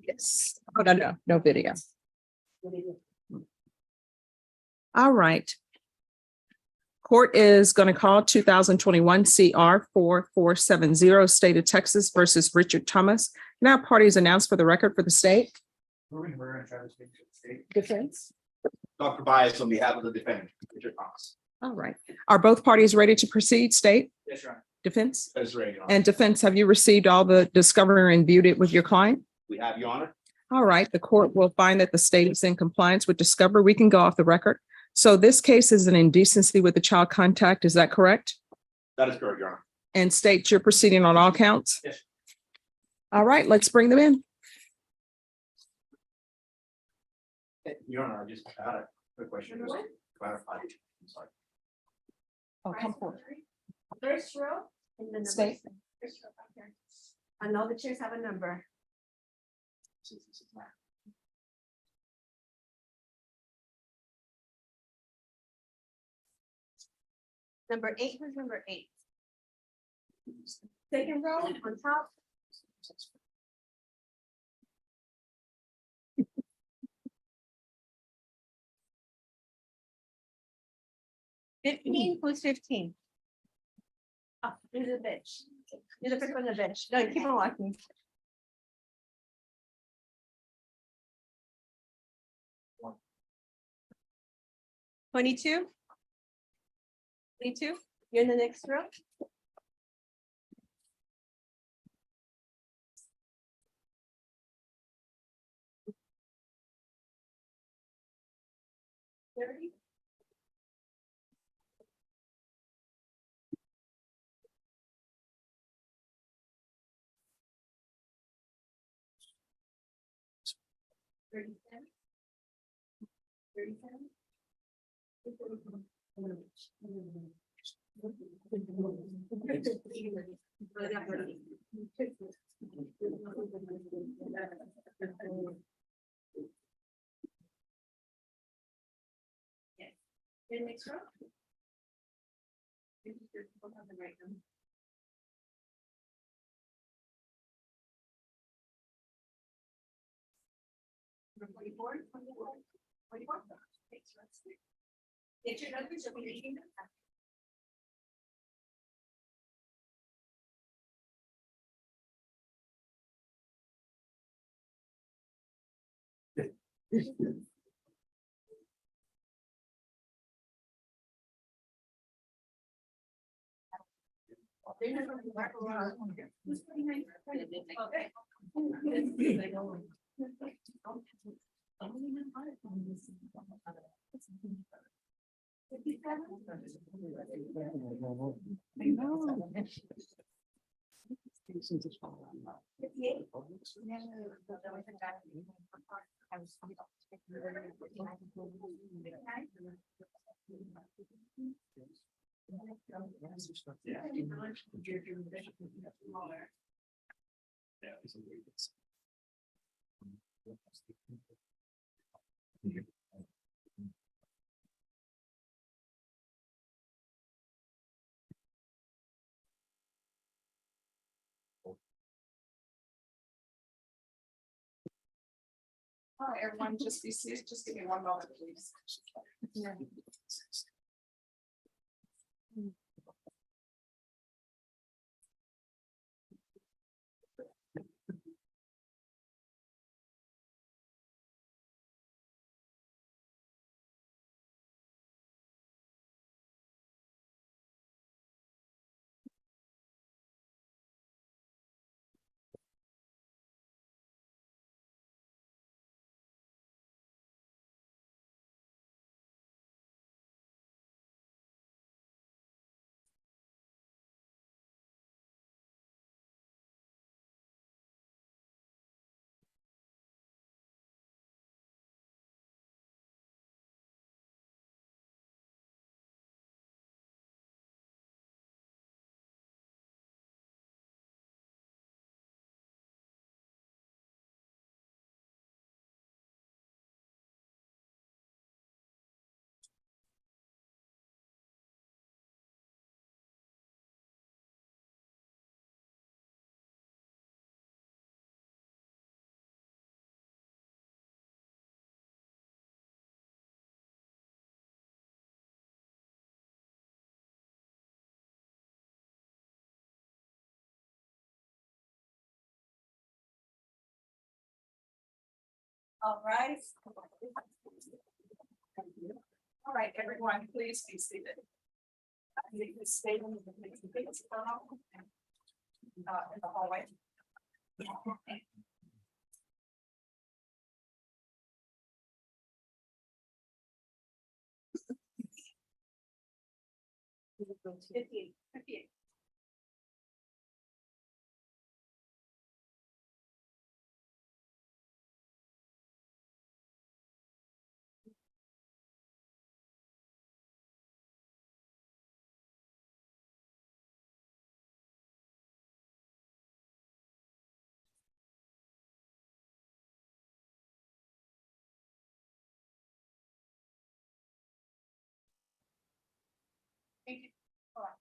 Yes. Oh, no video. All right. Court is going to call 2021 CR 4470 State of Texas versus Richard Thomas. Now parties announced for the record for the state. We're gonna try to speak to the state. Defense. Dr. Bias on behalf of the defendant, Richard Thomas. All right. Are both parties ready to proceed? State, Yes, Your Honor. defense, That's right, Your Honor. and defense. Have you received all the discovery and viewed it with your client? We have, Your Honor. All right. The court will find that the state is in compliance with discovery. We can go off the record. So this case is an indecency with the child contact. Is that correct? That is correct, Your Honor. And state you're proceeding on all counts? Yes. All right, let's bring them in. Your Honor, I just had a quick question. Just to clarify. I'm sorry. Oh, come forward. First row. And then the State. first row up here. And all the chairs have a number. Number 8, who's number 8? Second row on top. Who's 15? Oh, there's a bitch. You're the first one, the bitch. No, keep on walking. One. 22? 22? You're in the next row? Thirty? $37? $37? Yes. Your next row? We'll have the right number. Number 44, 24, 44. Thanks, let's see. Get your numbers, you'll be reading them. All right, everyone, just be seated. Just give me one moment, please. All right. All right, everyone, please be seated. You can stay in the hallway. Fifty-eight. Thank you. All right.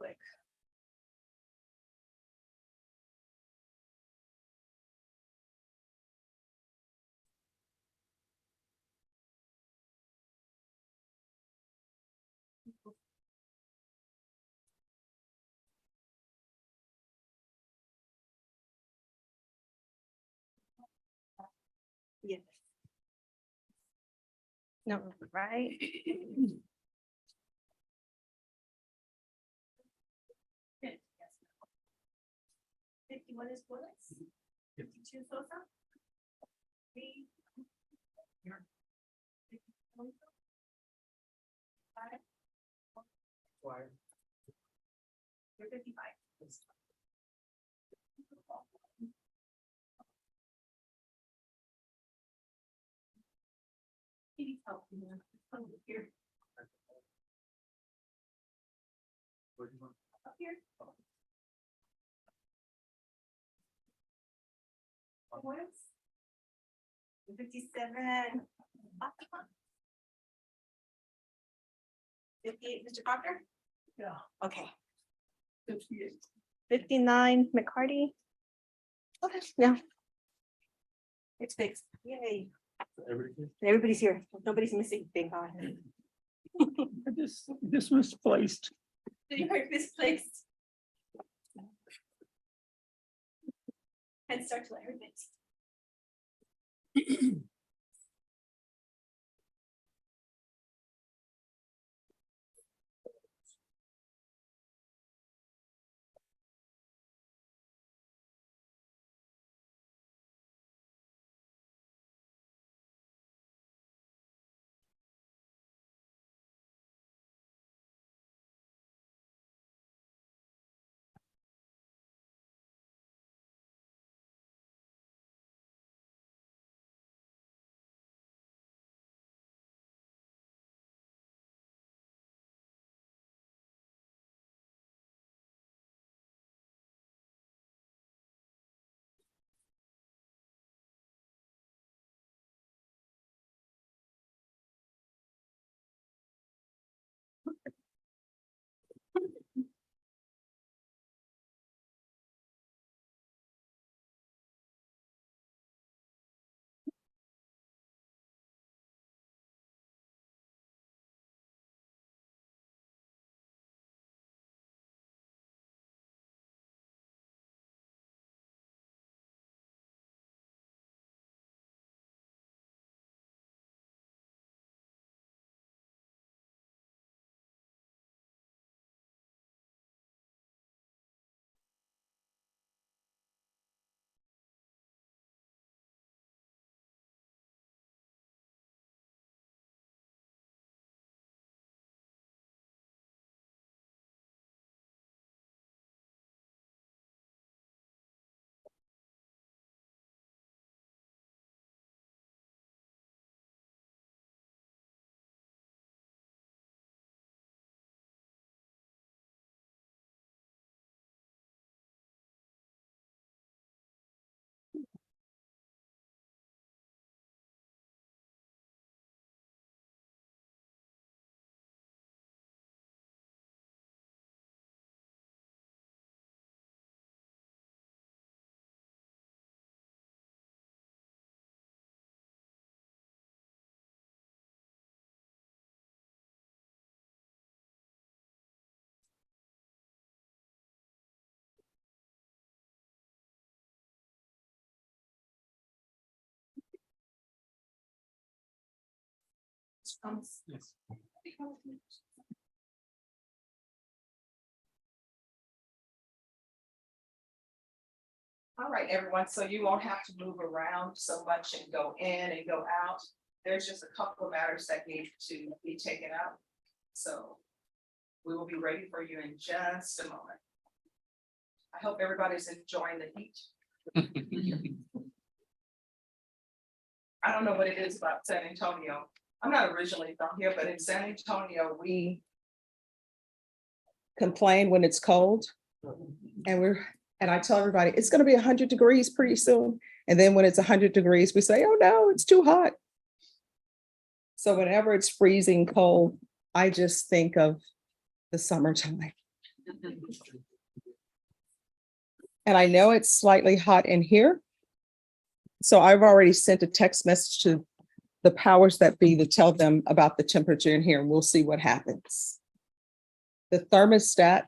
Click. Yes. No, right? 51 is Willis. 52 Sosa. 3. Five. Wire. You're 55. He needs help. Here. Where do you want? Up here. Once. 57. 58, Mr. Proctor? Yeah. Okay. 58. 59, McCarty? Okay, yeah. It's fixed. Yay. Everybody's here. Nobody's missing. Thank God. This misplaced. You are misplaced. And start to let her fix. Yes. All right, everyone, so you won't have to move around so much and go in and go out. There's just a couple of matters that need to be taken out. So we will be ready for you in just a moment. I hope everybody's enjoying the heat. I don't know what it is about San Antonio. I'm not originally from here, but in San Antonio, we complain when it's cold. And I tell everybody, it's gonna be 100 degrees pretty soon. And then when it's 100 degrees, we say, oh no, it's too hot. So whenever it's freezing cold, I just think of the summertime. And I know it's slightly hot in here. So I've already sent a text message to the powers that be to tell them about the temperature in here, and we'll see what happens. The thermostat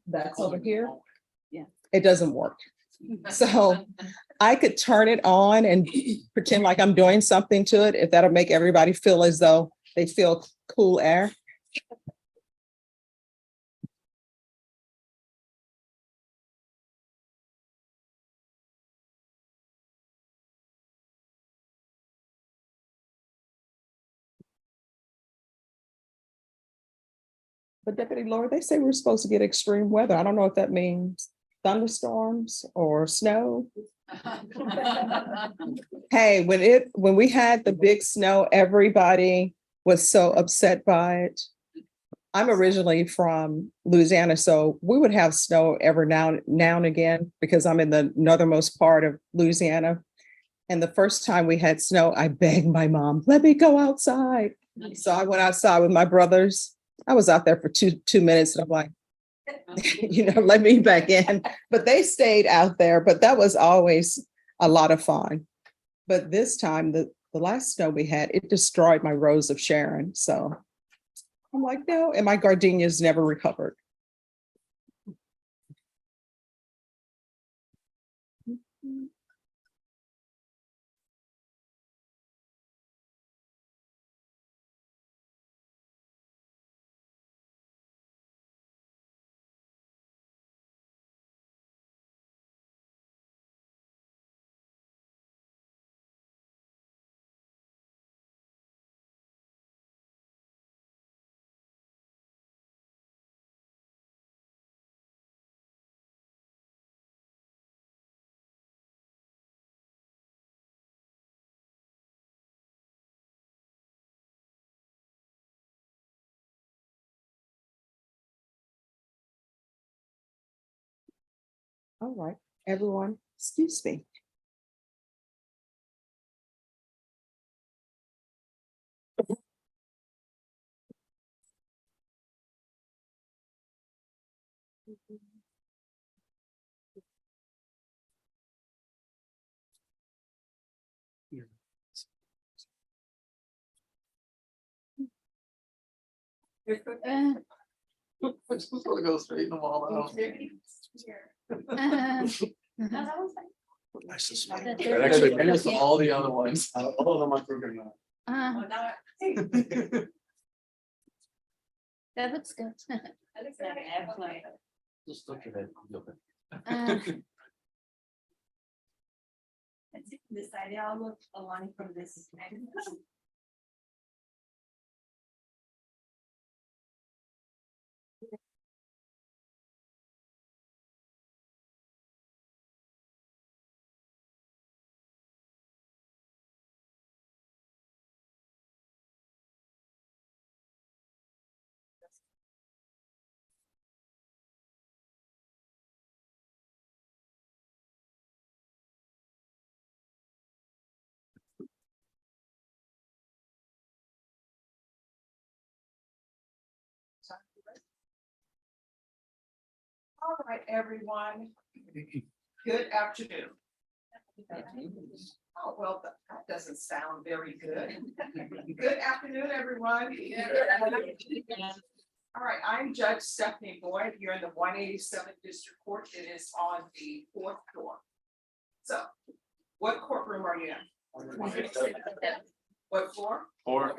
that's over here, it doesn't work. So I could turn it on and pretend like I'm doing something to it, if that'll make everybody feel as though they feel cool air. But Deputy Lord, they say we're supposed to get extreme weather. I don't know if that means thunderstorms or snow. Hey, when we had the big snow, everybody was so upset by it. I'm originally from Louisiana, so we would have snow every now and again because I'm in the northernmost part of Louisiana. And the first time we had snow, I begged my mom, let me go outside. So I went outside with my brothers. I was out there for two minutes and I'm like, let me back in. But they stayed out there, but that was always a lot of fun. But this time, the last snow we had, it destroyed my Rose of Sharon. So I'm like, no, and my gardenias never recovered. All right, everyone, excuse me. We're supposed to go straighten them all out. I suspect. That actually missed all the other ones. All of them are proven. That looks good. Just look at it. This side, I'll look along from this. All right, everyone. Good afternoon. Oh, well, that doesn't sound very good. Good afternoon, everyone. All right, I'm Judge Stephanie Boyd. You're in the 187th District Court. It is on the 4th floor. So, what courtroom are you in? What floor? Or.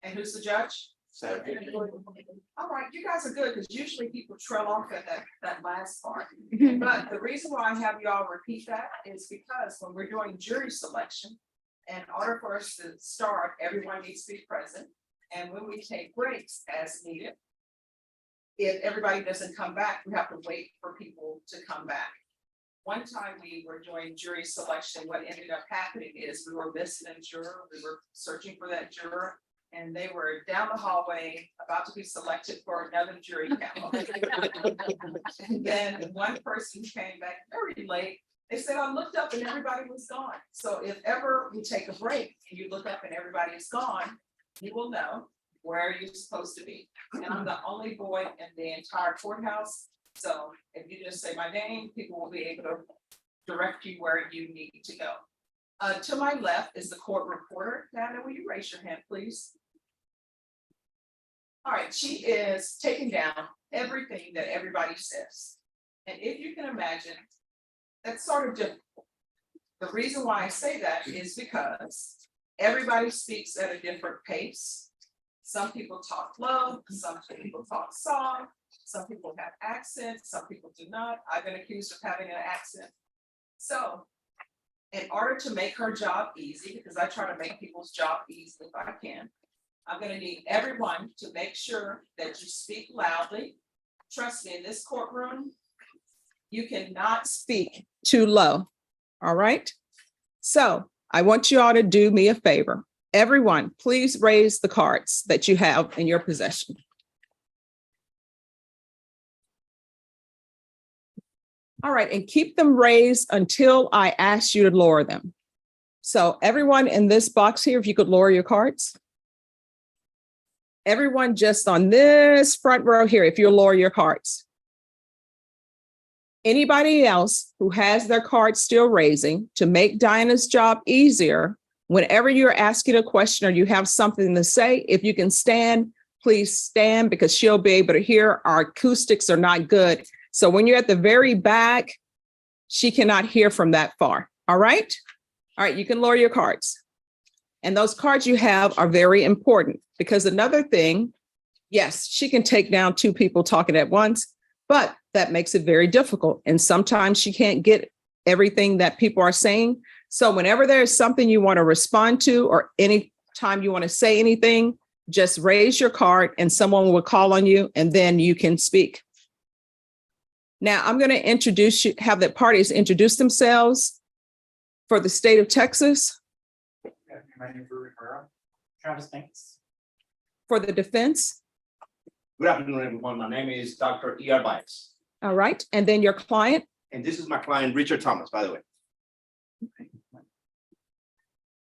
And who's the judge? All right, you guys are good, because usually people trail off at that last part. But the reason why I have y'all repeat that is because when we're doing jury selection, in order for us to start, everyone needs to be present. And when we take breaks as needed, if everybody doesn't come back, we have to wait for people to come back. One time we were doing jury selection, what ended up happening is we were missing a juror, we were searching for that juror. And they were down the hallway about to be selected for another jury panel. And then one person came back very late. They said, I looked up and everybody was gone. So if ever we take a break and you look up and everybody is gone, you will know where you're supposed to be. And I'm the only boy in the entire courthouse. So if you just say my name, people will be able to direct you where you need to go. To my left is the court reporter. Dana, will you raise your hand, please? All right, she is taking down everything that everybody says. And if you can imagine, that's sort of difficult. The reason why I say that is because everybody speaks at a different pace. Some people talk low, some people talk soft, some people have accents, some people do not. I've been accused of having an accent. So in order to make her job easy, because I try to make people's job easy if I can, I'm gonna need everyone to make sure that you speak loudly. Trust me, in this courtroom, you cannot speak too low, all right? So I want you all to do me a favor. Everyone, please raise the cards that you have in your possession. All right, and keep them raised until I ask you to lower them. So everyone in this box here, if you could lower your cards. Everyone just on this front row here, if you'll lower your cards. Anybody else who has their cards still raising, to make Diana's job easier, whenever you're asking a question or you have something to say, if you can stand, please stand, because she'll be able to hear. Our acoustics are not good. So when you're at the very back, she cannot hear from that far. All right? All right, you can lower your cards. And those cards you have are very important, because another thing, yes, she can take down two people talking at once, but that makes it very difficult. And sometimes she can't get everything that people are saying. So whenever there's something you want to respond to, or any time you want to say anything, just raise your card and someone will call on you and then you can speak. Now I'm going to introduce you, have the parties introduce themselves for the state of Texas. My name is Juror. Travis Banks. For the defense. Good afternoon, everyone. My name is Dr. E.R. Bites. All right. And then your client. And this is my client, Richard Thomas, by the way.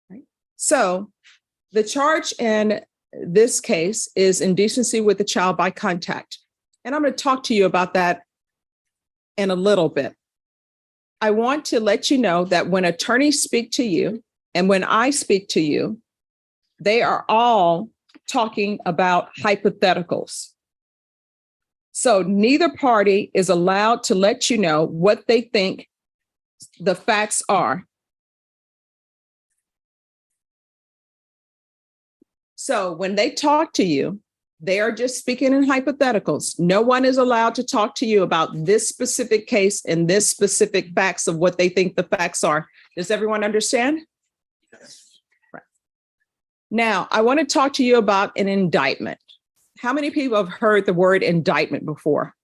Right. So the charge in this case is indecency with a child by contact. And I'm going to talk to you about that in a little bit. I want to let you know that when attorneys speak to you and when I speak to you, they are all talking about hypotheticals. So neither party is allowed to let you know what they think the facts are. So when they talk to you, they are just speaking in hypotheticals. No one is allowed to talk to you about this specific case and this specific facts of what they think the facts are. Does everyone understand? Yes. Right. Now, I want to talk to you about an indictment. How many people have heard the word indictment before?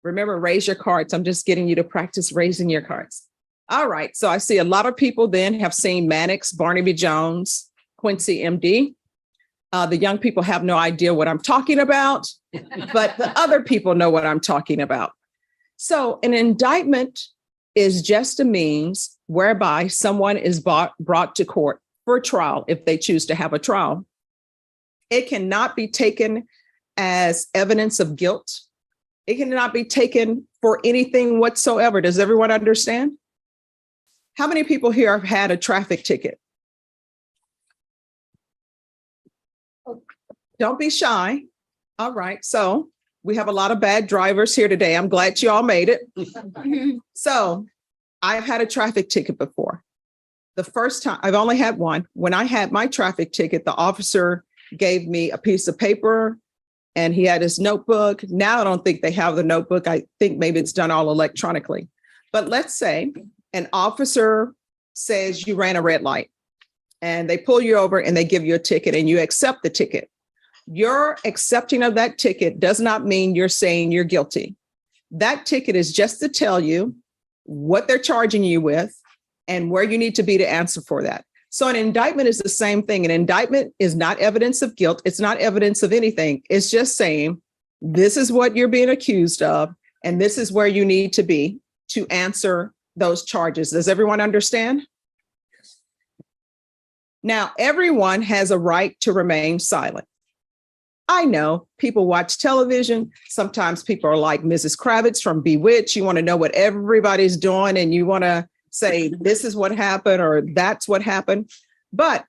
Remember, raise your cards. I'm just getting you to practice raising your cards. All right. So I see a lot of people then have seen Mannix, Barnaby Jones, Quincy, MD. The young people have no idea what I'm talking about, but the other people know what I'm talking about. So an indictment is just a means whereby someone is brought to court for a trial if they choose to have a trial. It cannot be taken as evidence of guilt. It cannot be taken for anything whatsoever. Does everyone understand? How many people here have had a traffic ticket? Don't be shy. All right. So we have a lot of bad drivers here today. I'm glad you all made it. So I've had a traffic ticket before. The first time, I've only had one. When I had my traffic ticket, the officer gave me a piece of paper and he had his notebook. Now I don't think they have the notebook. I think maybe it's done all electronically. But let's say an officer says you ran a red light and they pull you over and they give you a ticket and you accept the ticket. Your accepting of that ticket does not mean you're saying you're guilty. That ticket is just to tell you what they're charging you with and where you need to be to answer for that. So an indictment is the same thing. An indictment is not evidence of guilt. It's not evidence of anything. It's just saying, this is what you're being accused of, and this is where you need to be to answer those charges. Does everyone understand? Now, everyone has a right to remain silent. I know people watch television. Sometimes people are like Mrs. Kravitz from Bewitched. You want to know what everybody's doing and you want to say, this is what happened or that's what happened. But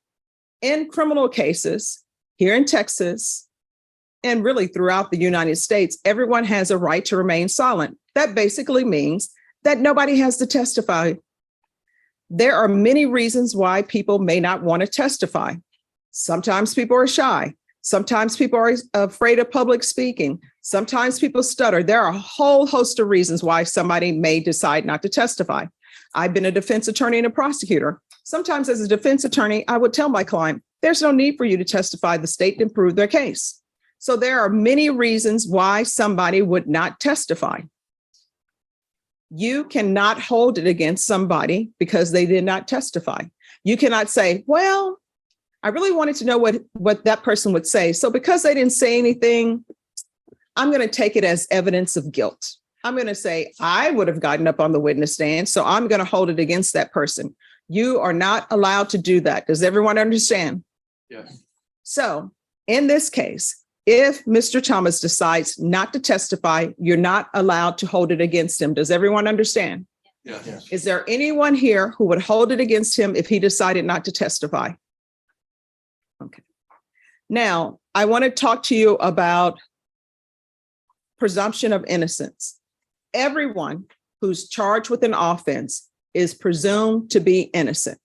in criminal cases here in Texas and really throughout the United States, everyone has a right to remain silent. That basically means that nobody has to testify. There are many reasons why people may not want to testify. Sometimes people are shy. Sometimes people are afraid of public speaking. Sometimes people stutter. There are a whole host of reasons why somebody may decide not to testify. I've been a defense attorney and a prosecutor. Sometimes as a defense attorney, I would tell my client, there's no need for you to testify. The state didn't prove their case. So there are many reasons why somebody would not testify. You cannot hold it against somebody because they did not testify. You cannot say, well, I really wanted to know what that person would say. So because they didn't say anything, I'm going to take it as evidence of guilt. I'm going to say, I would have gotten up on the witness stand, so I'm going to hold it against that person. You are not allowed to do that. Does everyone understand? Yes. So in this case, if Mr. Thomas decides not to testify, you're not allowed to hold it against him. Does everyone understand? Yes. Is there anyone here who would hold it against him if he decided not to testify? Okay. Now, I want to talk to you about presumption of innocence. Everyone who's charged with an offense is presumed to be innocent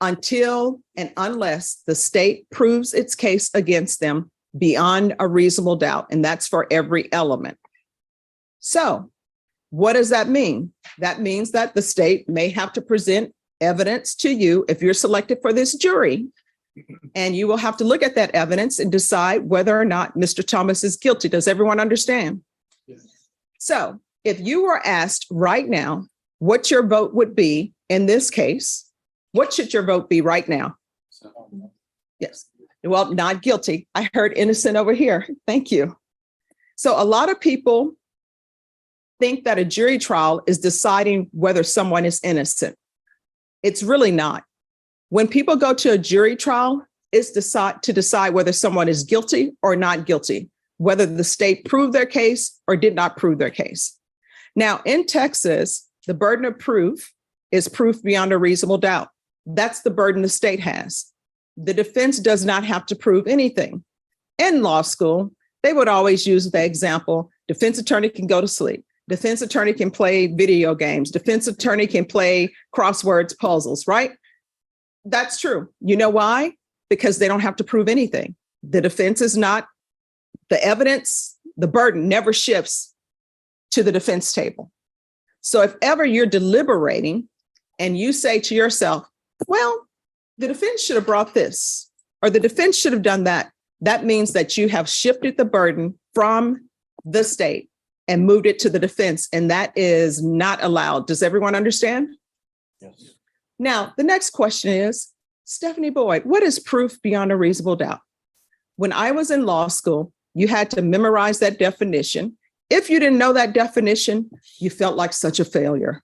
until and unless the state proves its case against them beyond a reasonable doubt. And that's for every element. So what does that mean? That means that the state may have to present evidence to you if you're selected for this jury. And you will have to look at that evidence and decide whether or not Mr. Thomas is guilty. Does everyone understand? Yes. So if you were asked right now what your vote would be in this case, what should your vote be right now? Yes. Well, not guilty. I heard innocent over here. Thank you. So a lot of people think that a jury trial is deciding whether someone is innocent. It's really not. When people go to a jury trial, it's to decide whether someone is guilty or not guilty, whether the state proved their case or did not prove their case. Now, in Texas, the burden of proof is proof beyond a reasonable doubt. That's the burden the state has. The defense does not have to prove anything. In law school, they would always use the example, defense attorney can go to sleep. Defense attorney can play video games. Defense attorney can play crosswords, puzzles, right? That's true. You know why? Because they don't have to prove anything. The defense is not, the evidence, the burden never shifts to the defense table. So if ever you're deliberating and you say to yourself, well, the defense should have brought this, or the defense should have done that, that means that you have shifted the burden from the state and moved it to the defense, and that is not allowed. Does everyone understand? Yes. Now, the next question is, Stephanie Boyd, what is proof beyond a reasonable doubt? When I was in law school, you had to memorize that definition. If you didn't know that definition, you felt like such a failure.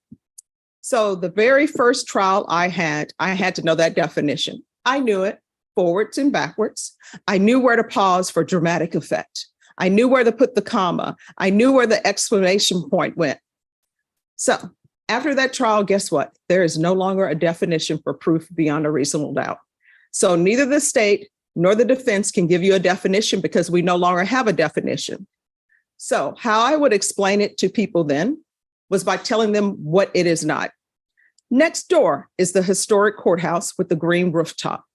So the very first trial I had to know that definition. I knew it forwards and backwards. I knew where to pause for dramatic effect. I knew where to put the comma. I knew where the exclamation point went. So after that trial, guess what? There is no longer a definition for proof beyond a reasonable doubt. So neither the state nor the defense can give you a definition because we no longer have a definition. So how I would explain it to people then was by telling them what it is not. Next door is the historic courthouse with the green rooftop.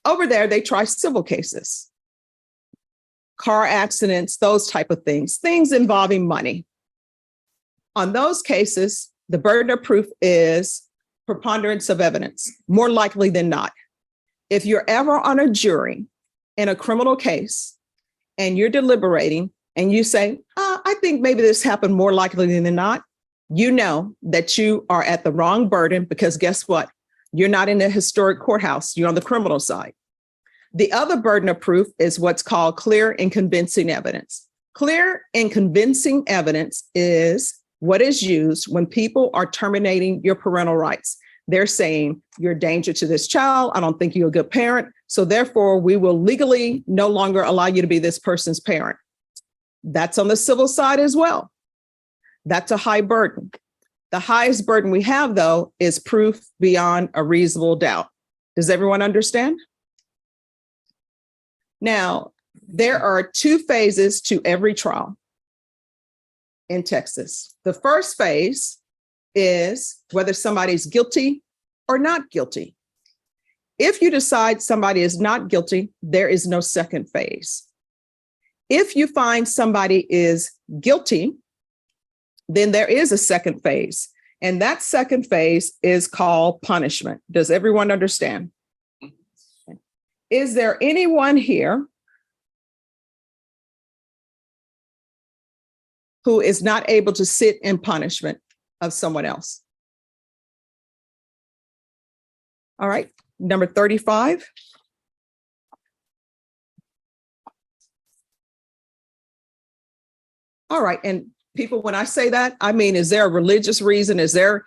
Over there, they try civil cases, car accidents, those type of things involving money. On those cases, the burden of proof is preponderance of evidence, more likely than not. If you're ever on a jury in a criminal case and you're deliberating and you say, I think maybe this happened more likely than not, you know that you are at the wrong burden, because guess what? You're not in the historic courthouse, you're on the criminal side. The other burden of proof is what's called clear and convincing evidence. Clear and convincing evidence is what is used when people are terminating your parental rights. They're saying you're a danger to this child. I don't think you're a good parent. So therefore, we will legally no longer allow you to be this person's parent. That's on the civil side as well. That's a high burden. The highest burden we have, though, is proof beyond a reasonable doubt. Does everyone understand? Now, there are two phases to every trial in Texas. The first phase is whether somebody's guilty or not guilty. If you decide somebody is not guilty, there is no second phase. If you find somebody is guilty, then there is a second phase. And that second phase is called punishment. Does everyone understand? Is there anyone here who is not able to sit in punishment of someone else? All right, number 35. All right, and people, when I say that, I mean, is there a religious reason? Is there?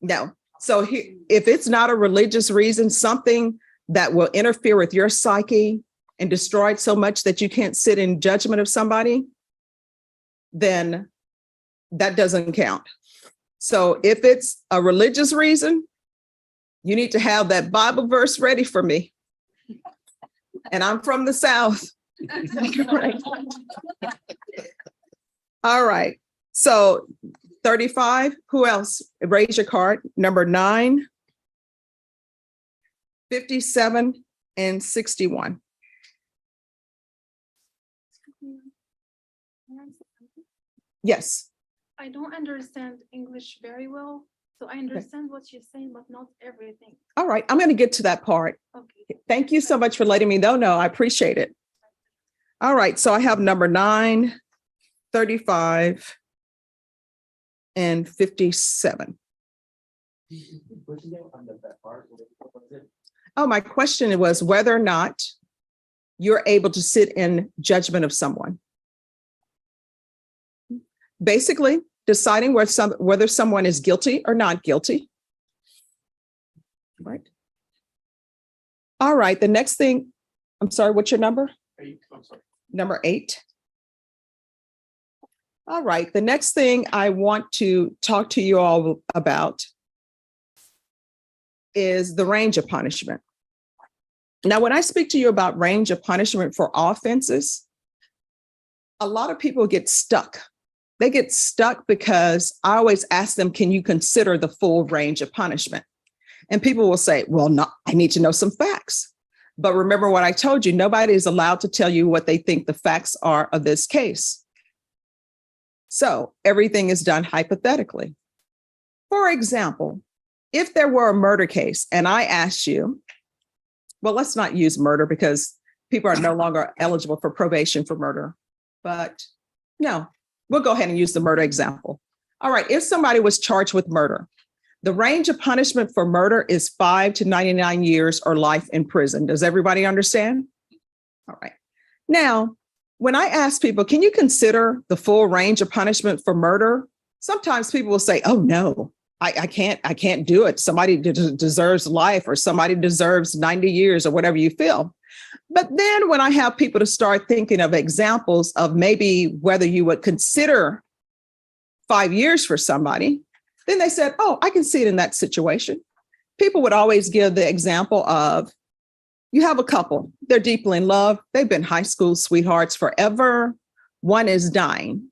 No. So if it's not a religious reason, something that will interfere with your psyche and destroy it so much that you can't sit in judgment of somebody, then that doesn't count. So if it's a religious reason, you need to have that Bible verse ready for me. And I'm from the South. All right. So 35, who else? Raise your card. Number 9, 57, and 61. Yes. I don't understand English very well, so I understand what you're saying, but not everything. All right. I'm going to get to that part. Okay. Thank you so much for letting me know. No, I appreciate it. All right. So I have number 9, 35, and 57. Oh, my question was whether or not you're able to sit in judgment of someone. Basically, deciding whether someone is guilty or not guilty. Right. All right. The next thing, I'm sorry, what's your number? 8. I'm sorry. Number 8. All right. The next thing I want to talk to you all about is the range of punishment. Now, when I speak to you about range of punishment for offenses, a lot of people get stuck. They get stuck because I always ask them, can you consider the full range of punishment? And people will say, well, no, I need to know some facts. But remember what I told you, nobody is allowed to tell you what they think the facts are of this case. So everything is done hypothetically. For example, if there were a murder case and I asked you, well, let's not use murder because people are no longer eligible for probation for murder, but no, we'll go ahead and use the murder example. All right, if somebody was charged with murder, the range of punishment for murder is 5 to 99 years or life in prison. Does everybody understand? All right. Now, when I ask people, can you consider the full range of punishment for murder? Sometimes people will say, oh, no, I can't do it. Somebody deserves life or somebody deserves 90 years or whatever you feel. But then when I have people to start thinking of examples of maybe whether you would consider 5 years for somebody, then they said, oh, I can see it in that situation. People would always give the example of, you have a couple, they're deeply in love. They've been high school sweethearts forever. One is dying.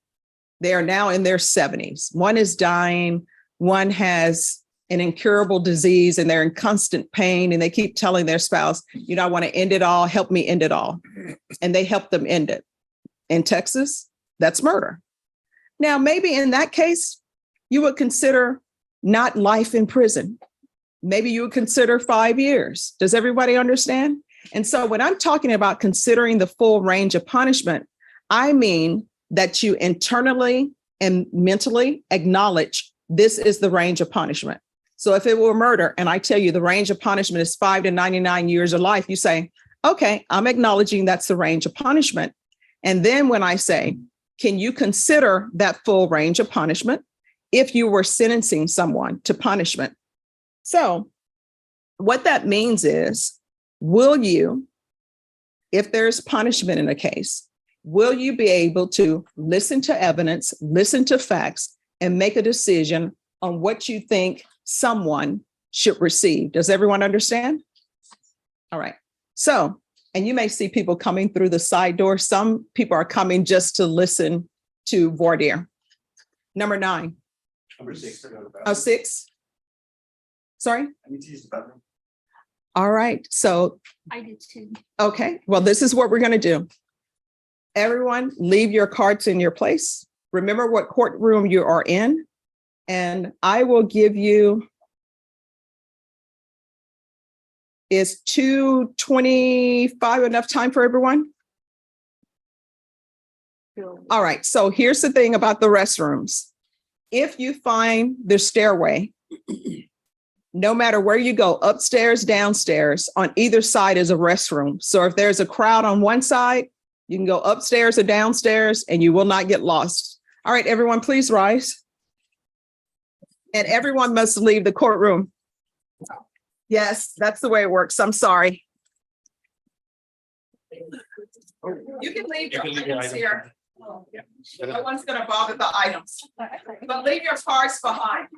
They are now in their 70s. One is dying. one has an incurable disease and they're in constant pain and they keep telling their spouse, you know, I want to end it all, help me end it all. And they help them end it. In Texas, that's murder. Now, maybe in that case, you would consider not life in prison. Maybe you would consider 5 years. Does everybody understand? And so when I'm talking about considering the full range of punishment, I mean that you internally and mentally acknowledge this is the range of punishment. So if it were murder and I tell you the range of punishment is 5 to 99 years of life, you say, okay, I'm acknowledging that's the range of punishment. And then when I say, can you consider that full range of punishment if you were sentencing someone to punishment? So what that means is, will you, if there's punishment in a case, will you be able to listen to evidence, listen to facts, and make a decision on what you think someone should receive? Does everyone understand? All right. So, and you may see people coming through the side door. Some people are coming just to listen to voir dire. Number 9. Number 6. 6. Sorry. I need to use the bathroom. All right. So, I did too. okay. Well, this is what we're going to do. Everyone, leave your cards in your place. Remember what courtroom you are in. And I will give you, is 2:25 enough time for everyone? All right. So here's the thing about the restrooms. If you find the stairway, no matter where you go, upstairs, downstairs, on either side is a restroom. So if there's a crowd on one side, you can go upstairs or downstairs and you will not get lost. All right, everyone, please rise. And everyone must leave the courtroom. Yes, that's the way it works. I'm sorry. You can leave your items here. No one's going to bother the items, but leave your cards behind.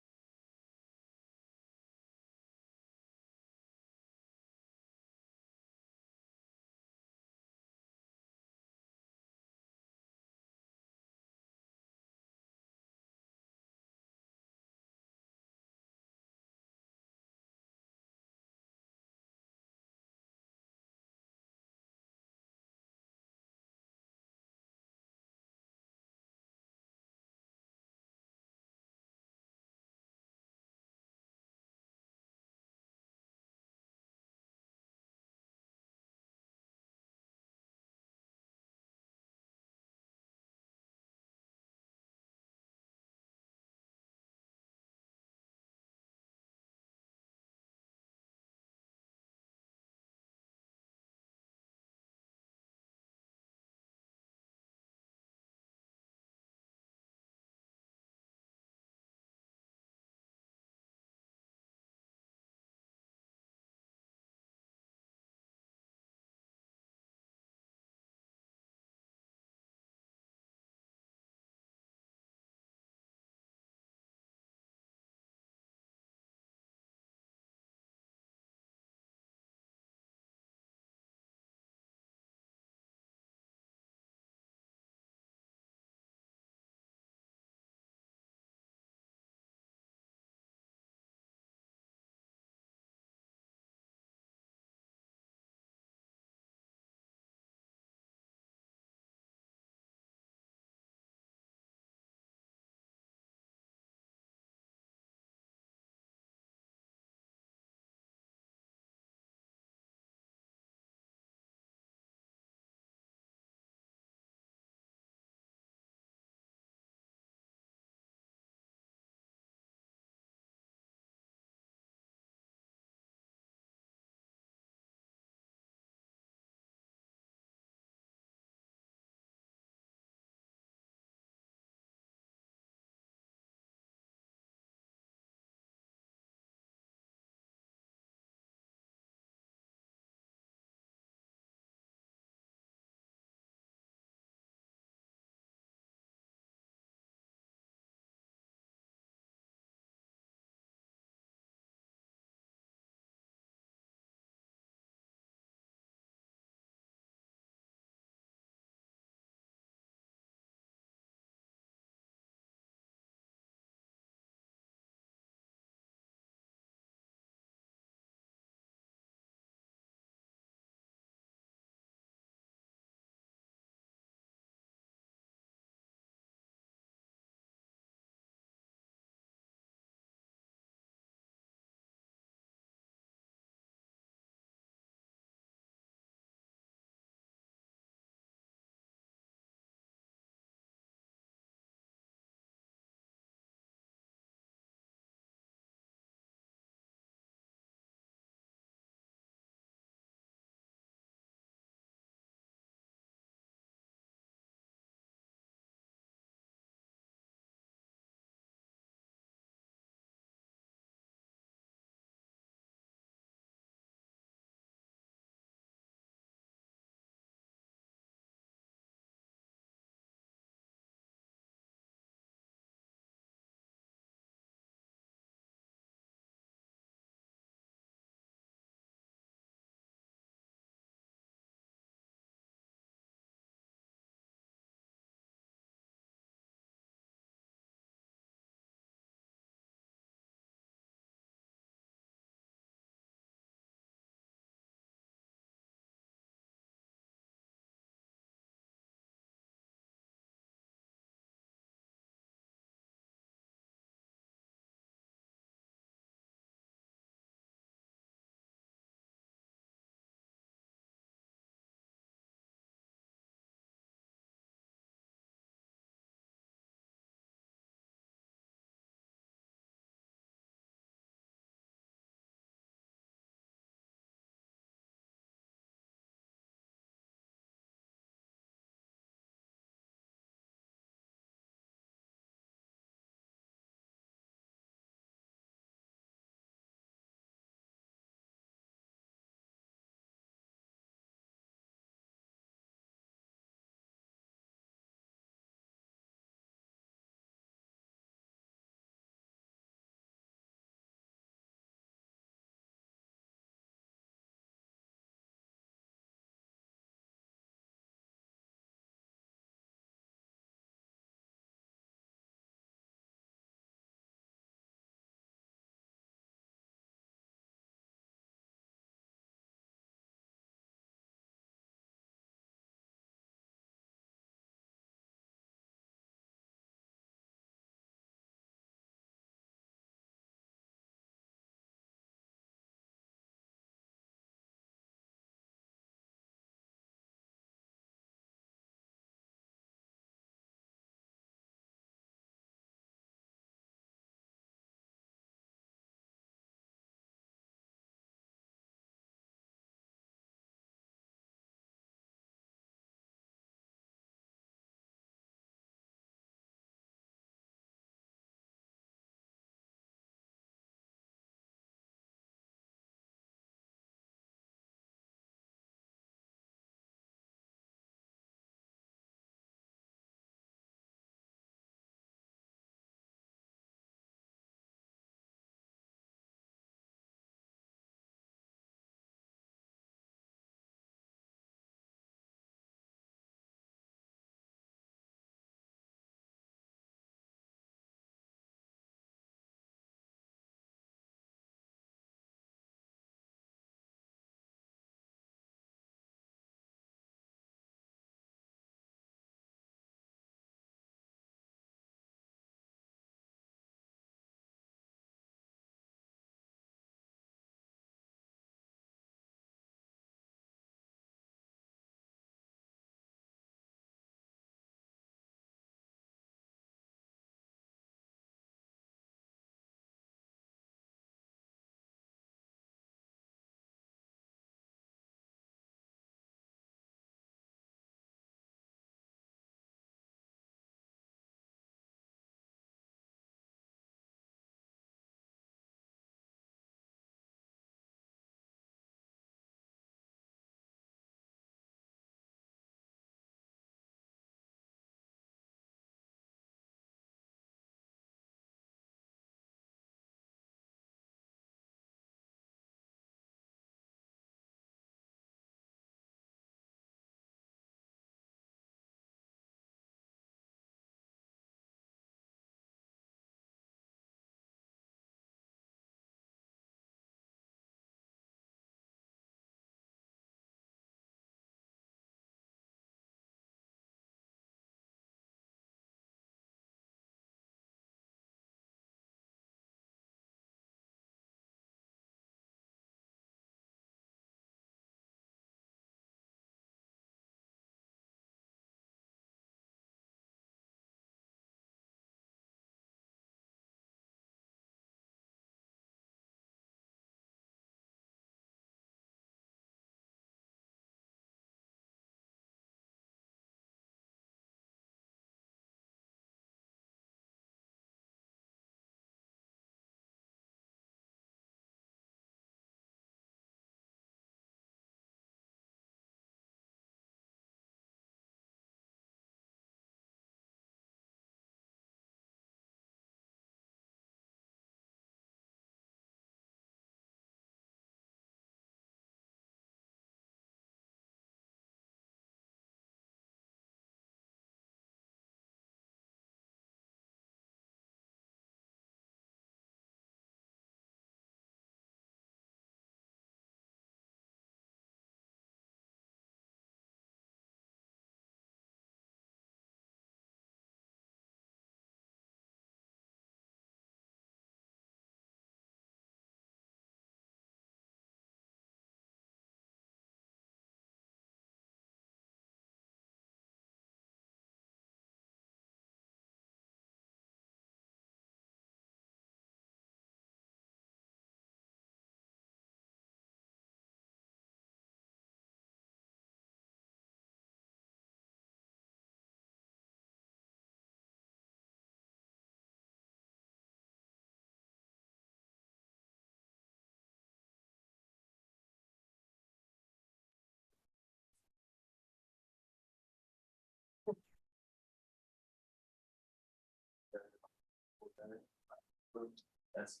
That's.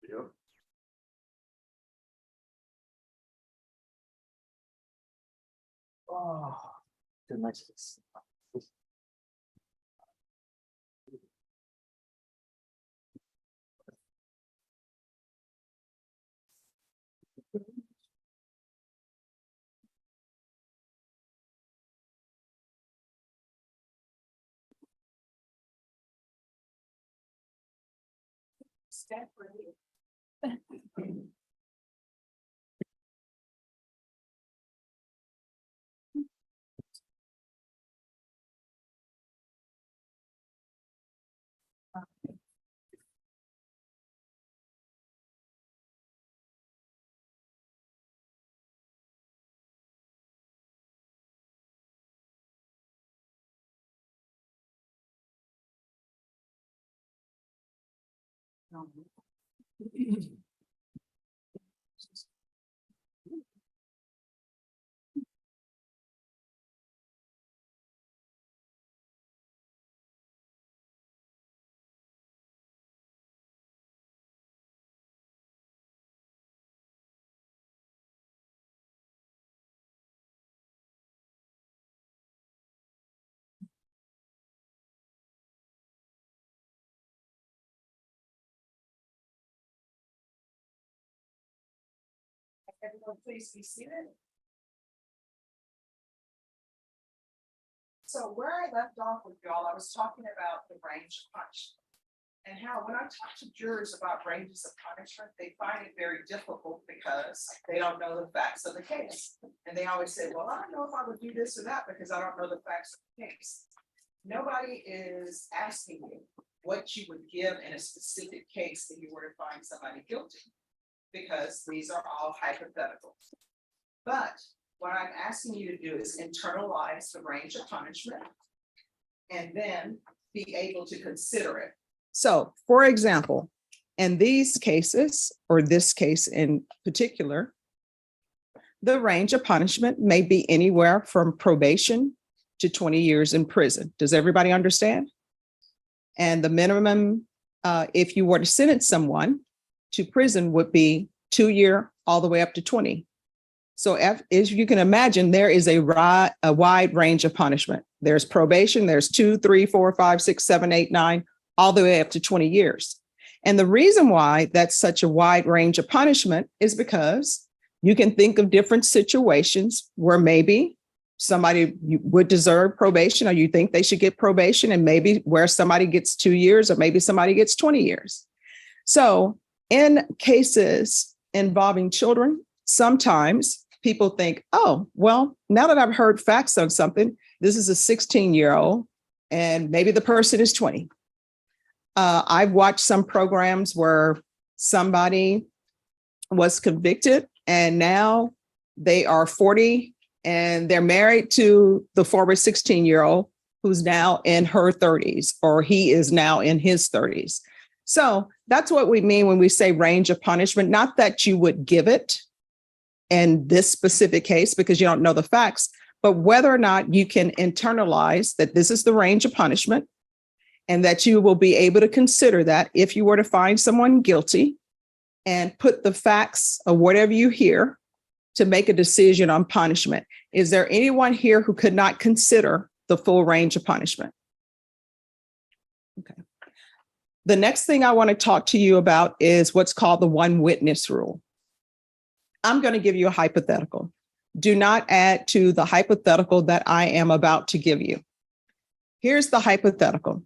Yep. Oh, the nicest. Step really. Everyone, please be seated. So where I left off with y'all, I was talking about the range of punishment. And how when I talk to jurors about ranges of punishment, they find it very difficult because they don't know the facts of the case. And they always say, well, I don't know if I would do this or that because I don't know the facts of the case. Nobody is asking you what you would give in a specific case if you were to find somebody guilty, because these are all hypotheticals. But what I'm asking you to do is internalize the range of punishment and then be able to consider it. So, for example, in these cases, or this case in particular, the range of punishment may be anywhere from probation to 20 years in prison. Does everybody understand? And the minimum, if you were to sentence someone to prison, would be 2 years all the way up to 20. So as you can imagine, there is a wide range of punishment. There's probation, there's 2, 3, 4, 5, 6, 7, 8, 9, all the way up to 20 years. And the reason why that's such a wide range of punishment is because you can think of different situations where maybe somebody would deserve probation, or you think they should get probation, and maybe where somebody gets 2 years, or maybe somebody gets 20 years. So in cases involving children, sometimes people think, oh, well, now that I've heard facts on something, this is a 16-year-old and maybe the person is 20. I've watched some programs where somebody was convicted and now they are 40 and they're married to the former 16-year-old who's now in her 30s, or he is now in his 30s. So that's what we mean when we say range of punishment, not that you would give it in this specific case because you don't know the facts, but whether or not you can internalize that this is the range of punishment and that you will be able to consider that if you were to find someone guilty and put the facts of whatever you hear to make a decision on punishment. Is there anyone here who could not consider the full range of punishment? Okay. The next thing I want to talk to you about is what's called the one witness rule. I'm going to give you a hypothetical. Do not add to the hypothetical that I am about to give you. Here's the hypothetical.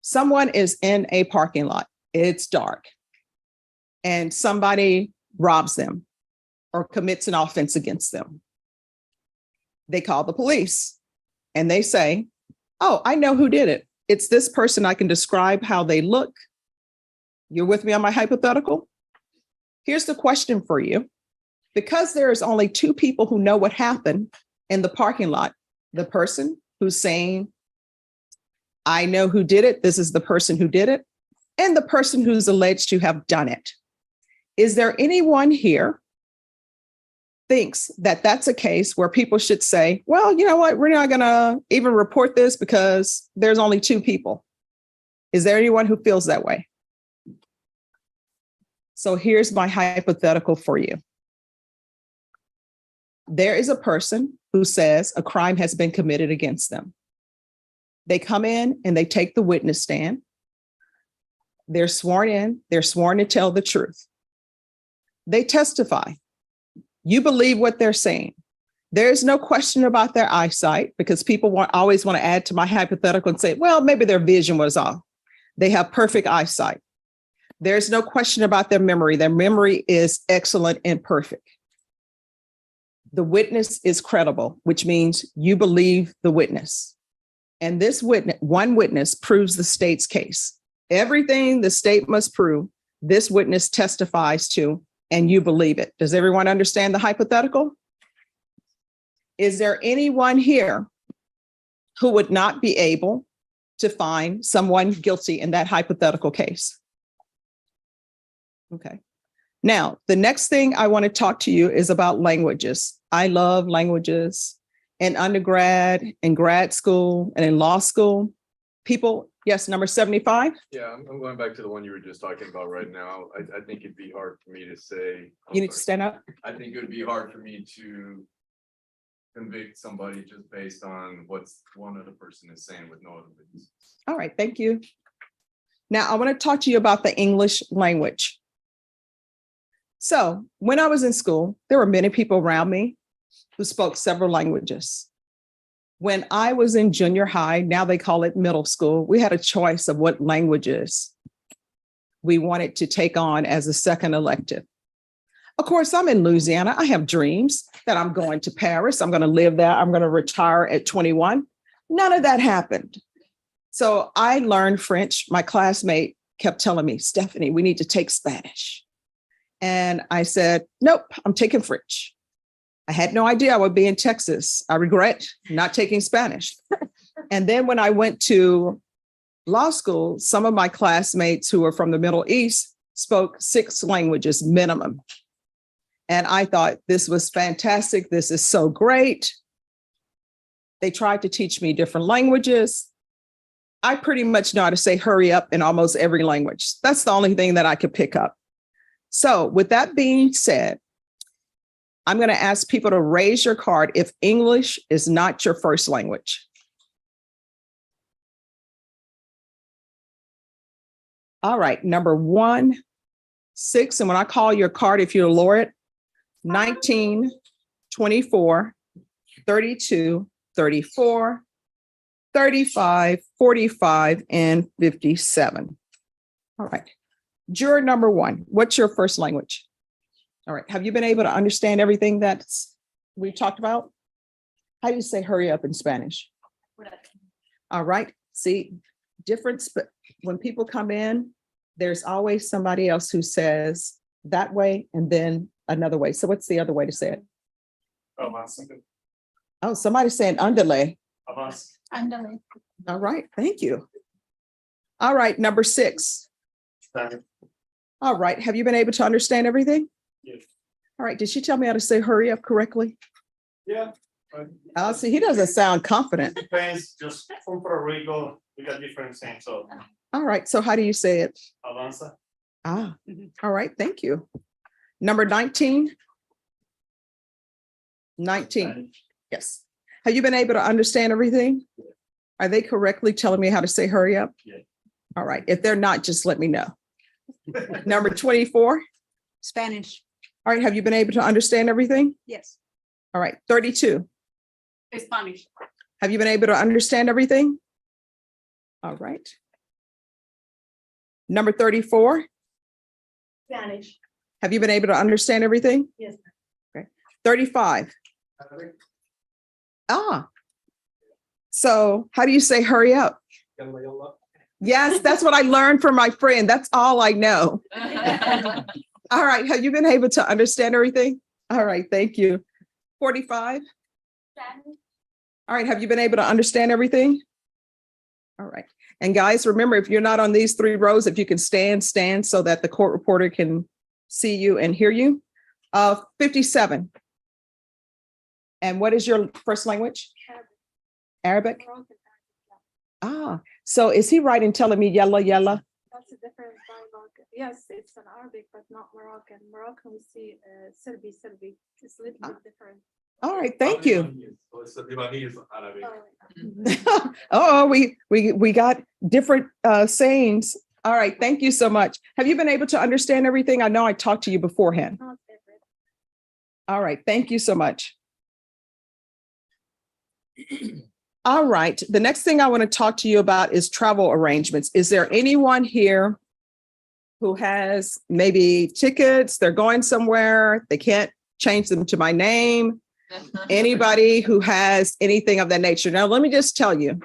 Someone is in a parking lot. It's dark. And somebody robs them or commits an offense against them. They call the police and they say, oh, I know who did it. It's this person. I can describe how they look. You're with me on my hypothetical? Here's the question for you. Because there is only two people who know what happened in the parking lot, the person who's saying, I know who did it, this is the person who did it, and the person who's alleged to have done it. Is there anyone here thinks that that's a case where people should say, well, you know what, we're not going to even report this because there's only 2 people. Is there anyone who feels that way? So here's my hypothetical for you. There is a person who says a crime has been committed against them. They come in and they take the witness stand. They're sworn in. They're sworn to tell the truth. They testify. You believe what they're saying. There's no question about their eyesight, because people always want to add to my hypothetical and say, well, maybe their vision was off. They have perfect eyesight. There's no question about their memory. Their memory is excellent and perfect. The witness is credible, which means you believe the witness. And this one witness proves the state's case. Everything the state must prove, this witness testifies to, and you believe it. Does everyone understand the hypothetical? Is there anyone here who would not be able to find someone guilty in that hypothetical case? Okay. Now, the next thing I want to talk to you is about languages. I love languages. In undergrad, in grad school, and in law school, people, yes, number 75. Yeah, I'm going back to the one you were just talking about right now. I think it'd be hard for me to say. You need to stand up. I think it would be hard for me to convict somebody just based on what's one other person is saying with no other witness. All right, thank you. Now, I want to talk to you about the English language. So when I was in school, there were many people around me who spoke several languages. When I was in junior high, now they call it middle school, we had a choice of what languages we wanted to take on as a second elective. Of course, I'm in Louisiana. I have dreams that I'm going to Paris. I'm going to live there. I'm going to retire at 21. None of that happened. So I learned French. My classmate kept telling me, Stephanie, we need to take Spanish. And I said, nope, I'm taking French. I had no idea I would be in Texas. I regret not taking Spanish. And then when I went to law school, some of my classmates who were from the Middle East spoke 6 languages minimum. And I thought this was fantastic. This is so great. They tried to teach me different languages. I pretty much know how to say hurry up in almost every language. That's the only thing that I could pick up. So with that being said, I'm going to ask people to raise your card if English is not your first language. All right, number 1, 6. And when I call your card, if you'll lower it, 19, 24, 32, 34, 35, 45, and 57. All right. Juror number 1, what's your first language? All right. Have you been able to understand everything that's we talked about? How do you say hurry up in Spanish? All right. See, difference, but when people come in, there's always somebody else who says that way and then another way. So what's the other way to say it? Oh, somebody's saying underlay. Andale. All right. Thank you. All right. Number 6. All right. Have you been able to understand everything? Yes. All right. Did she tell me how to say hurry up correctly? Yeah. Oh, see, he doesn't sound confident. Depends, just from Puerto Rico, we got different things, so All right. So how do you say it? avanza. Ah, all right. Thank you. Number 19. 19. Yes. Have you been able to understand everything? Are they correctly telling me how to say hurry up? Yeah. All right. If they're not, just let me know. Number 24. Spanish, All right. Have you been able to understand everything? yes. All right. 32. Spanish, Have you been able to understand everything? All right. Number 34. Spanish, Have you been able to understand everything? yes. Okay. 35. Ah. So how do you say hurry up? Yes, that's what I learned from my friend. That's all I know. All right. Have you been able to understand everything? All right. Thank you. 45. All right. Have you been able to understand everything? All right. And guys, remember, if you're not on these 3 rows, if you can stand so that the court reporter can see you and hear you. 57. And what is your first language? Arabic. Arabic? Moroccan, Ah, so is he right in telling me yalla yalla? that's a different dialogue. Yes, it's an Arabic, but not Moroccan. Moroccan, we see Serbi, Serbi. It's a little bit different. All right, thank you. Oh, Oh, we got different sayings. All right, thank you so much. Have you been able to understand everything? I know I talked to you beforehand. not favorite. All right, thank you so much. All right, the next thing I want to talk to you about is travel arrangements. Is there anyone here who has maybe tickets, they're going somewhere, they can't change them to my name? Anybody who has anything of that nature? Now, let me just tell you,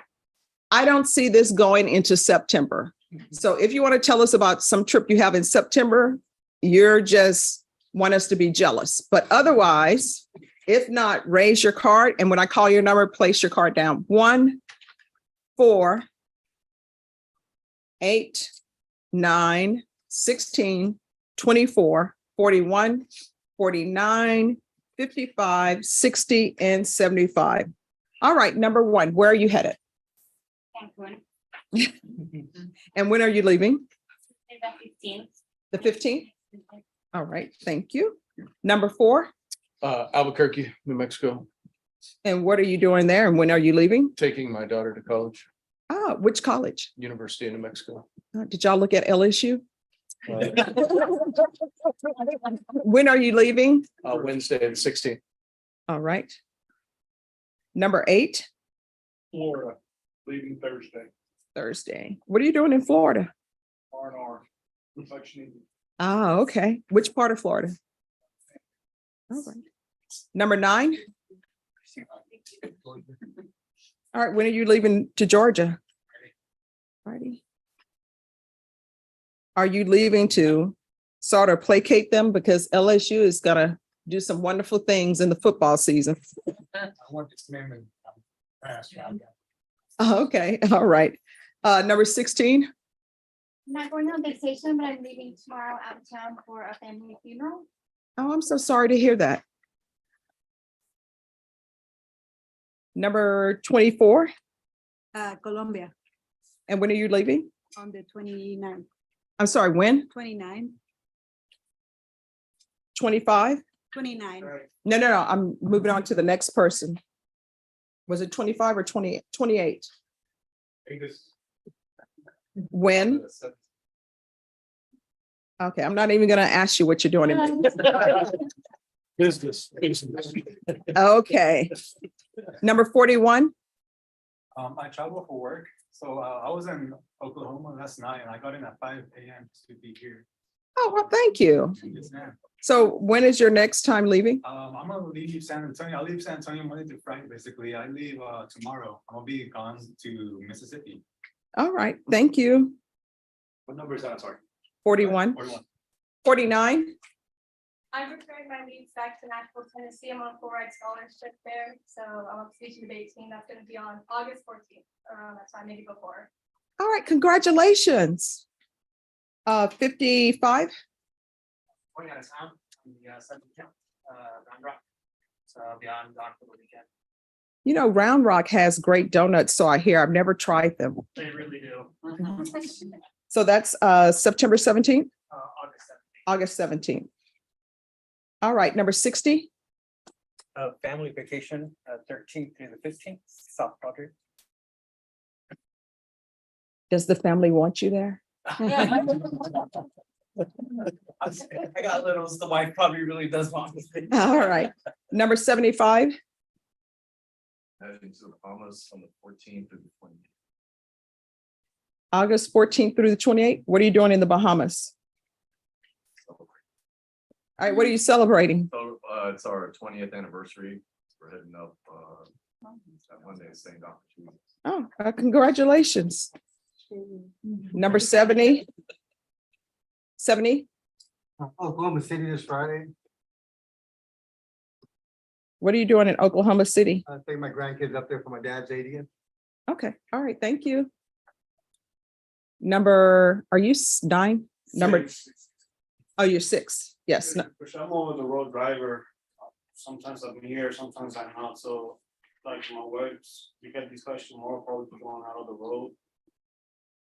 I don't see this going into September. So if you want to tell us about some trip you have in September, you're just want us to be jealous. But otherwise, if not, raise your card. And when I call your number, place your card down. 1, 4, 8, 9, 16, 24, 41, 49, 55, 60, and 75. All right, number 1, where are you headed? Cancun. And when are you leaving? The 15th. The 15th? All right, thank you. Number 4, Albuquerque, New Mexico, and what are you doing there? And when are you leaving? taking my daughter to college, Ah, which college? University of New Mexico. Did y'all look at LSU? Uh, When are you leaving? Wednesday, the 16th. All right. Number 8, Florida, leaving Thursday. Thursday. What are you doing in Florida? R&R, reflection. Ah, okay. Which part of Florida? All right. Number 9. All right. When are you leaving to Georgia? Friday. Are you leaving to sort of placate them because LSU is gonna do some wonderful things in the football season? I want this name and pass. Okay. All right. Number 16. I'm not going on vacation, but I'm leaving tomorrow out of town for a family funeral. Oh, I'm so sorry to hear that. Number 24. Colombia And when are you leaving? on the 29th, I'm sorry, when? 29, 25? 29. No. I'm moving on to the next person. Was it 25 or 20, 28? When? Okay, I'm not even gonna ask you what you're doing. Business. Okay. Number 41. I travel for work, so I was in Oklahoma last night and I got in at 5 a.m. to be here. Oh, well, thank you. Yes, ma'am. So when is your next time leaving? I'm gonna leave San Antonio. I'll leave San Antonio Monday to Friday, basically. I leave tomorrow. I'm gonna be gone to Mississippi. All right, thank you. What number is that? Sorry. 41, 41. 49. I'm preparing my leaves back to Nashville, Tennessee. I'm on a full ride scholarship there. So I'm on speech and debate team. That's going to be on August 14th, around that time, maybe before. All right, congratulations. 55. Going out of town, the 7th, Round Rock. So I'll be on for the weekend. You know, Round Rock has great donuts, so I hear. I've never tried them. They really do. So that's September 17th, August 7th. August 17th. All right, number 60. Family vacation, 13th through the 15th, South Padre. Does the family want you there? I got littles, the wife probably really does want me. All right, number 75. Heading to the Bahamas on the 14th through the 20th. August 14th through the 28th. What are you doing in the Bahamas? All right, what are you celebrating? So it's our 20th anniversary. We're heading up that Monday, St. Opportunity. Oh, congratulations. Number 70. 70. Oklahoma City this Friday. What are you doing in Oklahoma City? I take my grandkids up there for my dad's 80th. Okay, all right, thank you. Number, are you 9? Number, oh, you're 6. Yes, no, Which I'm on the road driver sometimes I'm here, sometimes I'm not, so like my works, you get this question more probably going out of the road.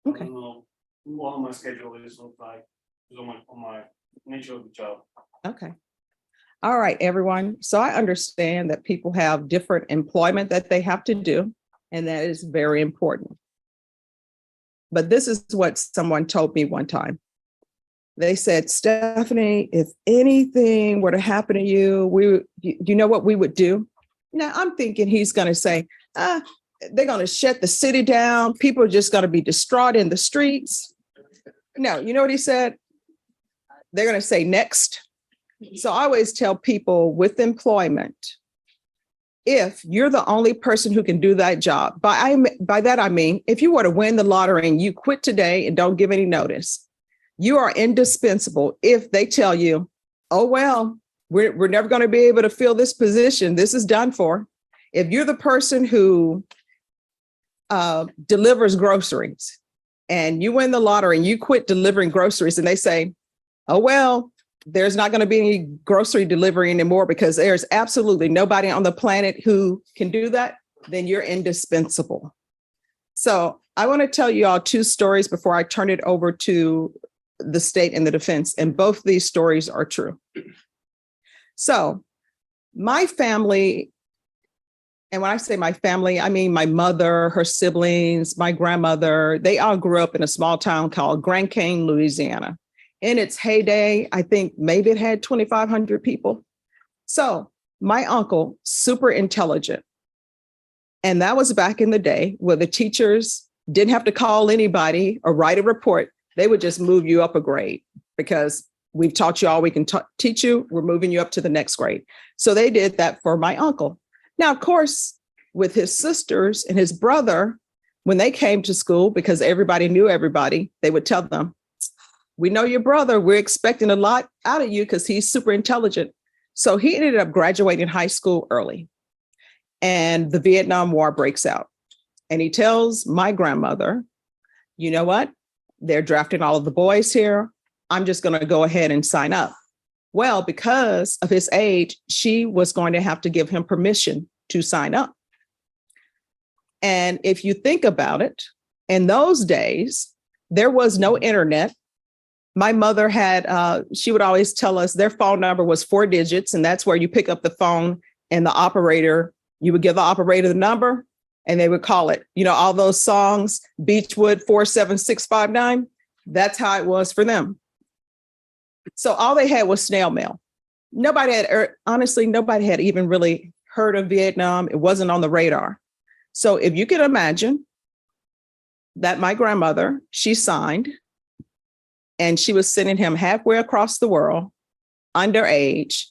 I Okay. don't know what my schedule is look like, is on my nature of the job. Okay. All right, everyone. So I understand that people have different employment that they have to do, and that is very important. But this is what someone told me one time. They said, Stephanie, if anything were to happen to you, you know what we would do? Now I'm thinking he's going to say, they're going to shut the city down. People are just going to be distraught in the streets. No, you know what he said? They're going to say next. So I always tell people with employment, if you're the only person who can do that job, by that I mean, if you were to win the lottery and you quit today and don't give any notice, you are indispensable. If they tell you, oh, well, we're never going to be able to fill this position, this is done for. If you're the person who delivers groceries and you win the lottery and you quit delivering groceries and they say, oh, well, there's not going to be any grocery delivery anymore because there's absolutely nobody on the planet who can do that, then you're indispensable. So I want to tell you all two stories before I turn it over to the state and the defense. And both these stories are true. So my family, and when I say my family, I mean my mother, her siblings, my grandmother, they all grew up in a small town called Grand Cane, Louisiana. In its heyday, I think maybe it had 2,500 people. So my uncle, super intelligent. And that was back in the day where the teachers didn't have to call anybody or write a report. They would just move you up a grade because we've taught you all we can teach you. We're moving you up to the next grade. So they did that for my uncle. Now, of course, with his sisters and his brother, when they came to school, because everybody knew everybody, they would tell them, we know your brother. We're expecting a lot out of you because he's super intelligent. So he ended up graduating high school early. And the Vietnam War breaks out. And he tells my grandmother, you know what? They're drafting all of the boys here. I'm just going to go ahead and sign up. Well, because of his age, she was going to have to give him permission to sign up. And if you think about it, in those days, there was no internet. My mother had, she would always tell us their phone number was 4 digits, and that's where you pick up the phone and the operator, you would give the operator the number and they would call it, you know, all those songs, Beechwood 47659, that's how it was for them. So all they had was snail mail. Nobody had, honestly, nobody had even really heard of Vietnam. It wasn't on the radar. So if you can imagine that my grandmother, she signed, and she was sending him halfway across the world, underage,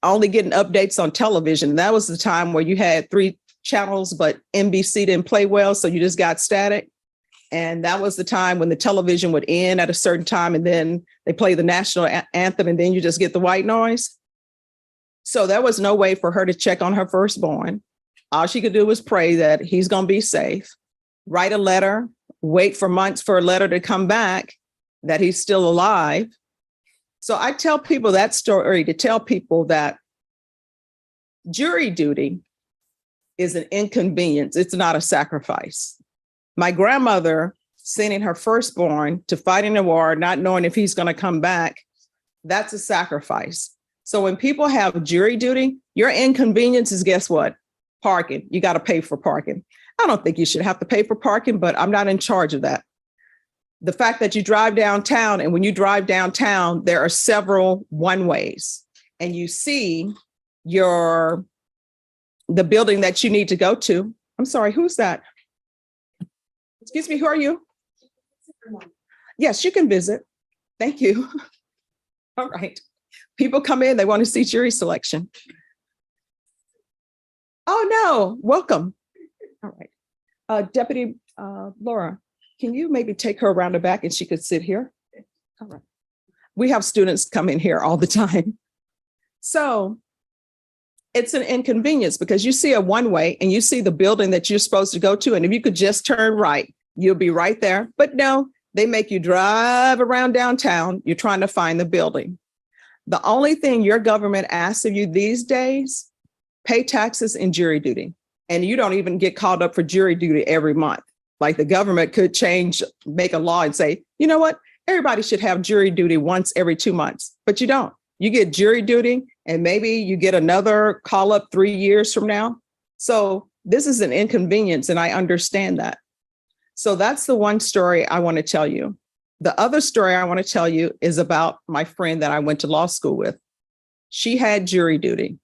only getting updates on television. That was the time where you had 3 channels, but NBC didn't play well, so you just got static. And that was the time when the television would end at a certain time, and then they play the national anthem, and then you just get the white noise. So there was no way for her to check on her firstborn. All she could do was pray that he's going to be safe, write a letter, wait for months for a letter to come back that he's still alive. So I tell people that story to tell people that jury duty is an inconvenience. It's not a sacrifice. My grandmother sending her firstborn to fight in the war, not knowing if he's going to come back, that's a sacrifice. So when people have jury duty, your inconvenience is, guess what? Parking. You got to pay for parking. I don't think you should have to pay for parking, but I'm not in charge of that. The fact that you drive downtown, and when you drive downtown, there are several one-ways, and you see the building that you need to go to. I'm sorry, who's that? Excuse me, who are you? Yes, you can visit. Thank you. All right. People come in, they want to see jury selection. Oh, no, welcome. All right. Deputy Laura, can you maybe take her around the back and she could sit here? All right. We have students come in here all the time. So it's an inconvenience because you see a one-way and you see the building that you're supposed to go to. And if you could just turn right, you'll be right there. But no, they make you drive around downtown. You're trying to find the building. The only thing your government asks of you these days, pay taxes and jury duty. And you don't even get called up for jury duty every month. Like the government could make a law and say, you know what? Everybody should have jury duty once every 2 months, but you don't. You get jury duty and maybe you get another call up 3 years from now. So this is an inconvenience and I understand that. So that's the one story I want to tell you. The other story I want to tell you is about my friend that I went to law school with. She had jury duty.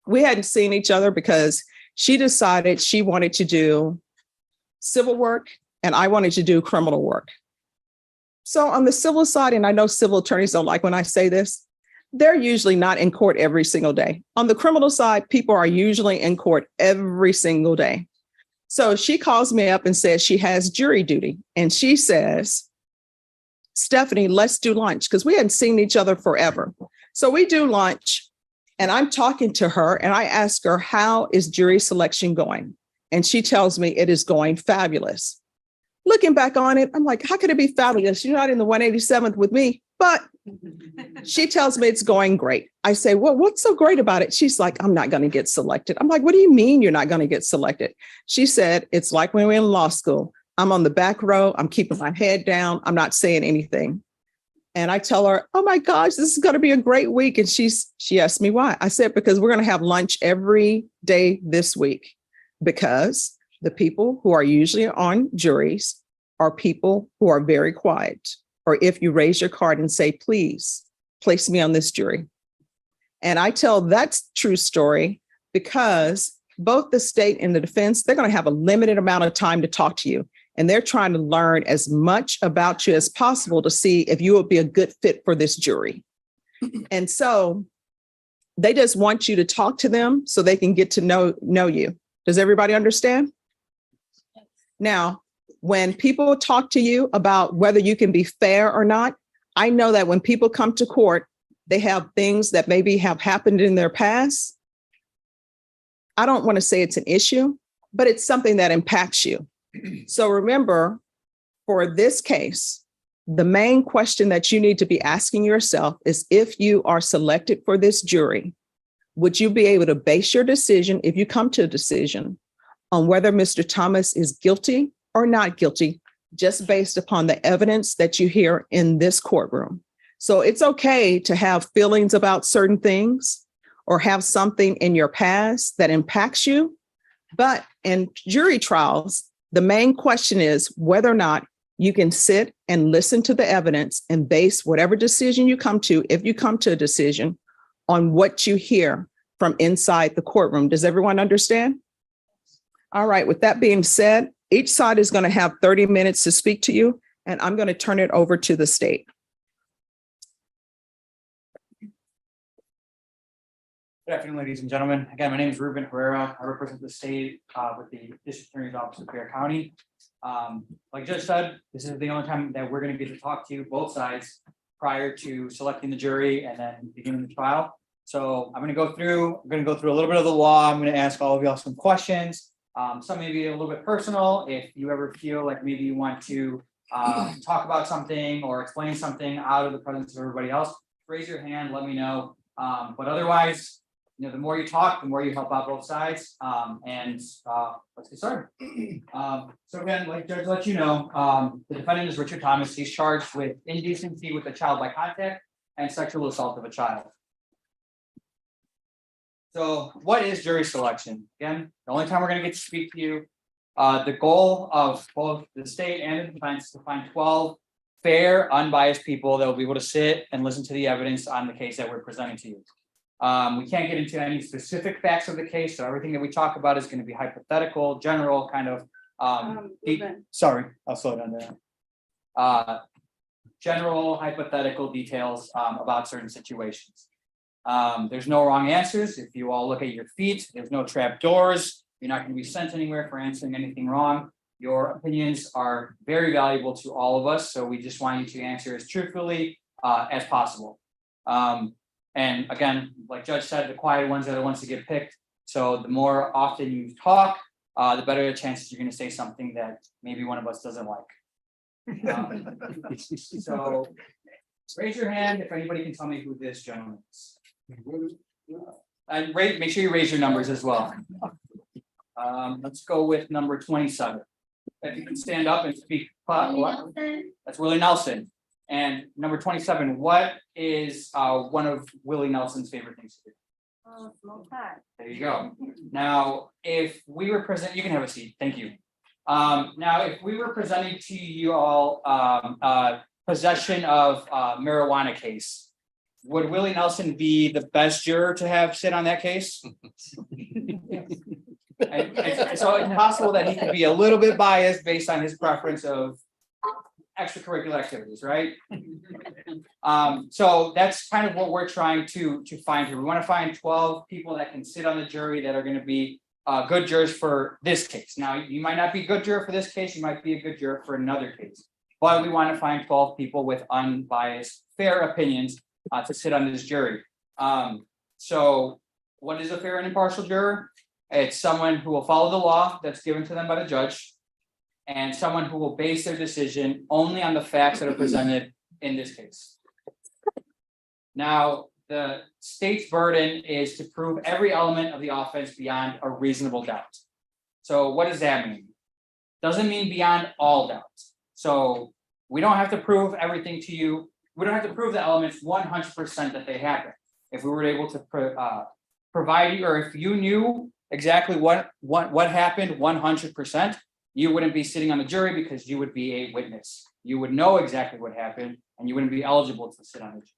We hadn't seen each other because she decided she wanted to do civil work and I wanted to do criminal work. So on the civil side, and I know civil attorneys don't like when I say this, they're usually not in court every single day. On the criminal side, people are usually in court every single day. So she calls me up and says she has jury duty. And she says, Stephanie, let's do lunch, because we hadn't seen each other forever. So we do lunch and I'm talking to her and I ask her, how is jury selection going? And she tells me it is going fabulous. Looking back on it, I'm like, how could it be fabulous? You're not in the 187th with me, but she tells me it's going great. I say, well, what's so great about it? She's like, I'm not going to get selected. I'm like, what do you mean you're not going to get selected? She said, it's like when we were in law school. I'm on the back row. I'm keeping my head down. I'm not saying anything. And I tell her, oh my gosh, this is going to be a great week. And she asked me why. I said, because we're going to have lunch every day this week, because the people who are usually on juries are people who are very quiet. Or if you raise your card and say, please place me on this jury. And I tell that true story because both the state and the defense, they're going to have a limited amount of time to talk to you. And they're trying to learn as much about you as possible to see if you would be a good fit for this jury. And so they just want you to talk to them so they can get to know you. Does everybody understand? Now, when people talk to you about whether you can be fair or not, I know that when people come to court, they have things that maybe have happened in their past. I don't want to say it's an issue, but it's something that impacts you. So remember, for this case, the main question that you need to be asking yourself is, if you are selected for this jury, would you be able to base your decision, if you come to a decision, on whether Mr. Thomas is guilty or not guilty, just based upon the evidence that you hear in this courtroom? So it's okay to have feelings about certain things or have something in your past that impacts you. But in jury trials, the main question is whether or not you can sit and listen to the evidence and base whatever decision you come to, if you come to a decision, on what you hear from inside the courtroom. Does everyone understand? All right. With that being said, each side is going to have 30 minutes to speak to you, and I'm going to turn it over to the state. Good afternoon, ladies and gentlemen. Again, my name is Ruben Herrera. I represent the state with the District Attorney's Office of Bexar County. Like Judge said, this is the only time that we're going to get to talk to both sides prior to selecting the jury and then beginning the trial. So I'm going to go through a little bit of the law. I'm going to ask all of y'all some questions. Some may be a little bit personal. If you ever feel like maybe you want to talk about something or explain something out of the presence of everybody else, raise your hand, let me know. But otherwise, you know, the more you talk, the more you help out both sides. Let's get started. So again, like Judge let you know, the defendant is Richard Thomas. He's charged with indecency with a child by contact and sexual assault of a child. So what is jury selection? Again, the only time we're going to get to speak to you. The goal of both the state and the defense is to find 12 fair, unbiased people that will be able to sit and listen to the evidence on the case that we're presenting to you. We can't get into any specific facts of the case, so everything that we talk about is going to be hypothetical, general, kind of. Sorry, I'll slow down there. General hypothetical details about certain situations. There's no wrong answers. If you all look at your feet, there's no trap doors. You're not going to be sent anywhere for answering anything wrong. Your opinions are very valuable to all of us, so we just want you to answer as truthfully as possible. And again, like Judge said, the quiet ones are the ones that get picked. So the more often you talk, the better the chances you're going to say something that maybe one of us doesn't like. Raise your hand if anybody can tell me who this gentleman is. And make sure you raise your numbers as well. Let's go with number 27. If you can stand up and speak. That's Willie Nelson. And number 27, what is one of Willie Nelson's favorite things to do? Oh, smoke pot. There you go. Now, if we were present, you can have a seat. Thank you. Now, if we were presenting to you all possession of marijuana case, would Willie Nelson be the best juror to have sit on that case? And so it's possible that he could be a little bit biased based on his preference of extracurricular activities, right? So that's kind of what we're trying to find here. We want to find 12 people that can sit on the jury that are going to be good jurors for this case. Now, you might not be a good juror for this case, you might be a good juror for another case. But we want to find 12 people with unbiased, fair opinions to sit on this jury. So what is a fair and impartial juror? It's someone who will follow the law that's given to them by the judge, and someone who will base their decision only on the facts that are presented in this case. Now, the state's burden is to prove every element of the offense beyond a reasonable doubt. So what does that mean? Doesn't mean beyond all doubt. So we don't have to prove everything to you. We don't have to prove the elements 100% that they happen. If we were able to provide you, or if you knew exactly what happened 100%, you wouldn't be sitting on the jury because you would be a witness. You would know exactly what happened and you wouldn't be eligible to sit on the jury.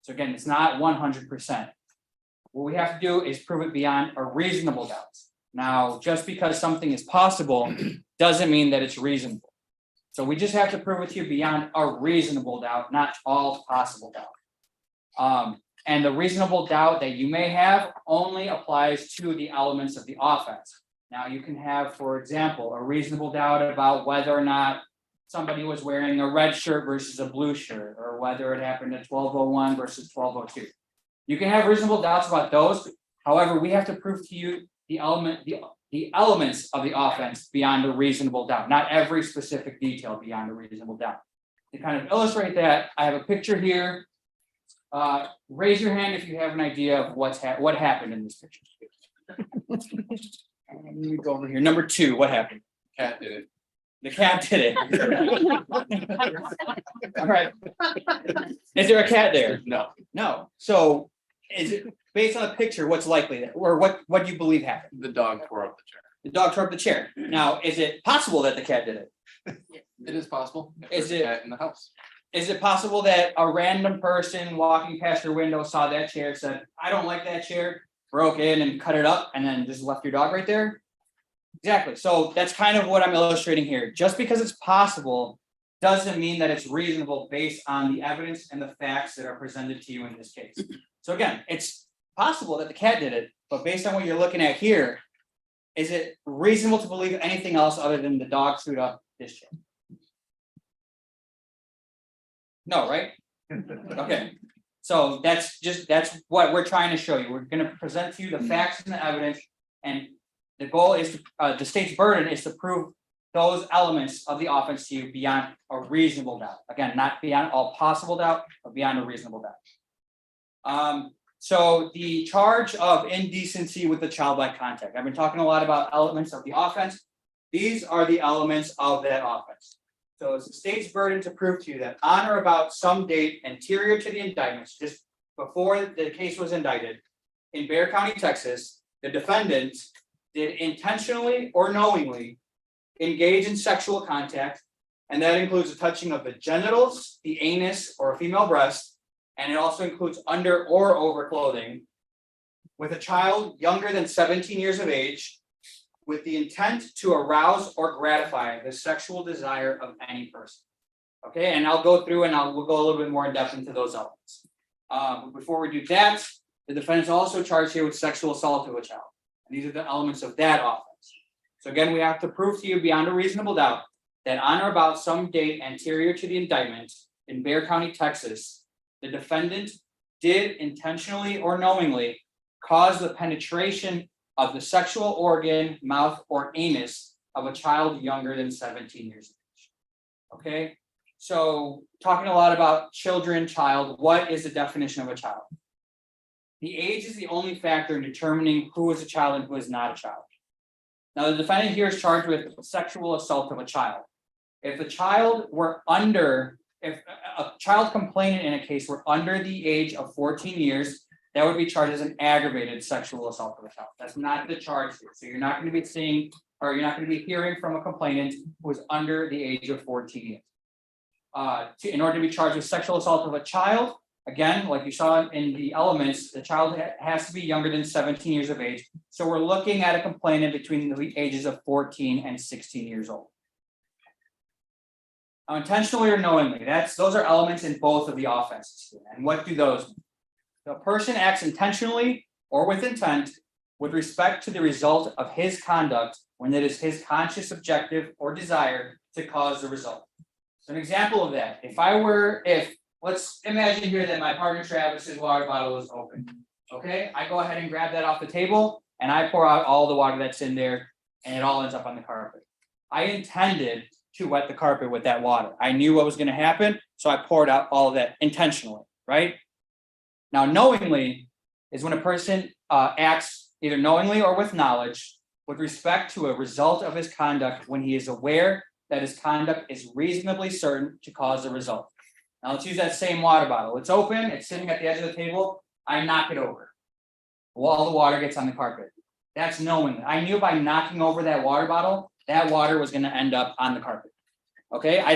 So again, it's not 100%. What we have to do is prove it beyond a reasonable doubt. Now, just because something is possible doesn't mean that it's reasonable. So we just have to prove it to you beyond a reasonable doubt, not all possible doubt. And the reasonable doubt that you may have only applies to the elements of the offense. Now, you can have, for example, a reasonable doubt about whether or not somebody was wearing a red shirt versus a blue shirt, or whether it happened at 12:01 versus 12:02. You can have reasonable doubts about those. However, we have to prove to you the elements of the offense beyond a reasonable doubt, not every specific detail beyond a reasonable doubt. To kind of illustrate that, I have a picture here. Raise your hand if you have an idea of what happened in this picture. Let me go over here. Number 2, what happened? Cat did it. The cat did it. All right. Is there a cat there? No. No. So is it based on the picture, what's likely there, or what do you believe happened? The dog tore up the chair. The dog tore up the chair. Now, is it possible that the cat did it? It is possible. If Is there's a it- cat in the house? Is it possible that a random person walking past your window saw that chair, said, I don't like that chair, broke in and cut it up, and then just left your dog right there? Exactly. So that's kind of what I'm illustrating here. Just because it's possible doesn't mean that it's reasonable based on the evidence and the facts that are presented to you in this case. So again, it's possible that the cat did it, but based on what you're looking at here, is it reasonable to believe anything else other than the dog chewed up this chair? No, right? Okay. So that's what we're trying to show you. We're going to present to you the facts and the evidence, and the goal is to, the state's burden is to prove those elements of the offense to you beyond a reasonable doubt. Again, not beyond all possible doubt, but beyond a reasonable doubt. So the charge of indecency with the childlike contact. I've been talking a lot about elements of the offense. These are the elements of that offense. So it's the state's burden to prove to you that on or about some date anterior to the indictments, just before the case was indicted, in Bexar County, Texas, the defendant did intentionally or knowingly engage in sexual contact, and that includes the touching of the genitals, the anus, or a female breast, and it also includes under or over clothing, with a child younger than 17 years of age, with the intent to arouse or gratify the sexual desire of any person. Okay, and I'll go through and we'll go a little bit more in depth into those elements. But before we do that, the defendant is also charged here with sexual assault of a child. And these are the elements of that offense. So again, we have to prove to you beyond a reasonable doubt that on or about some date anterior to the indictment in Bexar County, Texas, the defendant did intentionally or knowingly cause the penetration of the sexual organ, mouth, or anus of a child younger than 17 years of age. Okay, So talking a lot about children, child, what is the definition of a child? The age is the only factor in determining who is a child and who is not a child. Now, the defendant here is charged with sexual assault of a child. If the child were under, if a child complainant in a case were under the age of 14 years, that would be charged as an aggravated sexual assault of a child. That's not the charge here. So you're not going to be seeing, or you're not going to be hearing from a complainant who is under the age of 14 years. In order to be charged with sexual assault of a child, again, like you saw in the elements, the child has to be younger than 17 years of age. So we're looking at a complainant between the ages of 14 and 16 years old. Now, intentionally or knowingly, those are elements in both of the offenses. And what do those mean? The person acts intentionally or with intent with respect to the result of his conduct when it is his conscious objective or desire to cause the result. So an example of that, let's imagine here that my partner Travis's water bottle is open. Okay, I go ahead and grab that off the table and I pour out all the water that's in there and it all ends up on the carpet. I intended to wet the carpet with that water. I knew what was going to happen, so I poured out all of that intentionally, right? Now, knowingly is when a person acts either knowingly or with knowledge with respect to a result of his conduct when he is aware that his conduct is reasonably certain to cause the result. Now let's use that same water bottle. It's open, it's sitting at the edge of the table. I knock it over. All the water gets on the carpet. That's knowingly. I knew by knocking over that water bottle, that water was going to end up on the carpet. Okay, I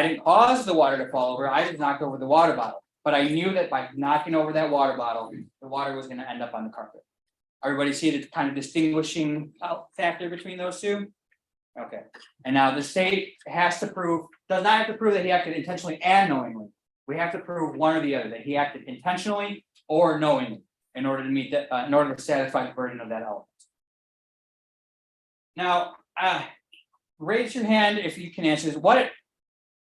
didn't cause the water to fall over. I just knocked over the water bottle. But I knew that by knocking over that water bottle, the water was going to end up on the carpet. Everybody see the kind of distinguishing factor between those two? Okay. And now the state does not have to prove that he acted intentionally and knowingly. We have to prove one or the other, that he acted intentionally or knowingly in order to meet that, in order to satisfy the burden of that element. Now, raise your hand if you can answer this.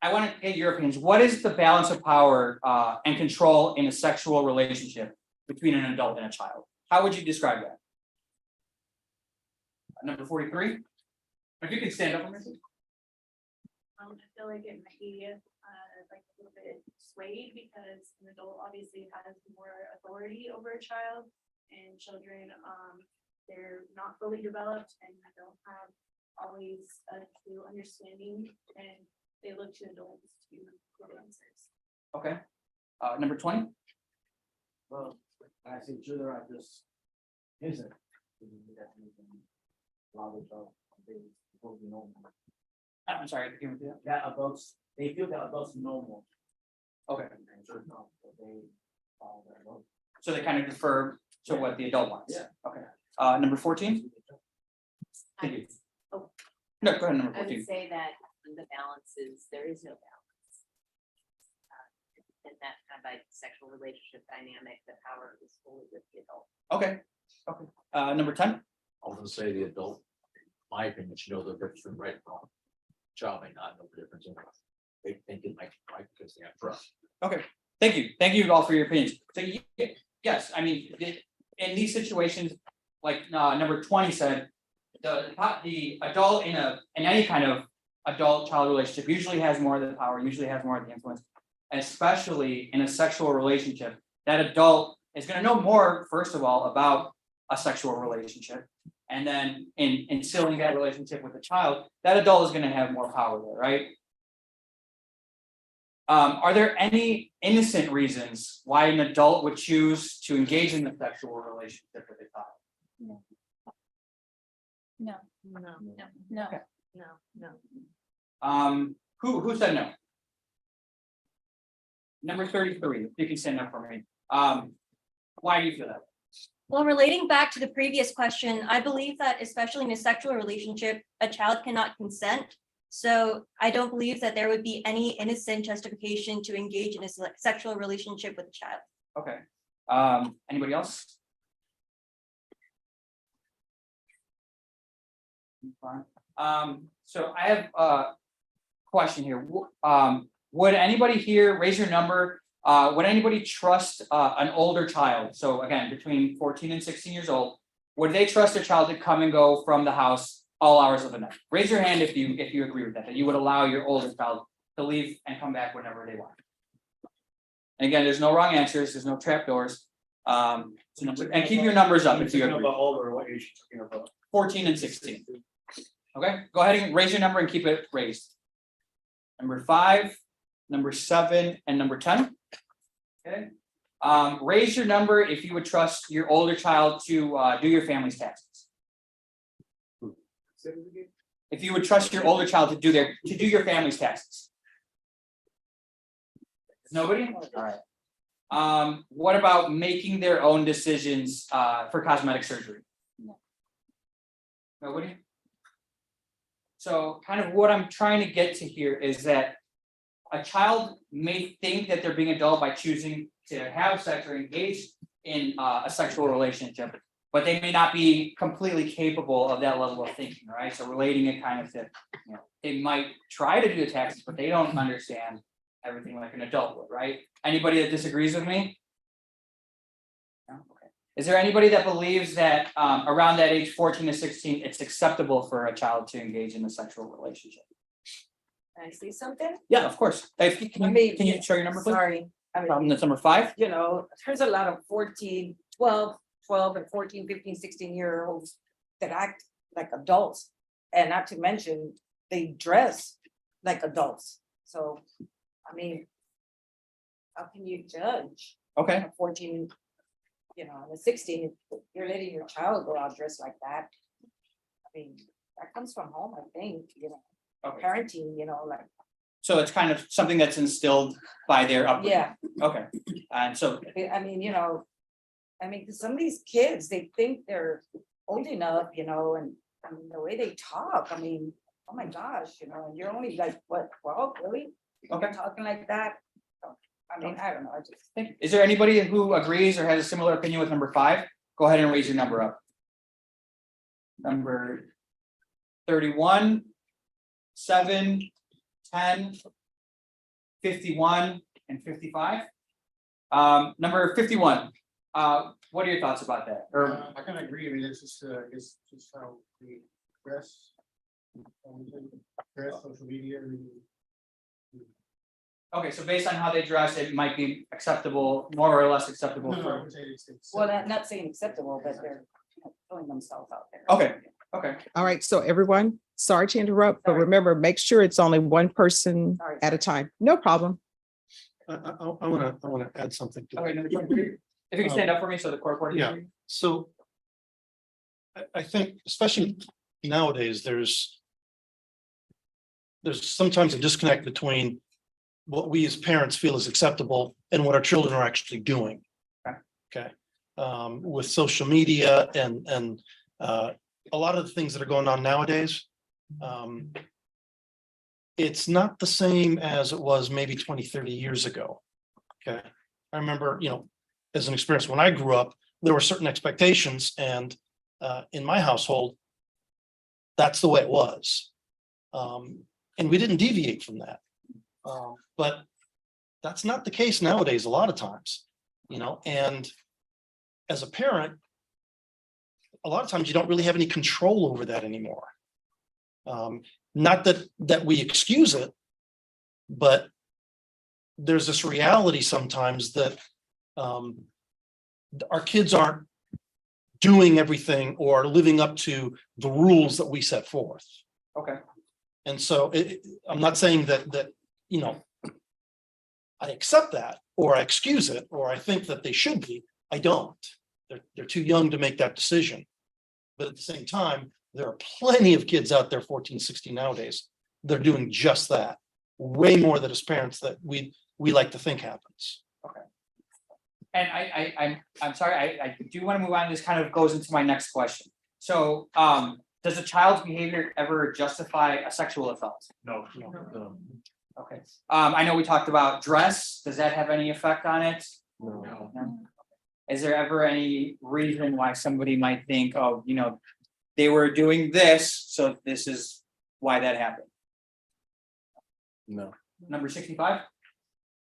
I want to get your opinions. What is the balance of power and control in a sexual relationship between an adult and a child? How would you describe that? Number 43. If you can stand up for me. I feel like it might be like a little bit swayed because an adult obviously has more authority over a child, and children, they're not fully developed and don't have always a true understanding, and they look to adults to give answers. Okay. Number 20. Well, I see Juror, I just isn't. I'm sorry. Can you repeat that? That adults, they feel that adults know more. Okay. And children don't, but they follow their adults. So they kind of defer to what the adult wants. Yeah. Okay. Number 14. Thank you. Oh. No, go ahead. Number I 14. would say that the balance is, there is no balance. In that kind of like sexual relationship dynamic, the power is fully with the adult. Okay. Okay. Number 10. I was gonna say the adult, in my opinion, should know the difference from right and wrong. Child may not know the difference. They think it might be right because they have trust. Okay. Thank you. Thank you all for your opinions. So yes, I mean, in these situations, like number 20 said, the adult in any kind of adult-child relationship usually has more of the power, usually has more of the influence, especially in a sexual relationship. That adult is going to know more, first of all, about a sexual relationship. And then in instilling that relationship with the child, that adult is going to have more power there, right? Are there any innocent reasons why an adult would choose to engage in the sexual relationship with a child? No. Okay. No. Who said no? Number 33, if you can stand up for me. Why do you feel that? Well, relating back to the previous question, I believe that especially in a sexual relationship, a child cannot consent. So I don't believe that there would be any innocent justification to engage in a sexual relationship with a child. Okay. Anybody else? So I have a question here. Would anybody here raise your number? Would anybody trust an older child? So again, between 14 and 16 years old, would they trust their child to come and go from the house all hours of the night? Raise your hand if you agree with that you would allow your older child to leave and come back whenever they want. And again, there's no wrong answers, there's no trap doors. And keep your numbers up if you agree. About older, what age you talking about? 14 and 16. Okay, go ahead and raise your number and keep it raised. Number 5, number 7, and number 10. Okay, raise your number if you would trust your older child to do your family's taxes. If you would trust your older child to do your family's taxes. Nobody? All right. What about making their own decisions for cosmetic surgery? Nobody? So kind of what I'm trying to get to here is that a child may think that they're being adult by choosing to have sex or engage in a sexual relationship, but they may not be completely capable of that level of thinking, right? So relating it kind of to, they might try to do the taxes, but they don't understand everything like an adult would, right? Anybody that disagrees with me? No? Okay. Is there anybody that believes that around that age, 14 to 16, it's acceptable for a child to engage in a sexual relationship? Can I say something? Yeah, of course. Can you show your number, please? Sorry. That's number 5. There's a lot of 12 and 14, 15, 16-year-olds that act like adults. And not to mention, they dress like adults. So, how can you judge Okay. a 14, and a 16, if you're letting your child go out dressed like that? That comes from home, I think, Okay. parenting, So it's kind of something that's instilled by their upbringing. yeah. Okay. And so, 'cause some of these kids, they think they're old enough, and the way they talk, oh my gosh, and you're only like, what, 12, really? Okay. You're talking like that? So, I don't know, I just. is there anybody who agrees or has a similar opinion with number 5? Go ahead and raise your number up. Number 31, 7, 10, 51, and 55. Number 51. What are your thoughts about that? Or I kind of agree. It's just how we dress. Social media. okay, so based on how they dress, it might be acceptable, more or less acceptable No, I for. would say it's. Well, not saying acceptable, but they're putting themselves out there. Okay. Okay. All right, so everyone, sorry to interrupt, but Sorry. remember, make sure it's only one person Sorry. at a time. No problem. I wanna add something to Okay. that. Number 23. If you can stand up for me so the court reporter. Yeah. So I think especially nowadays, there's sometimes a disconnect between what we as parents feel is acceptable and what our children are actually doing. Okay. With social media and a lot of the things that are going on nowadays, it's not the same as it was maybe 20, 30 years ago. Okay. I remember, as an experience when I grew up, there were certain expectations, and in my household, that's the way it was. And we didn't deviate from that. But that's not the case nowadays, a lot of times, and as a parent, a lot of times you don't really have any control over that anymore. Not that we excuse it, but there's this reality sometimes that our kids aren't doing everything or living up to the rules that we set forth. Okay. And so I'm not saying that I accept that or I excuse it or I think that they should be. I don't. They're too young to make that decision. But at the same time, there are plenty of kids out there, 14, 16 nowadays. They're doing just that. Way more than as parents that we like to think happens. Okay. And I'm sorry, I do want to move on. This kind of goes into my next question. So, does a child's behavior ever justify a sexual assault? No. Okay. I know we talked about dress. Does that have any effect on it? No. No? Is there ever any reason why somebody might think, oh, they were doing this, so this is why that happened? No. Number 65?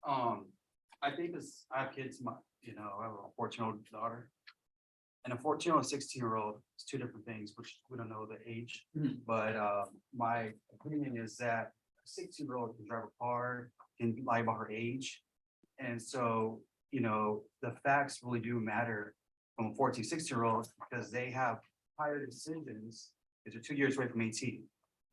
I think this, I have kids, I have a 14-year-old daughter. And a 14-year-old, 16-year-old, it's two different things, which we don't know the age. Mhm. But my opinion is that a 16-year-old can drive a car, can lie about her age. And so, you know, the facts really do matter from a 14, 16-year-old because they have higher decisions, because they're 2 years away from 18.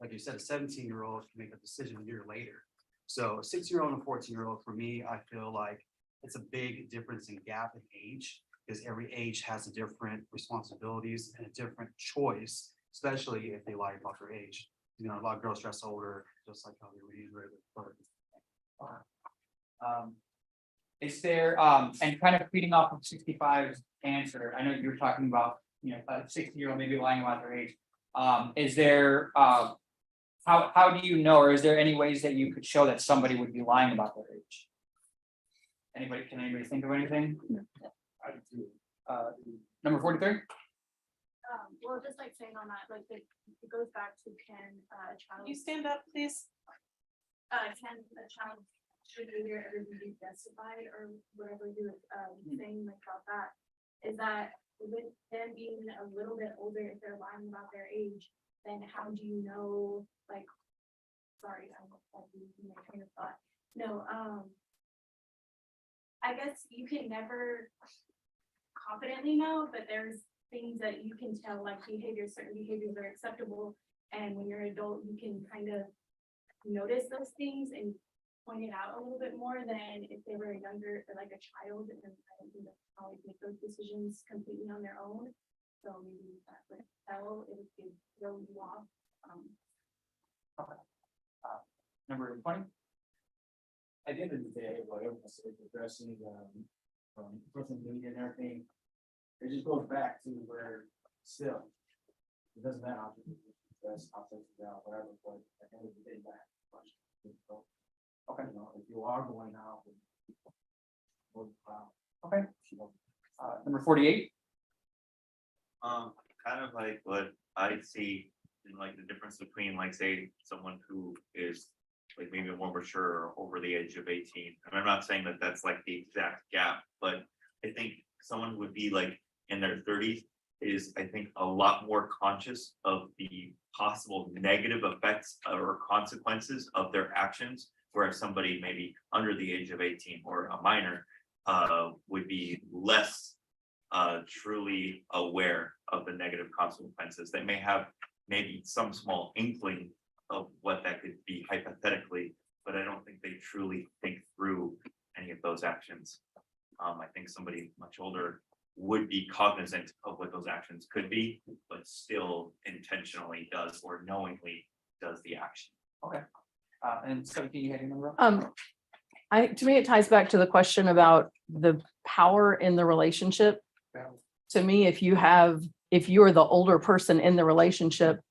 Like you said, a 17-year-old can make a decision a year later. So a 6-year-old and a 14-year-old, for me, I feel like it's a big difference in gap in age, because every age has a different responsibilities and a different choice, especially if they lie about their age. You know, a lot of girls dress older, just like how they reiterated. Is there, and kind of feeding off of 65's answer, I know you were talking about, you know, a 60-year-old maybe lying about their age. Is there, how do you know, or is there any ways that you could show that somebody would be lying about their age? Can anybody think of anything? Number 43? Well, just like saying on that, like it goes back to can a child. You stand up, please. Can a child behavior ever be justified or whatever you saying like about that? Is that with them being a little bit older, if they're lying about their age, then how do you know, like, sorry, I'm losing my train of thought. No, I guess you can never confidently know, but there's things that you can tell, like behaviors, certain behaviors are acceptable. And when you're an adult, you can kind of notice those things and point it out a little bit more than if they were younger or like a child. And I don't think that's how they make those decisions completely on their own. So maybe that would tell if it could throw you off. Number 20? At the end of the day, whatever is addressing from social media and everything, it just goes back to where still, it doesn't matter how you dress, how you down, whatever, but at the end of the day, back. Okay, you know, if you are going out. Okay. Number 48? Kind of like what I see in like the difference between like, say, someone who is like maybe more mature or over the age of 18. And I'm not saying that that's like the exact gap, but I think someone who would be like in their 30s is, I think, a lot more conscious of the possible negative effects or consequences of their actions, whereas somebody maybe under the age of 18 or a minor would be less truly aware of the negative consequences. They may have maybe some small inkling of what that could be hypothetically, but I don't think they truly think through any of those actions. I think somebody much older would be cognizant of what those actions could be, but still intentionally does or knowingly does the action. Okay. And 17, you had your number? To me, it ties back to the question about the power in the relationship. To me, if you are the older person in the relationship,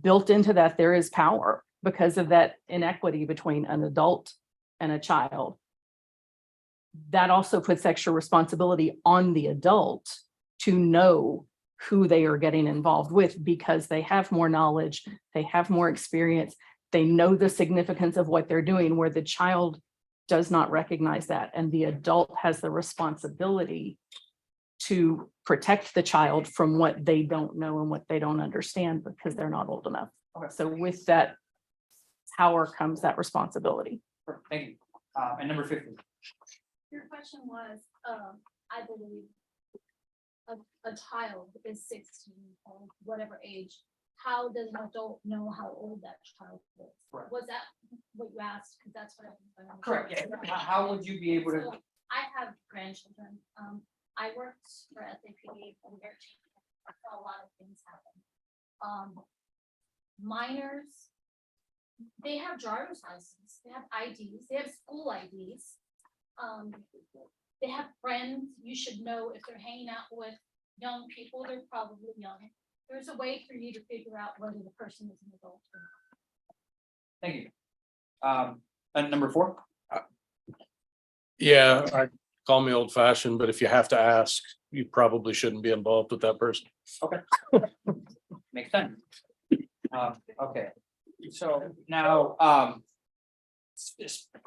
built into that, there is power because of that inequity between an adult and a child. That also puts extra responsibility on the adult to know who they are getting involved with because they have more knowledge, they have more experience, they know the significance of what they're doing, where the child does not recognize that. And the adult has the responsibility to protect the child from what they don't know and what they don't understand because they're not old enough. So with that power comes that responsibility. Thank you. And number 50. Your question was, I believe a child is 16 or whatever age. How does an adult know how old that child is? Correct. Was that what you asked? Because that's what I. Correct, yeah. How would you be able to? So, I have grandchildren. I worked for SAP and their team. I saw a lot of things happen. Minors, they have driver's license, they have IDs, they have school IDs. They have friends. You should know if they're hanging out with young people, they're probably young. There's a way for you to figure out whether the person is an adult or not. Thank you. And number 4. Yeah, call me old fashioned, but if you have to ask, you probably shouldn't be involved with that person. Okay. Makes sense. Okay. So now,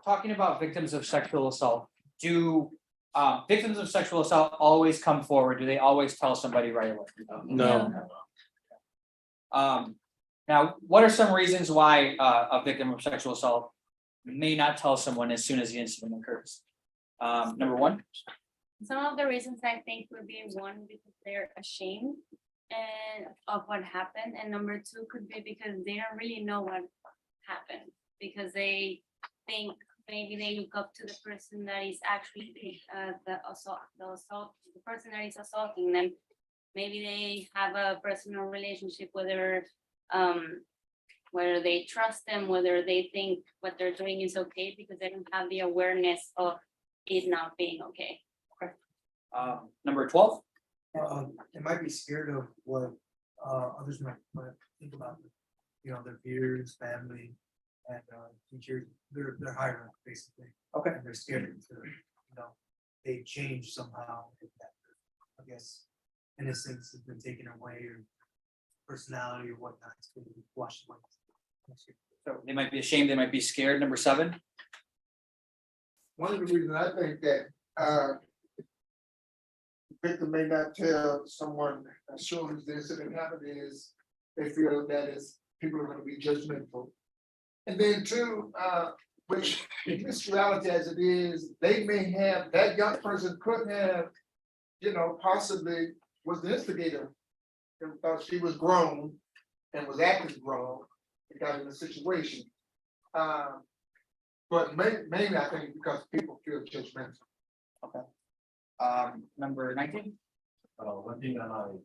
talking about victims of sexual assault, do victims of sexual assault always come forward? Do they always tell somebody right away? No. Now, what are some reasons why a victim of sexual assault may not tell someone as soon as the incident occurs? Number one, Some of the reasons I think would be one, because they're ashamed and of what happened, and number two could be because they don't really know what happened. Because they think maybe they look up to the person that is actually the person that is assaulting them. Maybe they have a personal relationship, whether they trust them, whether they think what they're doing is okay, because they don't have the awareness of it not being okay. number 12, They might be scared of what others might think about, their peers, family, and teachers, they're hiring basically. Okay. And they're scared to, they change somehow. If that, I guess, innocence has been taken away, or personality or whatnot, it's been washed away. so they might be ashamed, they might be scared. Number 7, One of the reasons I think that, victim may not tell someone as soon as the incident happened is they feel that is, people are gonna be judgmental. And then two, which in this reality as it is, they may have, that young person could have, possibly was the instigator. And thought she was grown and was acting grown, and got in a situation. But mainly I think because people feel judgmental. number 19, One thing that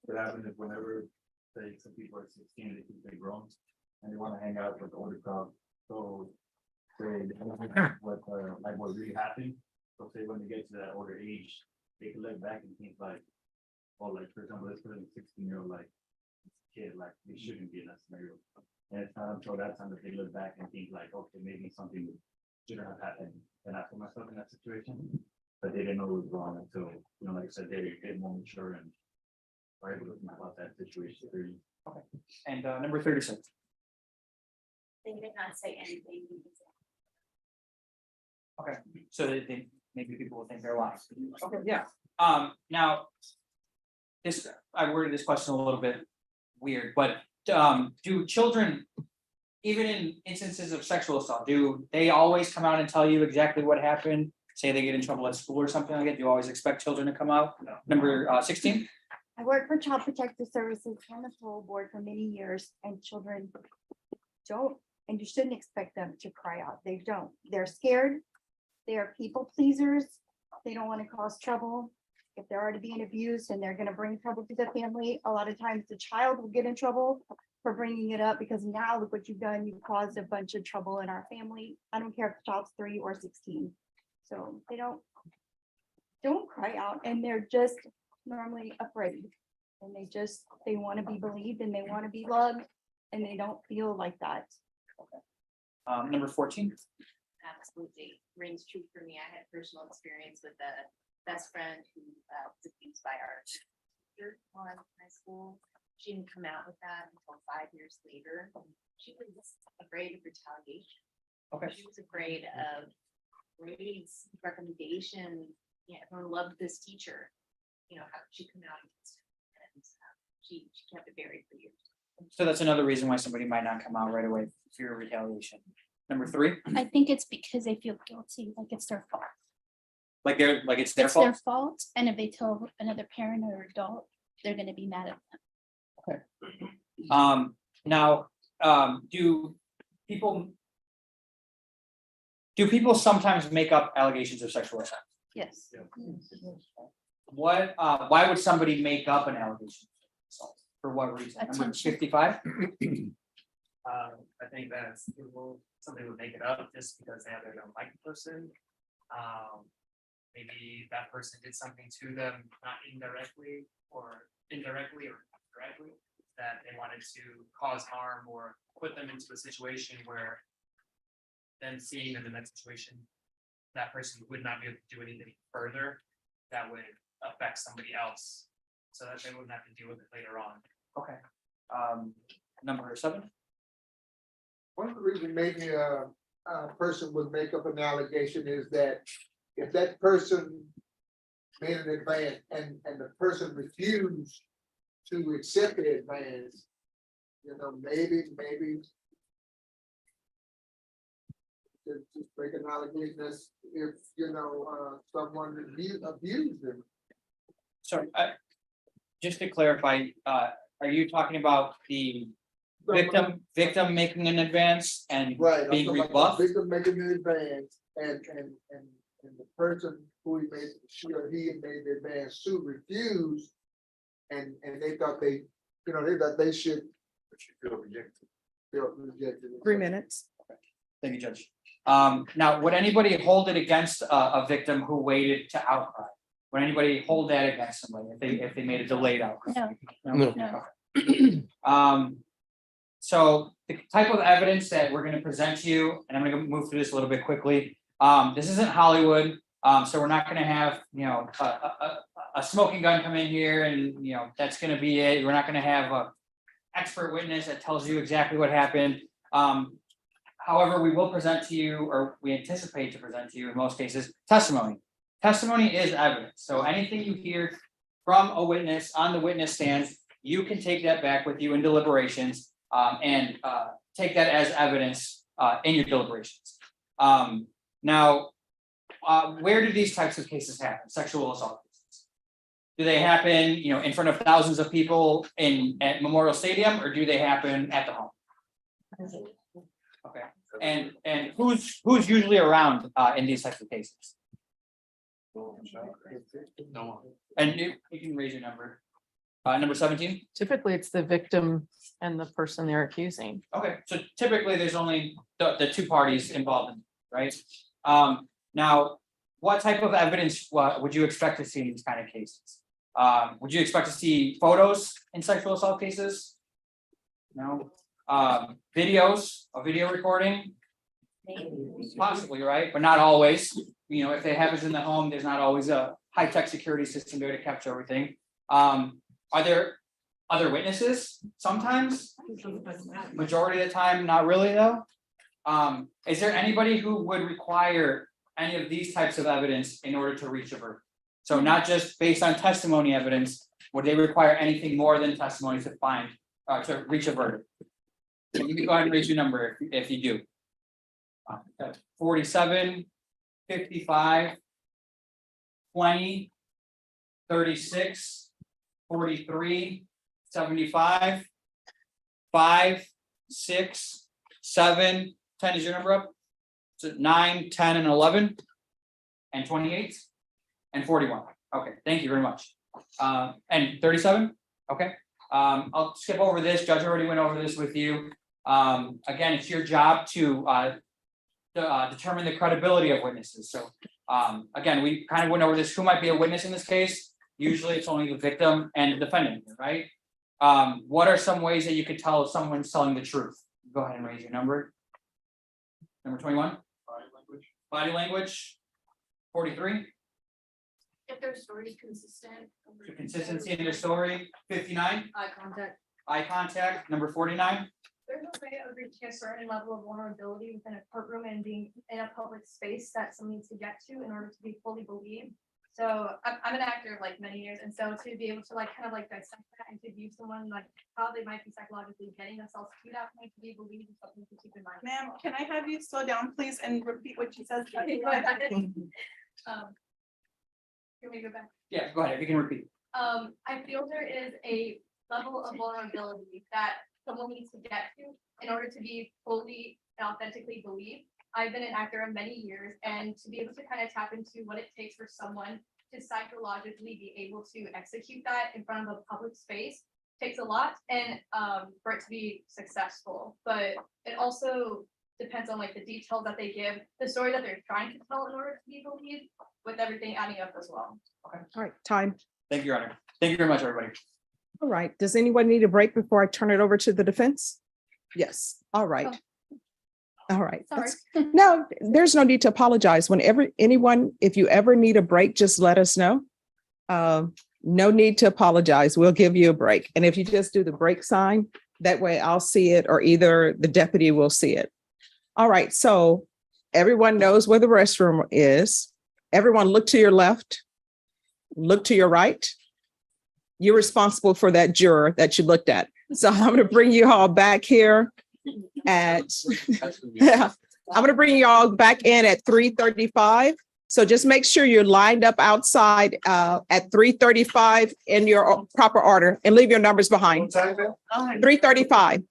could happen is whenever, say, some people are 16, they think they're grown, and they want to hang out with the older crowd. So, say, what like what really happened. So say when they get to that older age, they can look back and think like, well, like for example, let's put in a 16-year-old like kid, like they shouldn't be in that scenario. And it's not until that time that they look back and think like, okay, maybe something shouldn't have happened, and I put myself in that situation. But they didn't know it was wrong until, like I said, they get more mature and are able to think about that situation. and number 36. They did not say anything. Okay, so they think maybe people will think they're lying. Okay, yeah. Now, this, I worded this question a little bit weird, but do children, even in instances of sexual assault, do they always come out and tell you exactly what happened? Say they get in trouble at school or something like that, do you always expect children to come out? No. Number 16, I worked for Child Protective Services and the parole board for many years, and children don't, and you shouldn't expect them to cry out. They don't. They're scared. They are people pleasers. They don't want to cause trouble. If they're already being abused and they're going to bring trouble to the family, a lot of times the child will get in trouble for bringing it up, because now look what you've done. You've caused a bunch of trouble in our family. I don't care if the child's 3 or 16. So they don't cry out, and they're just normally afraid. And they want to be believed, and they want to be loved, and they don't feel like that. number 14, Absolutely rings true for me. I had personal experience with a best friend who was abused by our teacher on high school. She didn't come out with that until 5 years later. She was afraid of retaliation. Okay. She was afraid of grades, recommendations. Yeah, everyone loved this teacher. How could she come out against her? And she kept it buried for years. so that's another reason why somebody might not come out right away, fear of retaliation. Number 3, I think it's because they feel guilty, like it's their fault. like it's their It's fault. their fault, and if they tell another parent or adult, they're gonna be mad at them. Now, do people sometimes make up allegations of sexual assault? Yes. Why would somebody make up an allegation of assault? For what reason? Number Attention. 55, I think that's, somebody would make it up just because they don't like the person. Maybe that person did something to them, not indirectly or directly, that they wanted to cause harm or put them into a situation where then seeing them in that situation, that person would not be able to do anything further that would affect somebody else, so that they wouldn't have to deal with it later on. okay. Number 7, One of the reasons maybe a person would make up an allegation is that if that person made an advance and the person refused to accept the advance, you know, maybe. Just make an allegation as if, you know, someone abused them. So, just to clarify, are you talking about the victim making an advance and Right. I'm being talking about the rebuffed? victim making the advance and the person who he made, she or he made the advance to refuse. And they thought they, you know, they thought they should. Feel rejected. Feel rejected. 3 minutes. Thank you, Judge. Now, would anybody hold it against a victim who waited to outcry? Would anybody hold that against somebody if they made a delayed outcry? No, no. So the type of evidence that we're gonna present to you, and I'm gonna move through this a little bit quickly. This isn't Hollywood, so we're not gonna have, you know, a smoking gun come in here and, you know, that's gonna be it. We're not gonna have a expert witness that tells you exactly what happened. However, we will present to you, or we anticipate to present to you in most cases, testimony. Testimony is evidence. So anything you hear from a witness on the witness stand, you can take that back with you in deliberations and take that as evidence in your deliberations. Now, where do these types of cases happen? Sexual assault cases. Do they happen, you know, in front of thousands of people at Memorial Stadium, or do they happen at the home? Okay, and who's usually around in these types of cases? No. And you can raise your number. Number 17. Typically, it's the victim and the person they're accusing. Okay, so typically there's only the two parties involved, right? Now, what type of evidence would you expect to see in these kind of cases? Would you expect to see photos in sexual assault cases? No. Videos, a video recording? Possibly, right? But not always. You know, if it happens in the home, there's not always a high-tech security system there to capture everything. Are there other witnesses? Sometimes. Majority of the time, not really though. Is there anybody who would require any of these types of evidence in order to reach a verdict? So not just based on testimony evidence, would they require anything more than testimony to find, to reach a verdict? So you can go ahead and raise your number if you do. 47, 55, 20, 36, 43, 75, 5, 6, 7, 10 is your number up? So 9, 10, and 11, and 28, and 41. Okay, thank you very much. And 37, okay. I'll skip over this. Judge already went over this with you. Again, it's your job to determine the credibility of witnesses. So again, we kind of went over this. Who might be a witness in this case? Usually it's only the victim and the defendant, right? What are some ways that you could tell if someone's telling the truth? Go ahead and raise your number. Number 21. Body language. 43. If their story is consistent. So consistency in their story. 59. Eye contact. Eye contact. Number 49. There's a way of reaching a certain level of vulnerability within a courtroom and being in a public space that someone needs to get to in order to be fully believed. So I'm an actor of like many years, and so to be able to like kind of like dissect that and to view someone like how they might be psychologically getting themselves to that point to be believed is something to keep in mind. Ma'am, can I have you slow down, please, and repeat what you said? Can we go back? Yeah, go ahead. If you can repeat. I feel there is a level of vulnerability that someone needs to get to in order to be fully and authentically believed. I've been an actor of many years, and to be able to kind of tap into what it takes for someone to psychologically be able to execute that in front of a public space takes a lot, and for it to be successful. But it also depends on like the details that they give, the story that they're trying to tell in order to be believed, with everything adding up as well. Okay. All right, time. Thank you, Your Honor. Thank you very much, everybody. All right. Does anyone need a break before I turn it over to the defense? Yes. All right. All right. Sorry. No, there's no need to apologize. Anyone, if you ever need a break, just let us know. No need to apologize. We'll give you a break. And if you just do the break sign, that way I'll see it, or either the deputy will see it. All right. So everyone knows where the restroom is. Everyone look to your left, look to your right. You're responsible for that juror that you looked at. So I'm gonna bring you all back here at, yeah, I'm gonna bring you all back in at 3:35. So just make sure you're lined up outside at 3:35 in your proper order and leave your numbers behind. 3:35.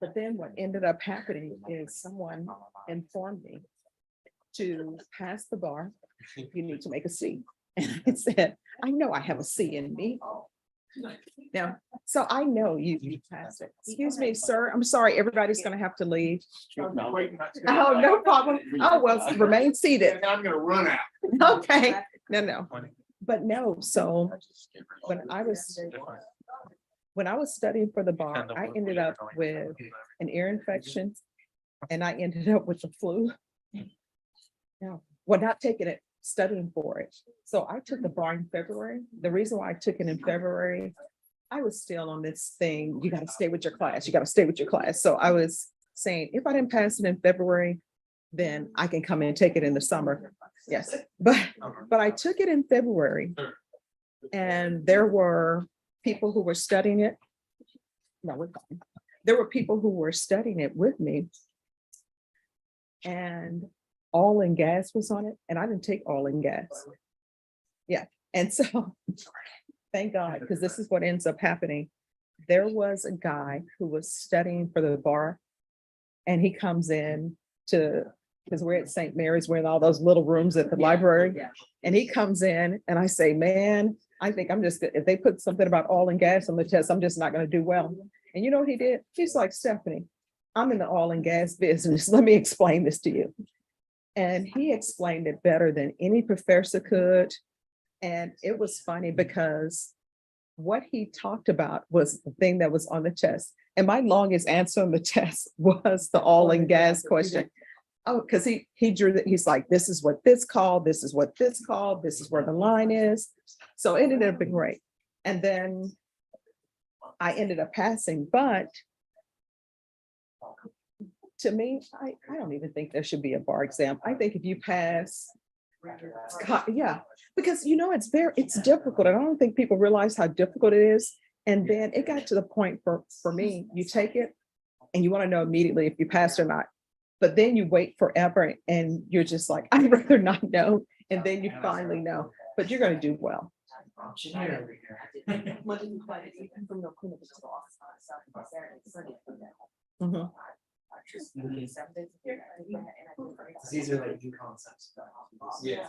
But then what ended up happening is someone informed me to pass the bar, you need to make a C. And I said, I know I have a C in me. Now, so I know you passed it. Excuse me, sir. I'm sorry, everybody's gonna have to leave. Oh, no problem. Oh, well, remain seated. I'm gonna run out. Okay, no. But no, so when I was studying for the bar, I ended up with an ear infection and I ended up with the flu. No, well, not taking it, studying for it. So I took the bar in February. The reason why I took it in February, I was still on this thing, you gotta stay with your class, you gotta stay with your class. So I was saying, if I didn't pass it in February, then I can come in and take it in the summer. Yes, but I took it in February. And there were people who were studying it. No, we're fine. There were people who were studying it with me. And oil and gas was on it, and I didn't take oil and gas. Yeah, and so thank God, because this is what ends up happening. There was a guy who was studying for the bar, and he comes in to, because we're at St. Mary's, we're in all those little rooms at the library, and he comes in, and I say, man, I think I'm just, if they put something about oil and gas on the test, I'm just not going to do well. And you know what he did? He's like, Stephanie, I'm in the oil and gas business. Let me explain this to you. And he explained it better than any professor could. And it was funny because what he talked about was the thing that was on the test. And my longest answer on the test was the oil and gas question. Oh, because he drew that, he's like, this is what this called, this is what this called, this is where the line is. So it ended up being great. And then I ended up passing, but to me, I don't even think there should be a bar exam. I think if you pass, yeah, because you know, it's difficult. And I don't think people realize how difficult it is. And then it got to the point for me, you take it and you want to know immediately if you passed or not. But then you wait forever and you're just like, I'd rather not know. And then you finally know, but you're going to do well. Mhm. These are like new concepts. Yeah.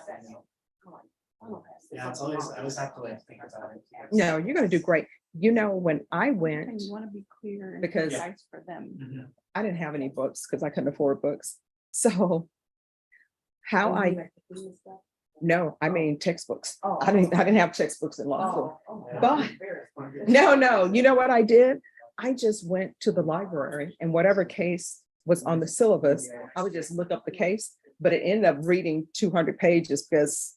Yeah, it's always, I always have to like think about it. No, you're going to do great. You know, when I went, And you want to be clear and because concise for them. I didn't have any books because I couldn't afford books. So how no, I mean textbooks. I didn't have textbooks in law school. But no, you know what I did? I just went to the library and whatever case was on the syllabus, I would just look up the case, but it ended up reading 200 pages because,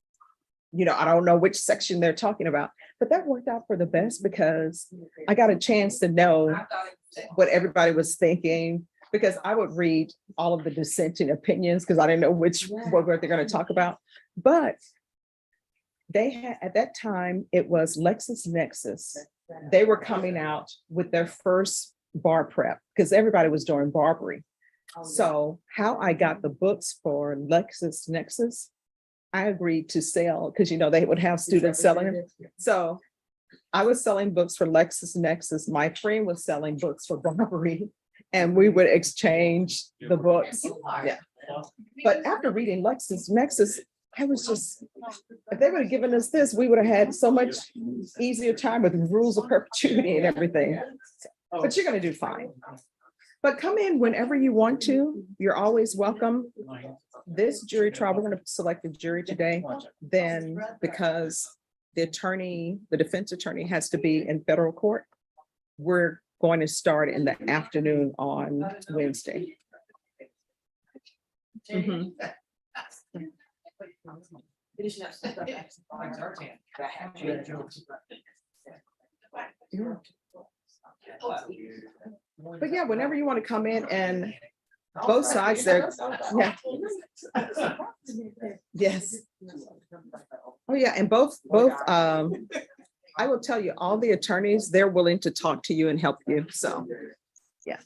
you know, I don't know which section they're talking about, but that worked out for the best because I got a chance to know what everybody was thinking, because I would read all of the dissenting opinions because I didn't know what they're going to talk about. But they had, at that time, it was LexisNexis. They were coming out with their first bar prep because everybody was doing barbary. So how I got the books for LexisNexis, I agreed to sell because, you know, they would have students selling them. So I was selling books for LexisNexis. My friend was selling books for barbary and we would exchange the books. Yeah. But after reading LexisNexis, I was just, if they would have given us this, we would have had so much easier time with rules of perpetuity and everything. But you're going to do fine. But come in whenever you want to. You're always welcome. This jury trial, we're going to select a jury today. Then because the defense attorney has to be in federal court, we're going to start in the afternoon on Wednesday. Mhm. But yeah, whenever you want to come in and both sides there, yeah. Yes. Oh, yeah, and both, I will tell you, all the attorneys, they're willing to talk to you and help you, so, yeah.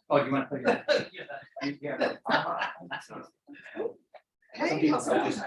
Oh, you want to? Some people just-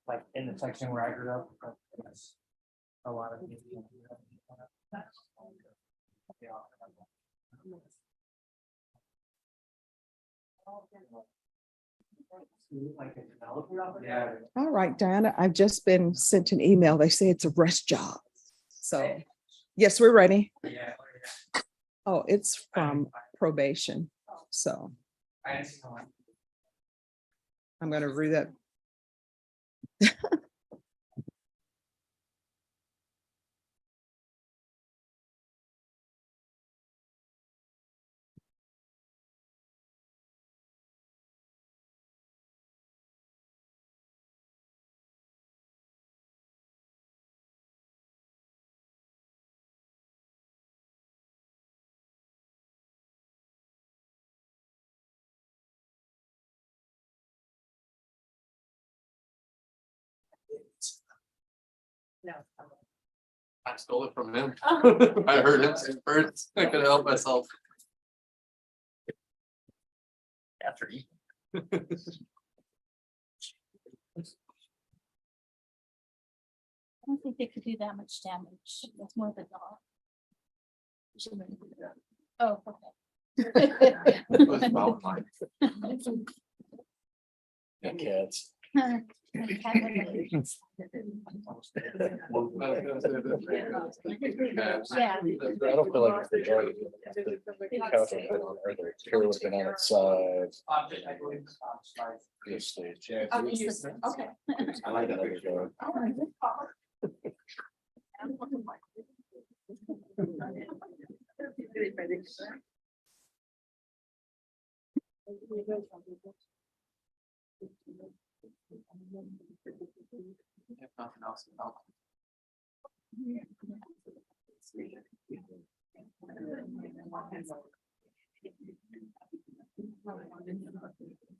Like in the section where I grew up. Yes. A lot of. Yeah. All right, Diana, I've just been sent an email. They say it's a rush job. So, yes, we're ready. Yeah. Oh, it's from probation. So I didn't see one. I'm gonna read that. I stole it from him. I heard him say first. I couldn't help myself. After eating. I don't think they could do that much damage. That's more of a dog. Oh, okay. It was about mine. Yeah, cats. Cat related. Yeah. I don't feel like it's the joint. The couch would have been on there, the chair would have been on its side. Yes, stage. Okay. I like that other joint. If nothing else, no.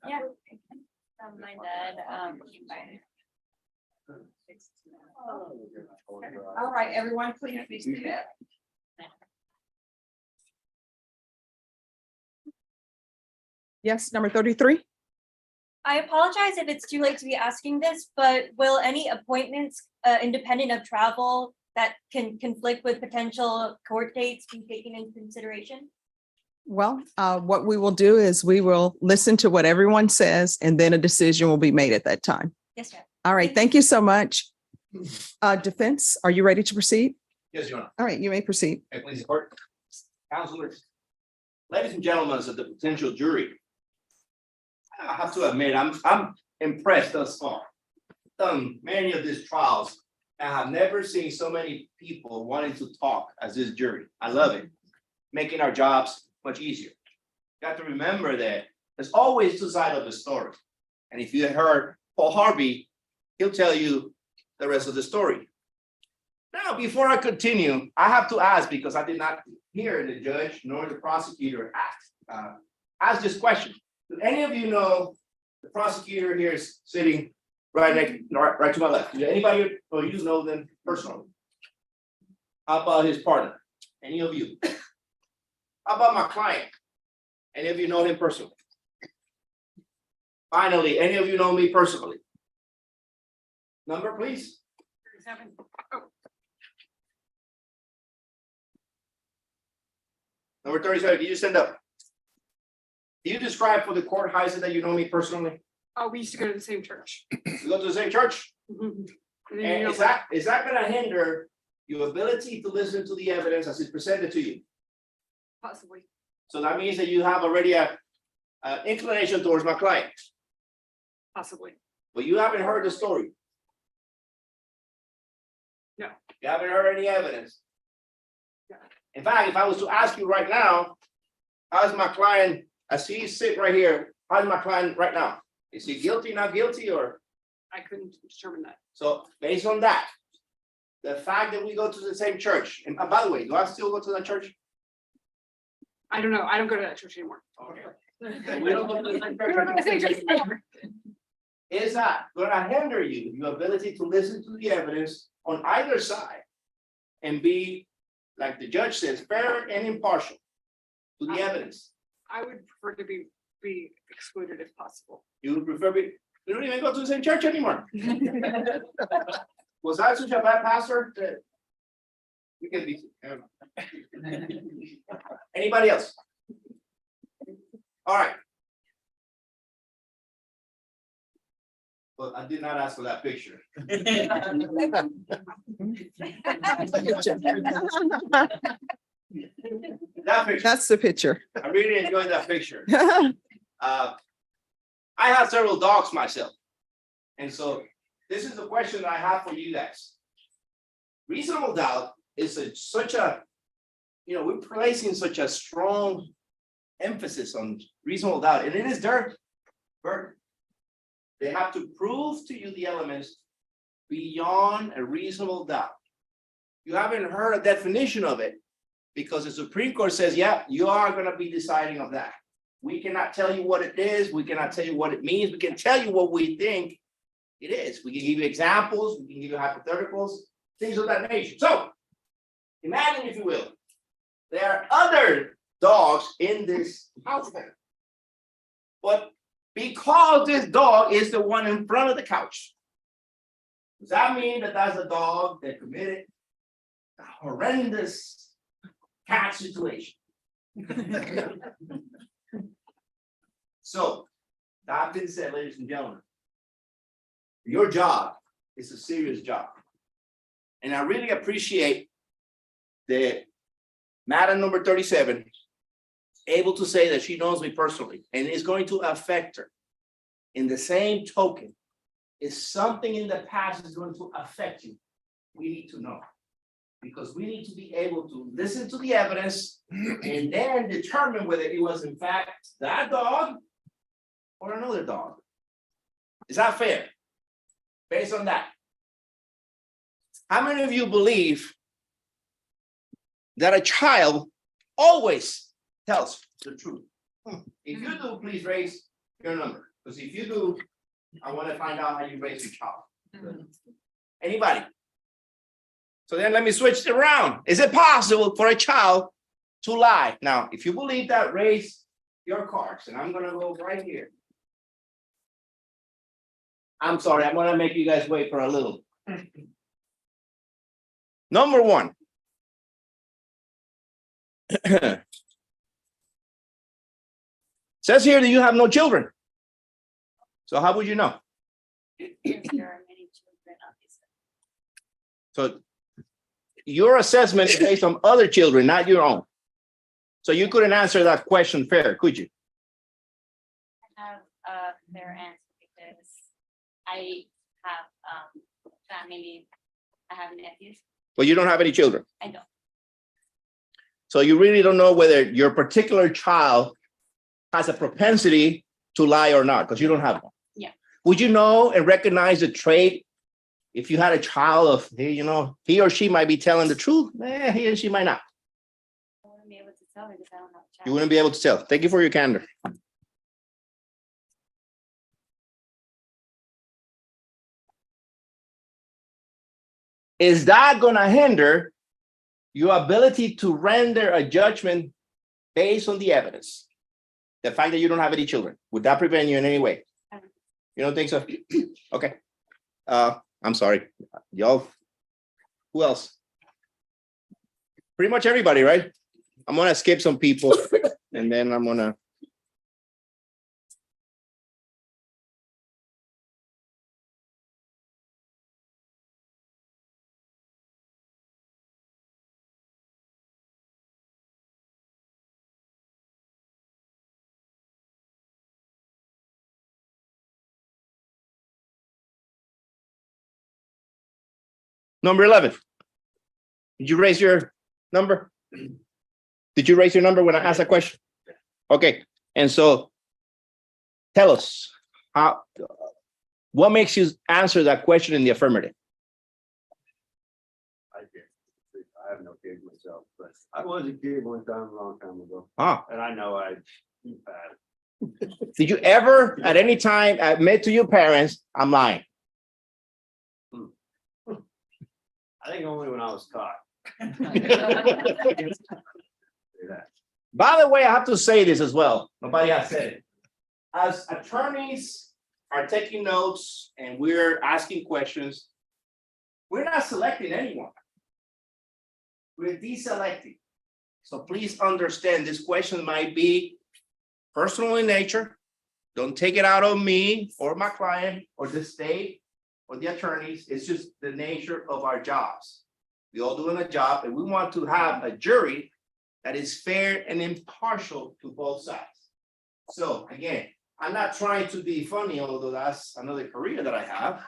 Yeah. My dad, All right, everyone, please be seated. Yes, number 33. I apologize if it's too late to be asking this, but will any appointments, independent of travel that can conflict with potential court dates be taken into consideration? Well, what we will do is we will listen to what everyone says and then a decision will be made at that time. Yes, ma'am. All right, thank you so much. Defense, are you ready to proceed? Yes, Your Honor. All right, you may proceed. Hey, please, court. Counselors, ladies and gentlemen of the potential jury. I have to admit, I'm impressed thus far. Done many of these trials, and I've never seen so many people wanting to talk as this jury. I love it, making our jobs much easier. You got to remember that there's always two sides of the story. And if you heard Paul Harvey, he'll tell you the rest of the story. Now, before I continue, I have to ask, because I did not hear the judge nor the prosecutor ask this question. Do any of you know the prosecutor here is sitting right to my left? Do anybody or you know them personally? How about his partner? Any of you? How about my client? Any of you know him personally? Finally, any of you know me personally? Number, please. Number 37, can you stand up? Do you describe for the court, how is it that you know me personally? Oh, we used to go to the same church. You go to the same church? And then, And you know, is that gonna hinder your ability to listen to the evidence as it's presented to you? possibly. So that means that you have already a inclination towards my client, Possibly. but you haven't heard the story. No. You haven't heard any evidence. In fact, if I was to ask you right now, how's my client, as he sit right here, how's my client right now? Is he guilty, not guilty, or? I couldn't determine that. So based on that, the fact that we go to the same church, and by the way, do I still go to that church? I don't know. I don't go to that church anymore. Okay. We don't go to the same We don't go to the same church church. anymore. Is that gonna hinder you, your ability to listen to the evidence on either side? And be, like the judge says, fair and impartial to the evidence? I would prefer to be be excluded if possible. You would prefer be, you don't even go to the same church anymore. Was I such a bad pastor that? We can be. Anybody else? All right. Well, I did not ask for that picture. That picture, That's the picture. I really enjoyed that picture. I have several dogs myself. And so this is the question that I have for you guys. Reasonable doubt is such a, we're placing such a strong emphasis on reasonable doubt, and it is their burden. They have to prove to you the elements beyond a reasonable doubt. You haven't heard a definition of it because the Supreme Court says, yeah, you are going to be deciding of that. We cannot tell you what it is. We cannot tell you what it means. We can tell you what we think it is. We can give you examples. We can give you hypotheticals, things of that nature. So imagine, if you will, there are other dogs in this household. But because this dog is the one in front of the couch, does that mean that that's a dog that committed a horrendous cat situation? So, that being said, ladies and gentlemen, your job is a serious job. And I really appreciate the Madam number 37 able to say that she knows me personally and is going to affect her. In the same token, if something in the past is going to affect you, we need to know. Because we need to be able to listen to the evidence and then determine whether it was in fact that dog or another dog. Is that fair? Based on that, how many of you believe that a child always tells the truth? If you do, please raise your number. Because if you do, I want to find out how you raise your child. Anybody? So then let me switch it around. Is it possible for a child to lie? Now, if you believe that, raise your cards. And I'm going to go right here. I'm sorry, I'm going to make you guys wait for a little. Number one. Says here that you have no children. So how would you know? So your assessment is based on other children, not your own. So you couldn't answer that question fair, could you? I have a fair answer because I have family, I have nephews. But you don't have any children. I don't. So you really don't know whether your particular child has a propensity to lie or not, because you don't have one. Yeah. Would you know and recognize the trait if you had a child of, hey, he or she might be telling the truth? He or she might not. I wouldn't be able to tell because I don't have a child. You wouldn't be able to tell. Thank you for your candor. Is that going to hinder your ability to render a judgment based on the evidence? The fact that you don't have any children, would that prevent you in any way? You don't think so? Okay. I'm sorry. Y'all, who else? Pretty much everybody, right? I'm going to skip some people and then I'm going to. Number 11. Did you raise your number? Did you raise your number when I asked that question? Okay. And so tell us what makes you answer that question in the affirmative? I have no kids myself, but I was a kid one time, a long time ago. Ah. And I know I bad. Did you ever at any time admit to your parents, I'm lying? I think only when I was caught. By the way, I have to say this as well. Nobody has said it. as attorneys are taking notes and we're asking questions, we're not selecting anyone. We're deselecting. So please understand, this question might be personal in nature. Don't take it out on me or my client or the state or the attorneys. It's just the nature of our jobs. We all doing a job, and we want to have a jury that is fair and impartial to both sides. So again, I'm not trying to be funny, although that's another career that I have,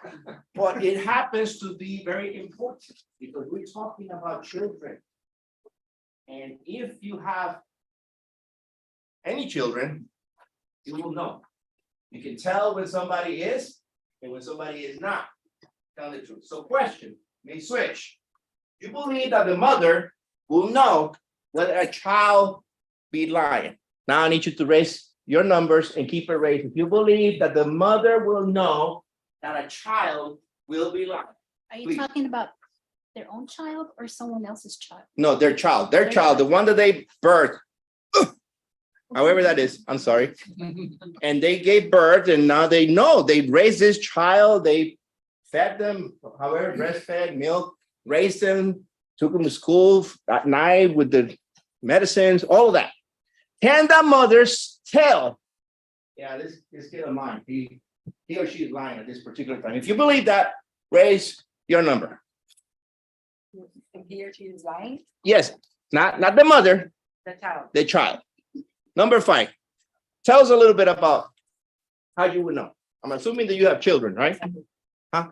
but it happens to be very important because we're talking about children. And if you have any children, you will know. You can tell when somebody is and when somebody is not telling the truth. So question, may switch. You believe that the mother will know whether a child be lying. Now I need you to raise your numbers and keep it raised. If you believe that the mother will know that a child will be lying. Are you Please. talking about their own child or someone else's child? No, their child, the one that they birthed. However that is, I'm sorry. And they gave birth and now they know they raised this child, they fed them, however, breastfed, milk, raised them, took them to school at night with the medicines, all of that. Can the mothers tell? Yeah, this kid of mine, he or she is lying at this particular time. If you believe that, raise your number. He or she is lying, Yes, not the mother, the child. the child. Number 5, tell us a little bit about how you would know. I'm assuming that you have children, right? Huh?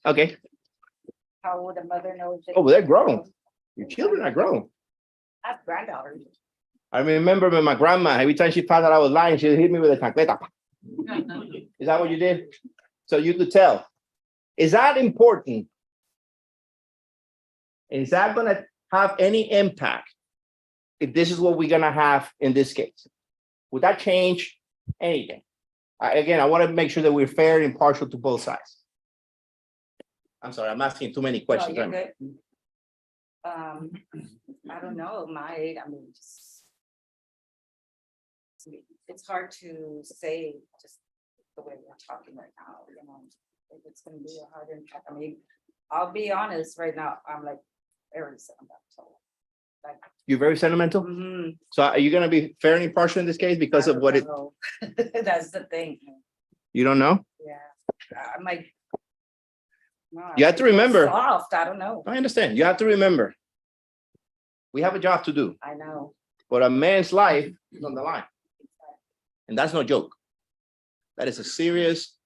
Okay. How would a mother know? Oh, they're grown. Your children are grown. I have granddaughters. I remember when my grandma, every time she found out I was lying, she hit me with a chancleta. Is that what you did? So you could tell. Is that important? Is that going to have any impact if this is what we're going to have in this case? Would that change anything? Again, I want to make sure that we're fair and impartial to both sides. I'm sorry, I'm asking too many questions. No, you're good. I don't know, it's hard to say just the way we're talking right now, if it's gonna be a hard impact. I'll be honest, right now, I'm like very sentimental. Like, You're very sentimental? mhm, So are you going to be fair and impartial in this case because I of what it, don't know. That's the thing, you don't know? yeah, I'm like. no, You have to I feel remember. Soft, I don't know, I understand. You have to remember. We have a job to do, I know. but a man's life is on the line. And that's no joke. That is a serious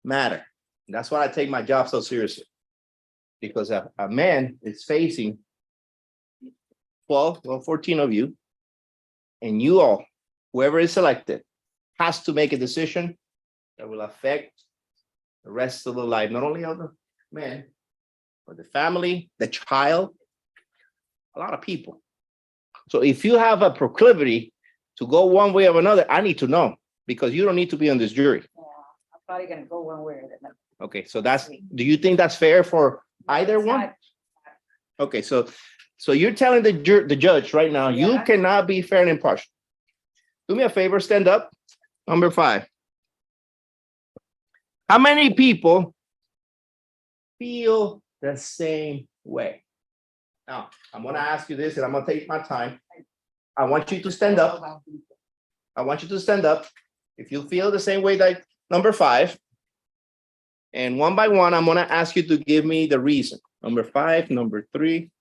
matter. And that's why I take my job so seriously. Because a man is facing 14 of you, and you all, whoever is selected, has to make a decision that will affect the rest of the life, not only of the man, but the family, the child, a lot of people. So if you have a proclivity to go one way or another, I need to know, because you don't need to be on this jury. Yeah, I'm probably gonna go one way or the other. Okay, so do you think that's fair for either It's one? not- Okay, so you're telling the judge right now, you Yeah. cannot be fair and impartial. Do me a favor, stand up. Number 5. How many people feel the same way? Now, I'm gonna ask you this and I'm gonna take my time. I want you to stand up. I want you to stand up. If you feel the same way like number 5. And one by one, I'm gonna ask you to give me the reason. Number 5, number 3.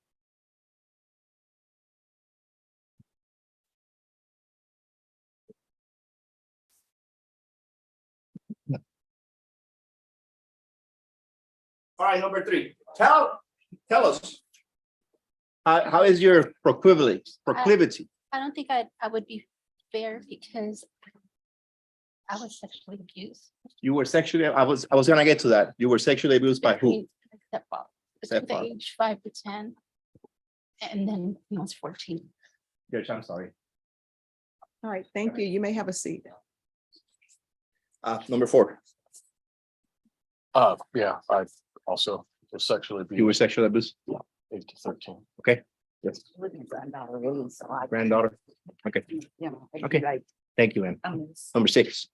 All right, number 3. Tell us. How is your proclivity? I don't think I would be fair because I was sexually abused. You were sexually, I was gonna get to that. You were sexually abused by who? My stepfather, between the Stepfather. age 5 to 10. And then when I was 14. Judge, I'm sorry. All right, thank you. You may have a seat. Number 4. Yeah, I also was sexually abused. You were sexually abused? 8 to 13. Okay. Yes. Living granddaughter, really, so I. Granddaughter. Okay. You know, I'd be Okay. like, Thank you, ma'am. Number 6.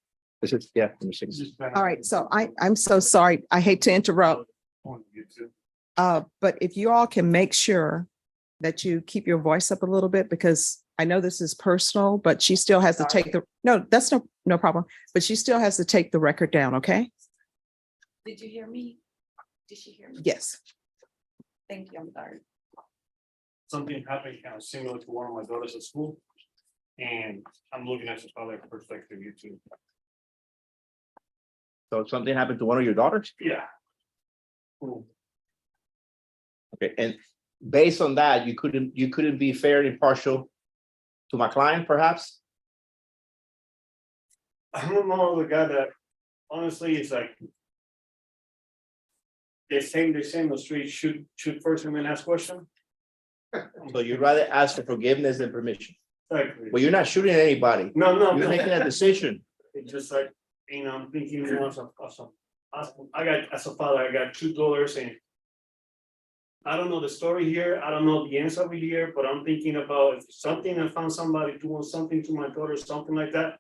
This is, yeah, number 6. All right, so I'm so sorry. I hate to interrupt. But if you all can make sure that you keep your voice up a little bit, because I know this is personal, but she still has to take no, that's no problem. But she still has to take the record down, okay? Did you hear me? Did she hear me? Yes. Thank you, I'm sorry. Something happened kind of similar to one of my daughters at school. And I'm looking at the father perspective, you too. So something happened to one of your daughters? Yeah. Cool. Okay, and based on that, you couldn't be fair and impartial to my client, perhaps? I don't know the guy that, honestly, it's like. They say the street shoot first and then ask question. So you'd rather ask for forgiveness than permission? Exactly. Well, you're not shooting at anybody. No. You're making a decision. It's just like, I'm thinking, as a father, I got $2 and. I don't know the story here, I don't know the answer over here, but I'm thinking about if something, I found somebody doing something to my daughter, something like that.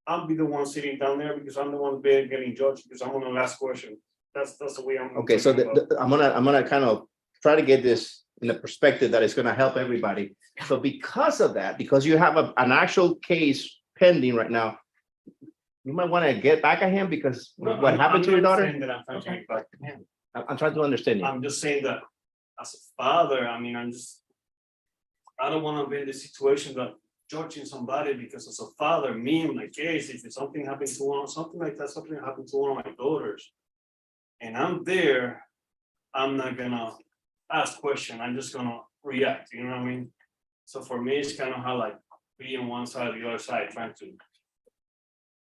I'll be the one sitting down there because I'm the one getting judged, because I'm gonna ask question. That's the way I'm. Okay, so thinking about it. I'm gonna kind of try to get this in the perspective that it's gonna help everybody. So because of that, because you have an actual case pending right now, you might want to get back at him because No, what I'm happened to your not daughter? saying that I'm trying to get back to him. I'm trying to understand you. I'm just saying that as a father, I don't want to be in the situation that judging somebody because as a father, me in my case, if something happened to one, something like that, something happened to one of my daughters. And I'm there, I'm not gonna ask question, I'm just gonna react, you know what I mean? So for me, it's kind of how like be on one side or the other side, trying to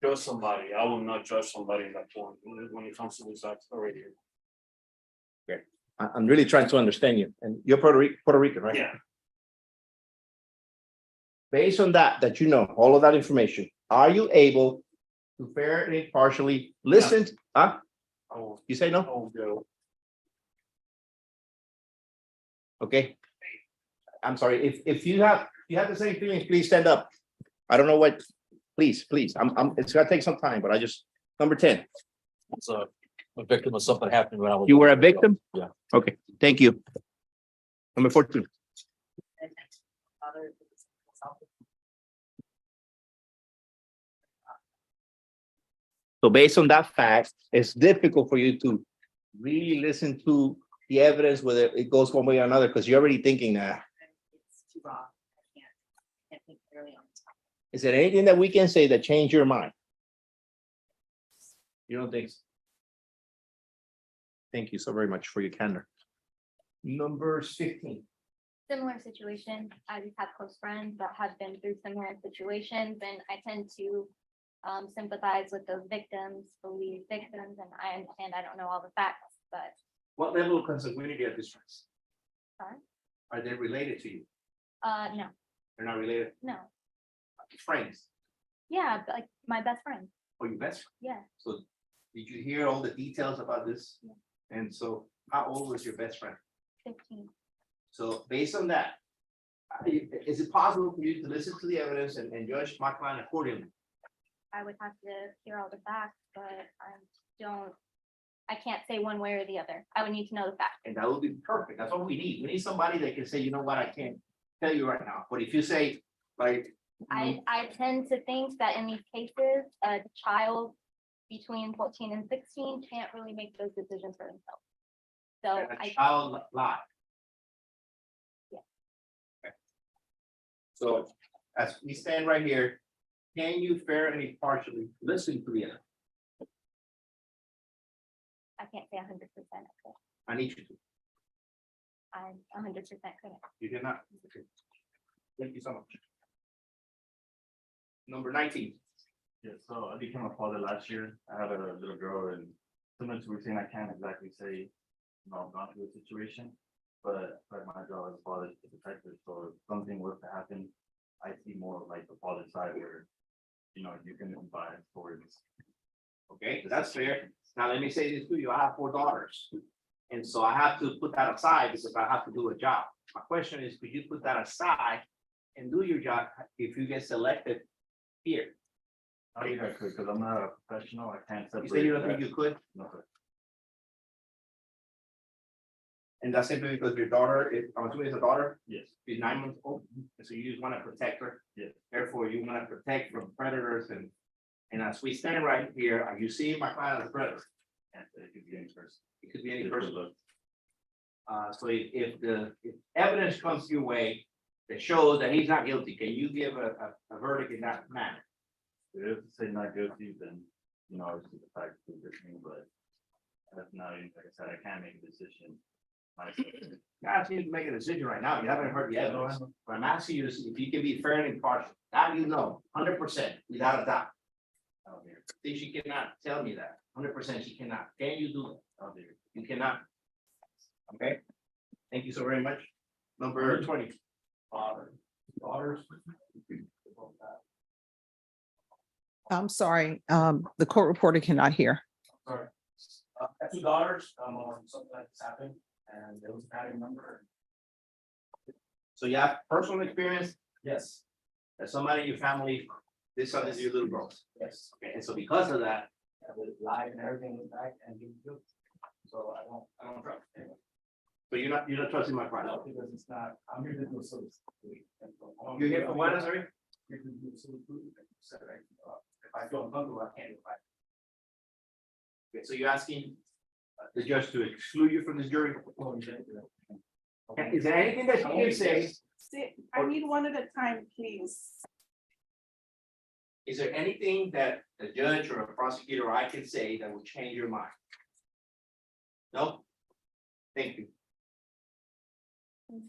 judge somebody. I will not judge somebody in that point when it comes to this already. I'm really trying to understand you. And you're Puerto Rican, right? Yeah. Based on that you know, all of that information, are you able to fairly, impartially listen? Huh? Oh, You say no? oh, no. Okay. I'm sorry. If you have the same feelings, please stand up. I don't know what, please. It's gonna take some time, but number 10. It's a victim of something happened when I was. You were a victim? Yeah. Okay, thank you. Number 14. So based on that fact, it's difficult for you to really listen to the evidence, whether it goes one way or another, because you're already thinking that. It's too raw. I can't think clearly on the topic. Is there anything that we can say that changed your mind? You don't think so? Thank you so very much for your candor. Number 15. Similar situation. I just have close friends that have been through similar situations, and I tend to sympathize with those victims, believe victims, and I understand I don't know all the facts, but What level of consanguinity are these friends? Sorry? Are they related to you? no, They're not related? no. Friends? Yeah, but, like my best friend. Or your best friend? Yeah, So did you hear all the details about this? Yeah. And so how old was your best friend? 15. So based on that, is it possible for you to listen to the evidence and judge my client accordingly? I would have to hear all the facts, but I can't say one way or the other. I would need to know the facts. And that would be perfect. That's what we need. We need somebody that can say, you know what, I can't tell you right now. But if you say, like, I tend to think that in these cases, a child between 14 and 16 can't really make those decisions for themselves. So a child lie. Yeah. Okay. So as we stand right here, can you fair and impartially listen to the evidence? I can't say 100%. I need you to. I'm 100% correct. You did not. Okay. Thank you so much. Number 19. Yeah, so I became a father last year. I had a little girl, and similar to routine, I can't exactly say, I've gone through a situation, but like my job as a father is to protect her. So if something was to happen, I see more of like the father side where, you can advise towards. Okay, that's fair. Now, let me say this to you. I have 4 daughters. And so I have to put that aside because I have to do a job. My question is, could you put that aside and do your job if you get selected here? I think I could, because I'm not a professional, I can't separate. You say you don't think that. you could? No, sir. And that's simply because your daughter, I'm assuming it's a daughter, Yes, she's 9 months old, and so you just wanna protect her. yes, Therefore, you wanna protect from predators and as we stand right here, are you seeing my client as a predator? and it could be any person. It could be any It person. could look- So if evidence comes your way that shows that he's not guilty, can you give a verdict in that manner? If they say not guilty, then, you know, obviously the fact is the thing, but that's not, like I said, I can't make a decision. myself. You're asking you to make a decision right now, you haven't heard the evidence, but I'm asking you to see if you can be fair and impartial, that you know, 100%, without a doubt. I'll be here. See, she cannot tell me that, 100% she cannot, can you do that? I'll be here. You cannot. Okay, thank you so very much. Number 20. Daughters. I'm sorry, the court reporter cannot hear. Sorry. I have 2 daughters, something like this happened, and there was a pattern number. So you have personal experience Yes, that somebody in your family did something to your little girls. yes. Okay, and so because of that, I would lie and everything went back and be good. So I don't trust anyone. so you're not trusting my client. No, because it's not, I'm here to do a service. You're here for what, I'm sorry? Here to do a service. If I feel uncomfortable, I can't do it. Okay, so you're asking the judge to exclude you from this jury? Okay, is there anything that you can say? I need one at a time, please. Is there anything that the judge or a prosecutor or I can say that will change your mind? No? Thank you.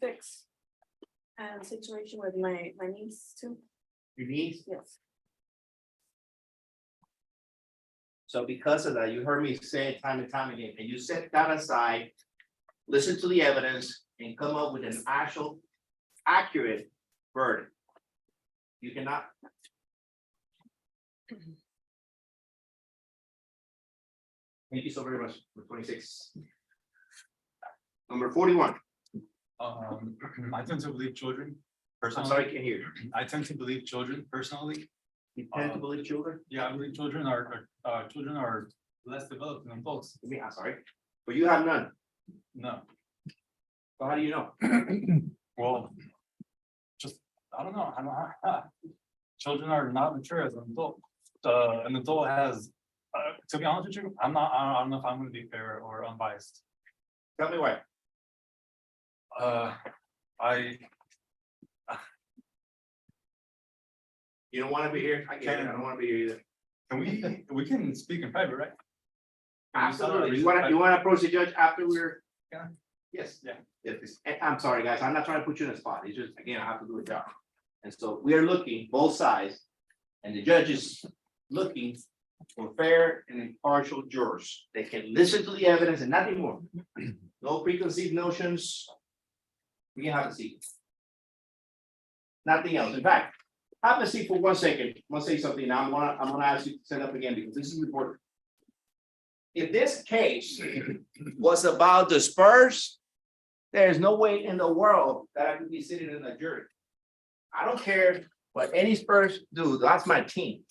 Fix. Situation with my niece too. Your niece? Yes. So because of that, you heard me say it time and time again, and you set that aside, listen to the evidence and come up with an actual accurate verdict. You cannot. Thank you so very much for 26. Number 41. I tend to believe children. I'm sorry, I can't hear you. I tend to believe children personally. You tend to believe children? Yeah, I believe children are less developed than adults. I'm sorry, but you have none. No, So how do you know? well, just, I don't know, children are not mature as an adult. An adult has, to be honest with you, I don't know if I'm gonna be fair or unbiased. Tell me why. You don't want to be here? I get it. I don't want to be here either. Can we can speak in private, right? Absolutely. You want to approach the judge after we're? Yeah. Yes. Yeah. Yes. And I'm sorry, guys. I'm not trying to put you in a spot. It's just, again, I have to do a job. And so we are looking both sides, and the judge is looking for fair and impartial jurors. They can listen to the evidence and nothing more. No preconceived notions. We can have a seat. Nothing else. In fact, have a seat for 1 second. I'm gonna say something now. I'm gonna ask you to stand up again because this is important. If this case was about the Spurs, there is no way in the world that I could be sitting in a jury. I don't care what any Spurs do. That's my team.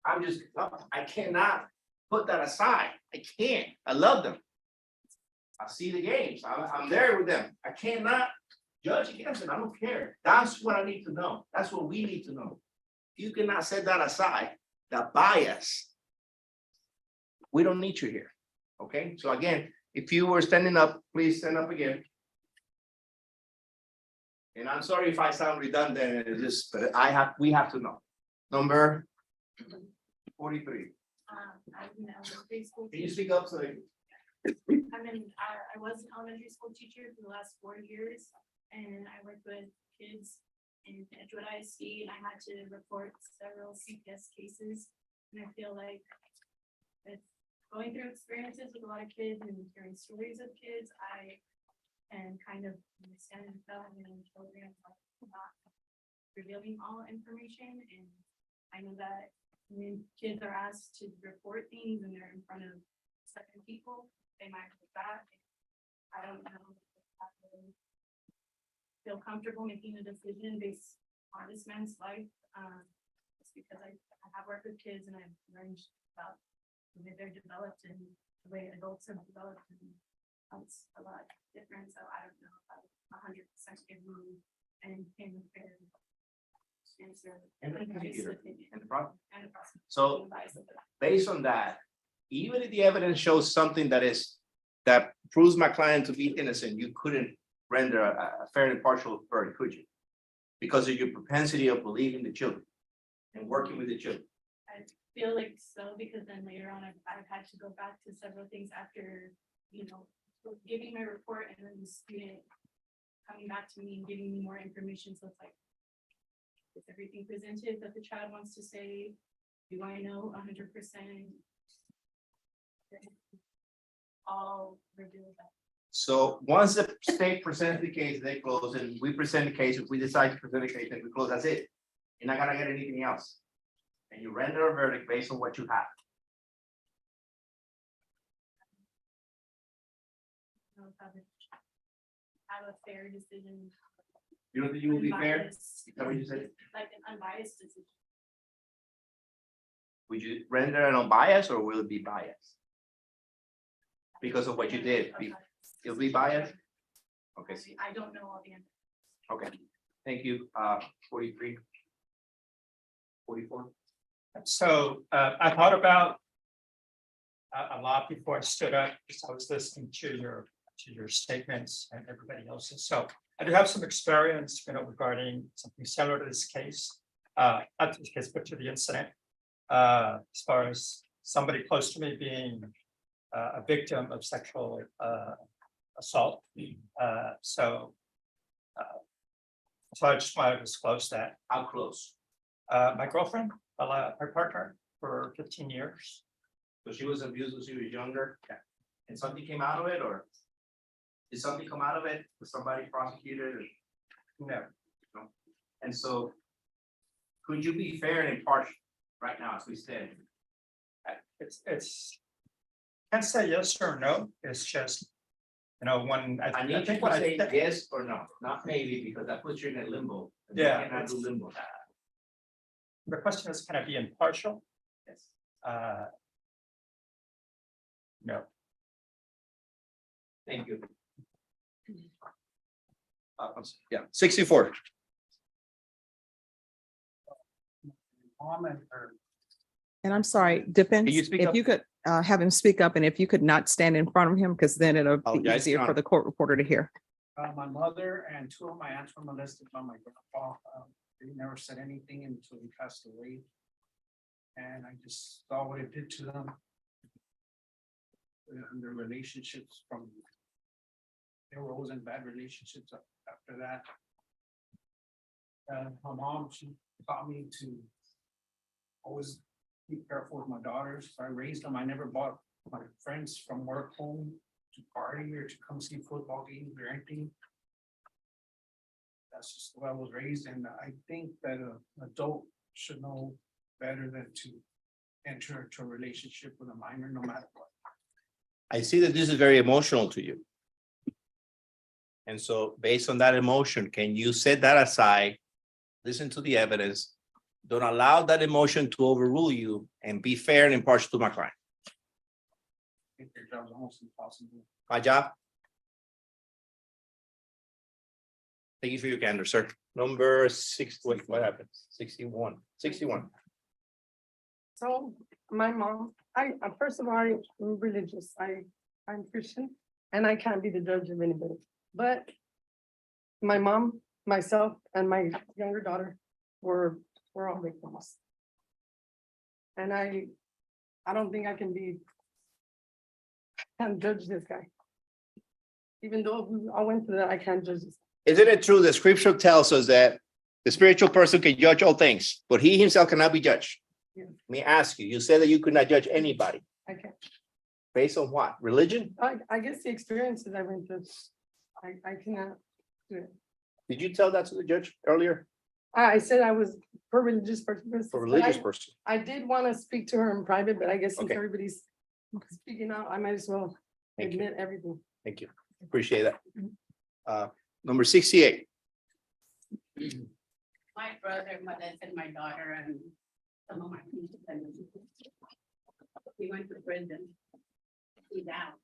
I cannot put that aside. I can't. I love them. I see the games. I'm there with them. I cannot judge against them. I don't care. That's what I need to know. That's what we need to know. You cannot set that aside, the bias. We don't need you here. Okay, so again, if you were standing up, please stand up again. And I'm sorry if I sound redundant, it's just, but we have to know. Number 43. I'm an elementary school Can you teacher. speak up so they? I was an elementary school teacher for the last 4 years, and I worked with kids in Edgewood ISD, and I had to report several CPS cases. And I feel like it's going through experiences with a lot of kids and hearing stories of kids, I can kind of understand and feel in children not revealing all information. And I know that when kids are asked to report things and they're in front of certain people, they might hold back. I don't know if I really feel comfortable making a decision based on this man's life, because I have worked with kids and I've learned about the way they're developed and the way adults have developed, and it's a lot different, so I don't know if I would 100% give you and him a fair answer. And the Unbiased prosecutor, opinion. and the prosecutor. And a prosecutor, So unbiased opinion. based on that, even if the evidence shows something that proves my client to be innocent, you couldn't render a fair and impartial verdict, could you? Because of your propensity of believing the children and working with the children. I feel like so, because then later on, I've had to go back to several things after, giving my report and then the student coming back to me and giving me more information, so it's like, is everything presented that the child wants to say? Do I know 100%? All reveal that. So once the state presents the case, they close, and we present the case. If we decide to present the case and we close, that's it. You're not gonna get anything else. And you render a verdict based on what you have. Have a fair decision. You don't think you will be fair? Unbiased. Is that what you said? Like an unbiased decision. Would you render an unbiased or will it be biased? Because of what you did, it'll be biased? Okay, I don't know all the answers. okay, thank you, 43. 44. So I thought about a lot before I stood up, because I was listening to your statements and everybody else's. So I do have some experience, regarding something similar to this case, not to this case, but to the incident. As far as somebody close to me being a victim of sexual assault. So I just wanted to disclose that. How close? My girlfriend, my partner for 15 years. So she was abused when she was younger? Yeah. And something came out of it, or? Did something come out of it? Was somebody prosecuted? No. No. And so, could you be fair and impartial right now, as we said? It's can't say yes or no. It's just, when I need you to say yes or no, not maybe, because that puts you in a limbo. And you Yeah, cannot do limbo. the question is, can I be impartial? Yes. No. Thank you. Yeah, 64. And I'm sorry, defense, Can you speak if up? you could have him speak up, and if you could not stand in front of him, because then it'll be Apologize, easier Your for Honor. the court reporter to hear. My mother and two of my aunts were molested by my grandpa. They never said anything until he passed away. And I just saw what it did to them. And their relationships they were always in bad relationships after that. My mom, she taught me to always be careful with my daughters. I raised them. I never bought my friends from work home to party or to come see football games or anything. That's just the way I was raised, and I think that an adult should know better than to enter into a relationship with a minor, no matter what. I see that this is very emotional to you. And so based on that emotion, can you set that aside, listen to the evidence, don't allow that emotion to overrule you, and be fair and impartial to my client? I think their job's almost impossible. My job? Thank you for your candor, sir. Number 6, wait, what happened? 61. So my mom, first of all, I'm religious. I'm Christian and I can't be the judge of anybody. But my mom, myself, and my younger daughter were all victims. And I don't think I can't judge this guy. Even though we all went through that, I can't judge this. Isn't it true that scripture tells us that the spiritual person can judge all things, but he himself cannot be judged? Yeah. Let me ask you, you said that you could not judge anybody. I can't. Based on what? Religion? I guess the experiences I went through, I cannot do it. Did you tell that to the judge earlier? I said I was for religious purposes. For but religious I- person? I did want to speak to her in private, but I guess since Okay. everybody's speaking out, I might as well Thank you. admit everything. Thank you. Appreciate that. Number 68. My brother molested my daughter and some of my police defendants. He went to prison. He's out.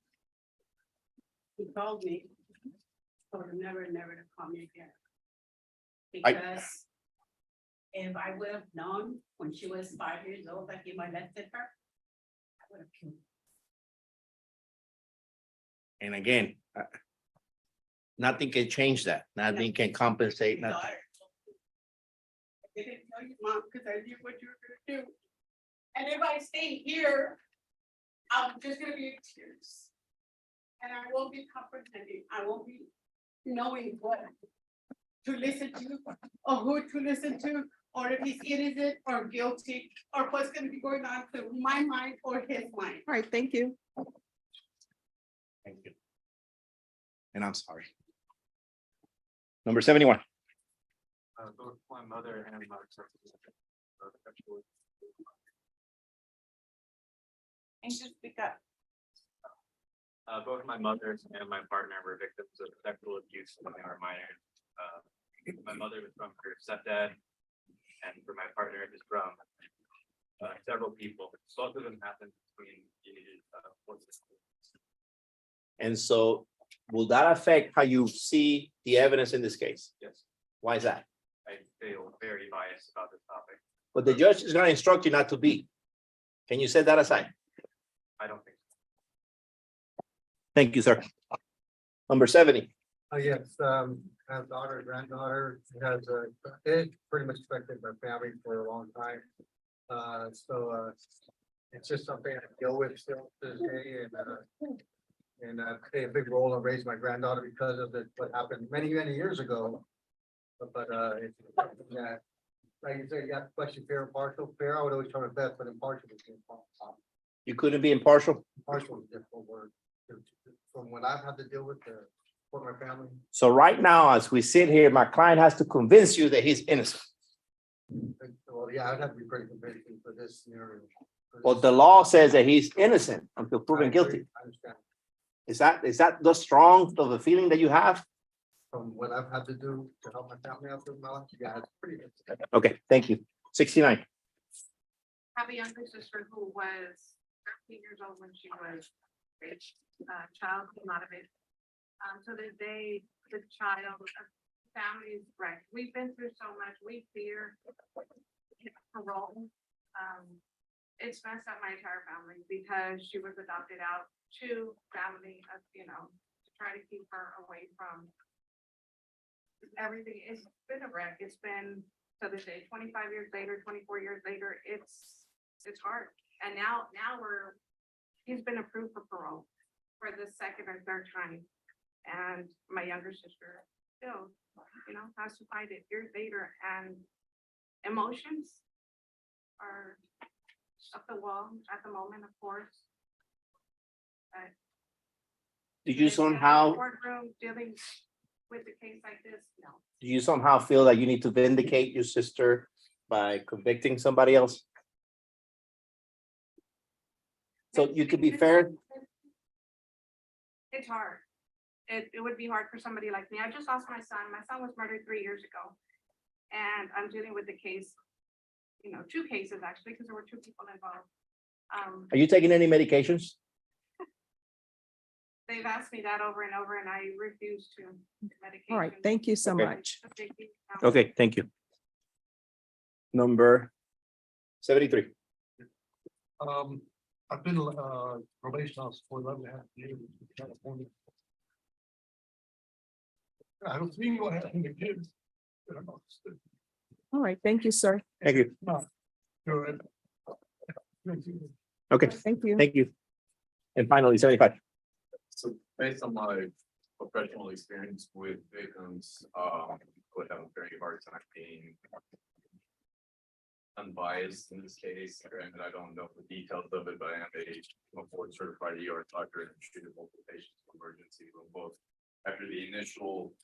He called me, told him never to call me again. Because if I would have known when she was 5 years old that he molested her, I would have killed him. And again, nothing can change that. Nothing can compensate. Daughter. Nothing. I didn't tell you, Mom, because I knew what you were gonna do. And if I stay here, I'm just gonna be in tears. And I won't be comprehending, I won't be knowing what to listen to, or who to listen to, or if he's innocent or guilty, or what's gonna be going on through my mind or his mind. All right, thank you. Thank you. And I'm sorry. Number 71. Both my mother and my And just speak up. both my mother and my partner were victims of sexual abuse when they were minors. My mother was from her stepdad, and for my partner, it was from several people. Both of them happened between the ages of 4 to 6. And so will that affect how you see the evidence in this case? Yes, Why is that? I feel very biased about this topic. But the judge is going to instruct you not to be. Can you set that aside? I don't think so. Thank you, sir. Number 70. Yes, I have a daughter, granddaughter, has it pretty much affected my family for a long time. It's just something I deal with still to this day, and I play a big role in raising my granddaughter because of what happened many years ago. But it's, yeah, like you said, you got to question fair, impartial. Fair, I would always try my best, but impartial is impossible. You couldn't be impartial. Impartial is a difficult word. From what I've had to deal with for my family. So right now, as we sit here, my client has to convince you that he's innocent. Well, yeah, I'd have to be pretty convincing for this scenario. But the law says that he's innocent until proven guilty. I understand. Is that the strong of the feeling that you have? From what I've had to do to help my family out through my life, yeah, it's pretty good. Okay, thank you. 69. I have a younger sister who was 13 years old when she was raped. Child came out of it. To this day, the child, family's wrecked. We've been through so much. We fear parole. It's messed up my entire family because she was adopted out to family, to try to keep her away from everything. It's been a wreck. It's been, to this day, 25 years later, 24 years later, it's hard. And now he's been approved for parole for the second or third time. And my younger sister still, has to fight it years later, and emotions are up the wall at the moment, of course. But Do you somehow, courtroom dealing with a case like this, no. do you somehow feel that you need to vindicate your sister by convicting somebody else? So you could be fair. It's hard. It would be hard for somebody like me. I just lost my son. My son was murdered 3 years ago. And I'm dealing with the case, 2 cases actually, because there were 2 people involved. Are you taking any medications? They've asked me that over and over, and I refuse to medication. All right, thank you so Okay. much. Okay, thank you. Number 73. I've been probation officer for 11.5 years in California. I don't see what happened to kids. All right, thank you, sir. Thank you. Good. Okay, Thank you. thank you. And finally, 75. So based on my professional experience with victims, would have a very hard time being unbiased in this case. Granted, I don't know the details of it, but I am a board certified ER doctor and treated multiple patients with emergency room, both after the initial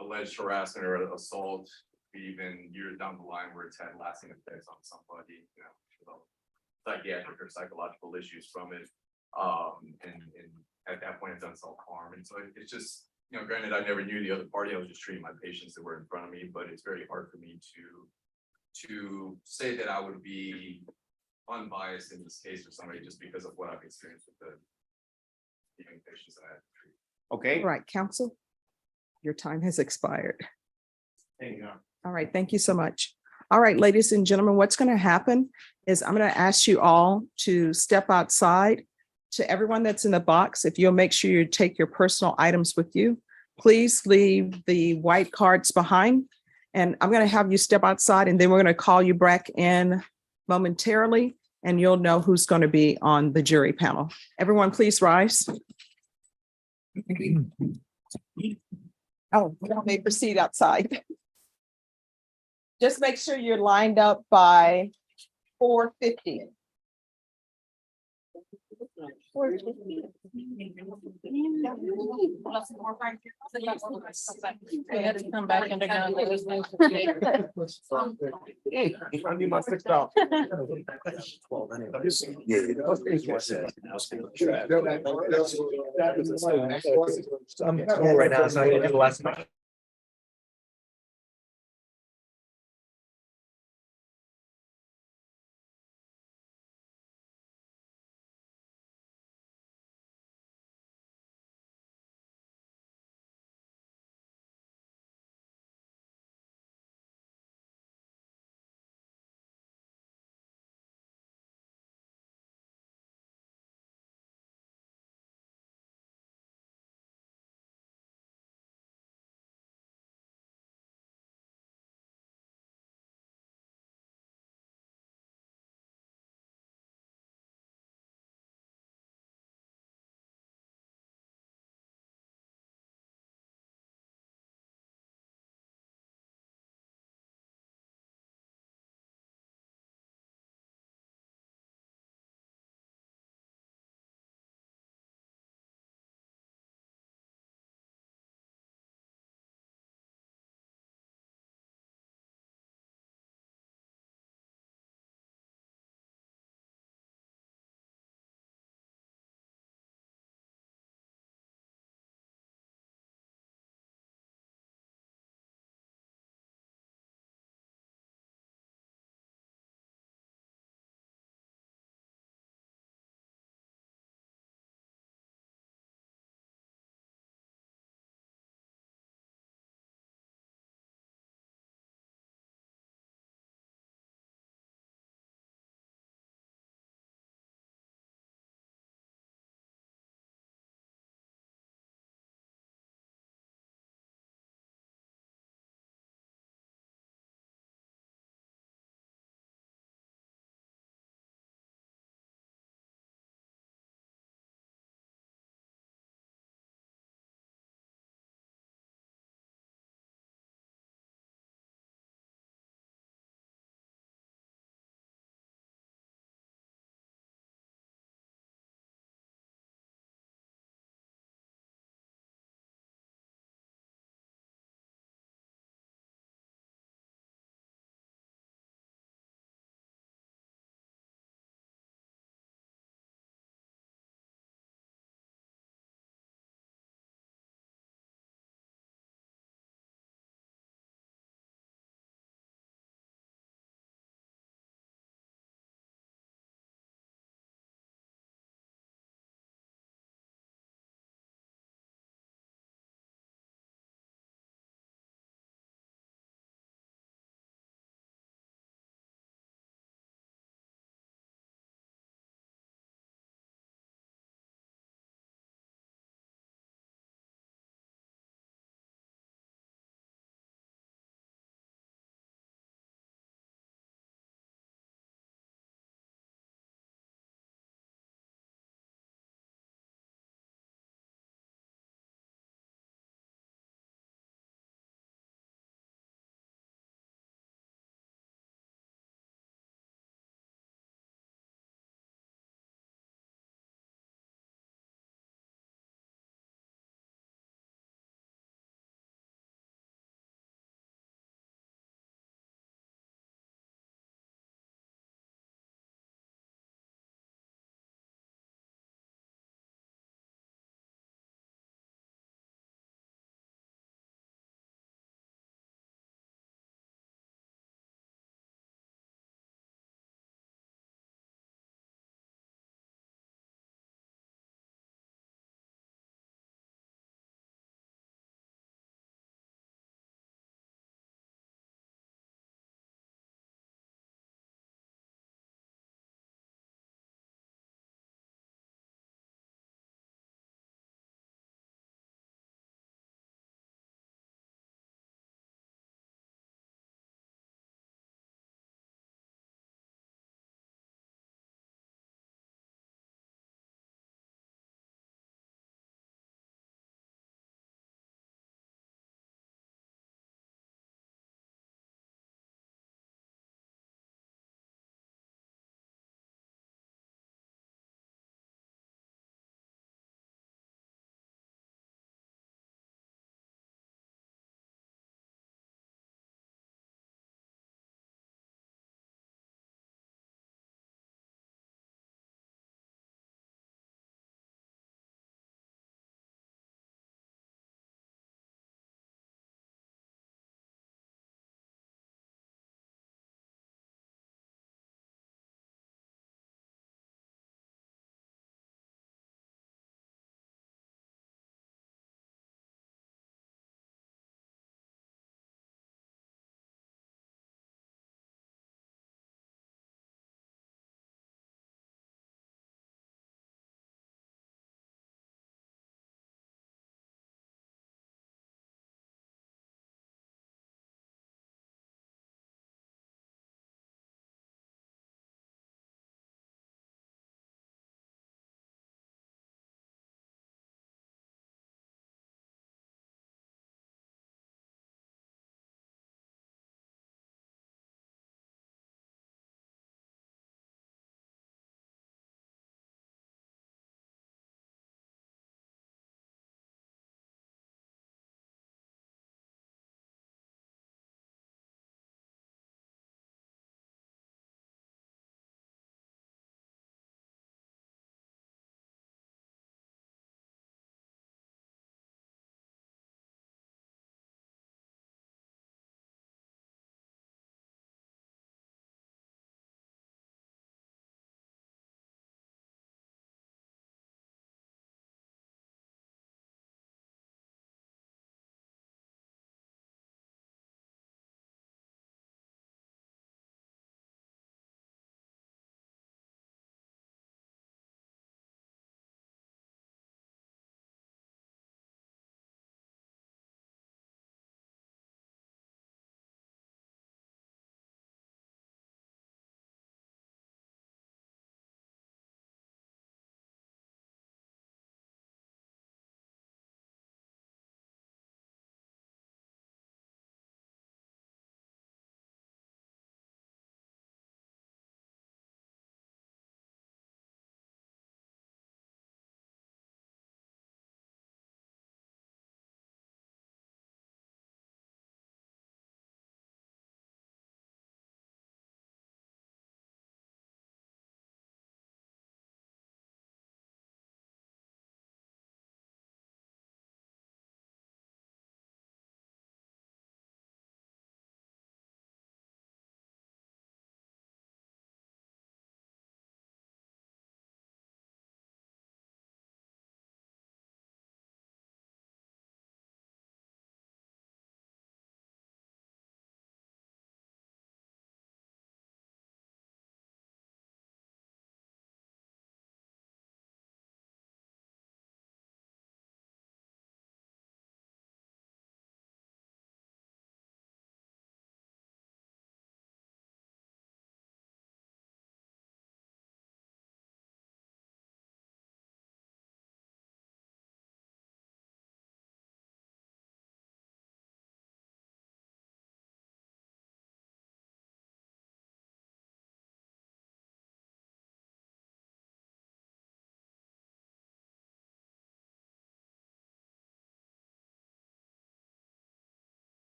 alleged harassment or assault, even years down the line where it's had lasting effects on somebody, psychiatric or psychological issues from it. And at that point, it's done self-harm. And so it's just, granted, I never knew the other party. I was just treating my patients that were in front of me, but it's very hard for me to to say that I would be unbiased in this case or somebody just because of what I've experienced with the young patients that I had to treat. Okay. All right, counsel. Your time has expired. Thank you. All right, thank you so much. All right, ladies and gentlemen, what's going to happen is I'm going to ask you all to step outside. To everyone that's in the box, if you'll make sure you take your personal items with you, please leave the white cards behind. And I'm going to have you step outside and then we're going to call you back in momentarily and you'll know who's going to be on the jury panel. Everyone, please rise. Oh, you may proceed outside. Just make sure you're lined up by 4:50. Come back and Hey, I need my $6. I'm right now, so I can do the last.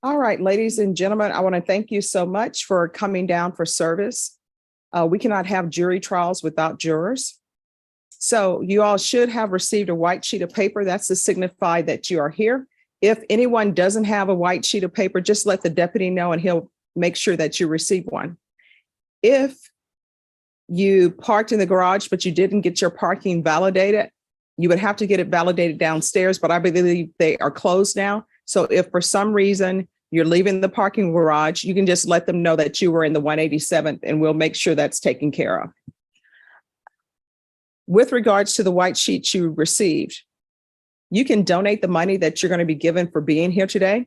All right, ladies and gentlemen, I want to thank you so much for coming down for service. We cannot have jury trials without jurors. So you all should have received a white sheet of paper. That's to signify that you are here. If anyone doesn't have a white sheet of paper, just let the deputy know and he'll make sure that you receive one. If you parked in the garage, but you didn't get your parking validated, you would have to get it validated downstairs, but I believe they are closed now. So if for some reason you're leaving the parking garage, you can just let them know that you were in the 187th and we'll make sure that's taken care of. With regards to the white sheets you received, you can donate the money that you're going to be given for being here today.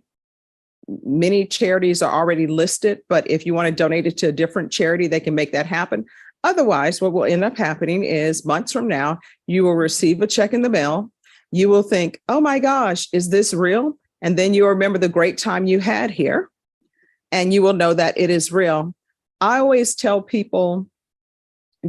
Many charities are already listed, but if you want to donate it to a different charity, they can make that happen. Otherwise, what will end up happening is months from now, you will receive a check in the mail. You will think, oh my gosh, is this real? And then you'll remember the great time you had here and you will know that it is real. I always tell people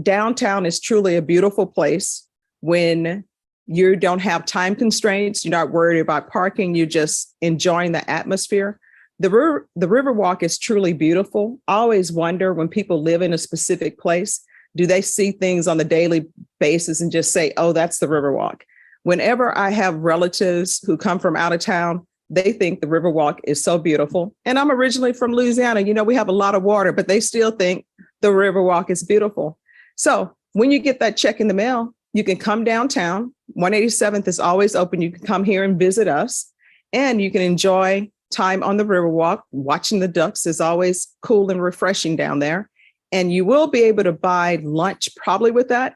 downtown is truly a beautiful place when you don't have time constraints. You're not worried about parking. You're just enjoying the atmosphere. The Riverwalk is truly beautiful. I always wonder when people live in a specific place, do they see things on the daily basis and just say, oh, that's the Riverwalk? Whenever I have relatives who come from out of town, they think the Riverwalk is so beautiful. And I'm originally from Louisiana. You know, we have a lot of water, but they still think the Riverwalk is beautiful. So when you get that check in the mail, you can come downtown. 187th is always open. You can come here and visit us and you can enjoy time on the Riverwalk. Watching the ducks is always cool and refreshing down there. And you will be able to buy lunch probably with that.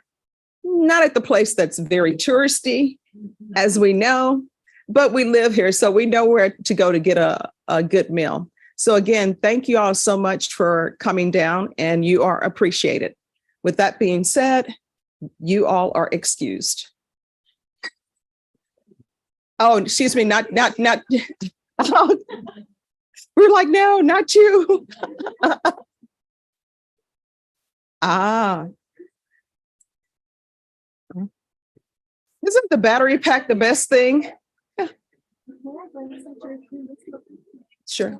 Not at the place that's very touristy, as we know, but we live here, so we know where to go to get a good meal. So again, thank you all so much for coming down and you are appreciated. With that being said, you all are excused. Oh, excuse me, not. Oh, we're like, no, not you. Isn't the battery pack the best thing? Sure.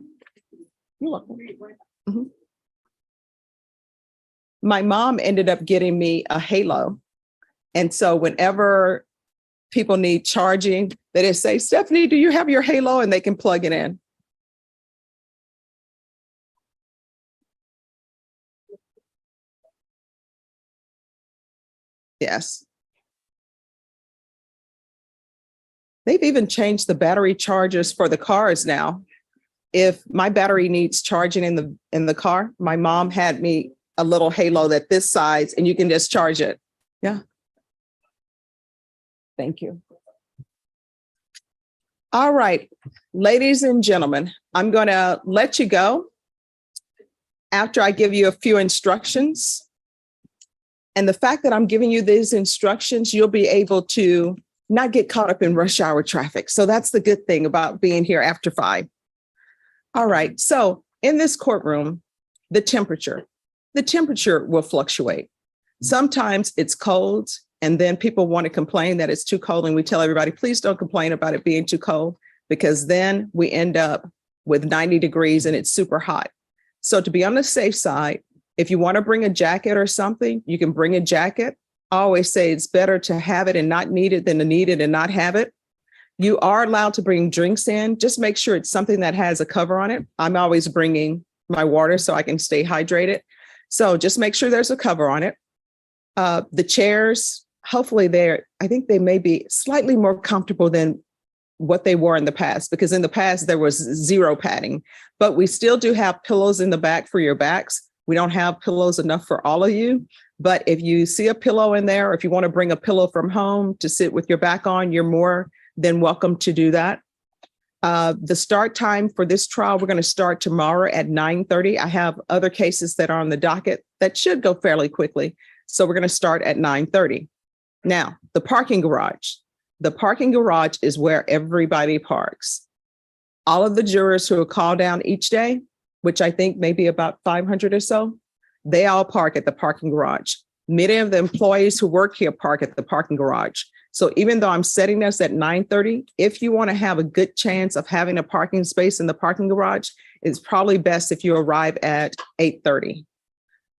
You're welcome. Mhm. My mom ended up getting me a Halo. And so whenever people need charging, they just say, Stephanie, do you have your Halo? And they can plug it in. Yes. They've even changed the battery chargers for the cars now. If my battery needs charging in the car, my mom had me a little Halo that this size and you can just charge it. Yeah. Thank you. All right, ladies and gentlemen, I'm going to let you go after I give you a few instructions. And the fact that I'm giving you these instructions, you'll be able to not get caught up in rush hour traffic. So that's the good thing about being here after 5. All right, so in this courtroom, the temperature will fluctuate. Sometimes it's cold and then people want to complain that it's too cold. And we tell everybody, please don't complain about it being too cold because then we end up with 90 degrees and it's super hot. So to be on the safe side, if you want to bring a jacket or something, you can bring a jacket. I always say it's better to have it and not need it than to need it and not have it. You are allowed to bring drinks in. Just make sure it's something that has a cover on it. I'm always bringing my water so I can stay hydrated. So just make sure there's a cover on it. The chairs, hopefully I think they may be slightly more comfortable than what they were in the past, because in the past there was zero padding, but we still do have pillows in the back for your backs. We don't have pillows enough for all of you, but if you see a pillow in there, or if you want to bring a pillow from home to sit with your back on, you're more than welcome to do that. The start time for this trial, we're going to start tomorrow at 9:30. I have other cases that are on the docket that should go fairly quickly. So we're going to start at 9:30. Now, the parking garage. The parking garage is where everybody parks. All of the jurors who are called down each day, which I think maybe about 500 or so, they all park at the parking garage. Many of the employees who work here park at the parking garage. So even though I'm setting this at 9:30, if you want to have a good chance of having a parking space in the parking garage, it's probably best if you arrive at 8:30.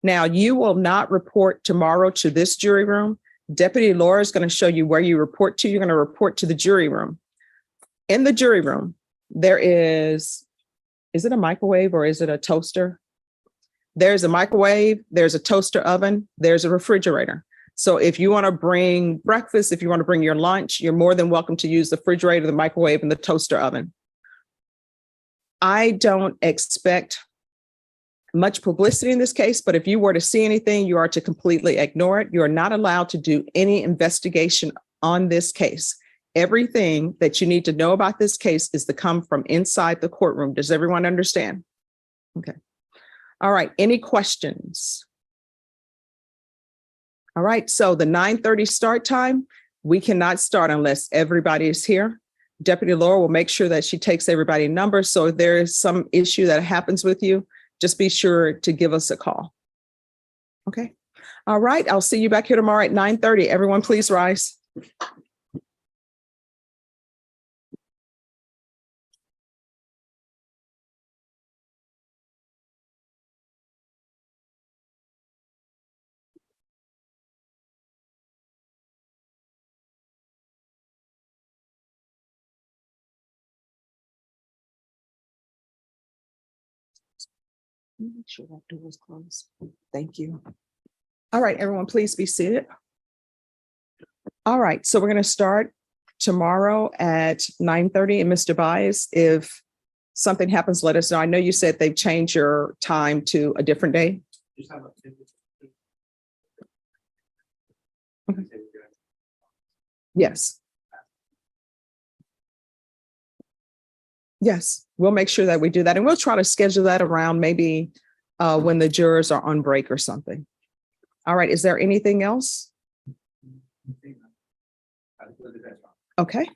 Now, you will not report tomorrow to this jury room. Deputy Laura is going to show you where you report to. You're going to report to the jury room. In the jury room, there is it a microwave or is it a toaster? There's a microwave, there's a toaster oven, there's a refrigerator. So if you want to bring breakfast, if you want to bring your lunch, you're more than welcome to use the refrigerator, the microwave, and the toaster oven. I don't expect much publicity in this case, but if you were to see anything, you are to completely ignore it. You are not allowed to do any investigation on this case. Everything that you need to know about this case is to come from inside the courtroom. Does everyone understand? Okay. All right. Any questions? All right. So the 9:30 start time, we cannot start unless everybody is here. Deputy Laura will make sure that she takes everybody's number. So if there is some issue that happens with you, just be sure to give us a call. Okay. All right. I'll see you back here tomorrow at 9:30. Everyone, please rise. Make sure that door is closed. Thank you. All right, everyone, please be seated. All right, so we're going to start tomorrow at 9:30. And Mr. Bias, if something happens, let us know. I know you said they've changed your time to a different day. Okay. Yes. Yes, we'll make sure that we do that. And we'll try to schedule that around maybe when the jurors are on break or something. All right, is there anything else? Okay.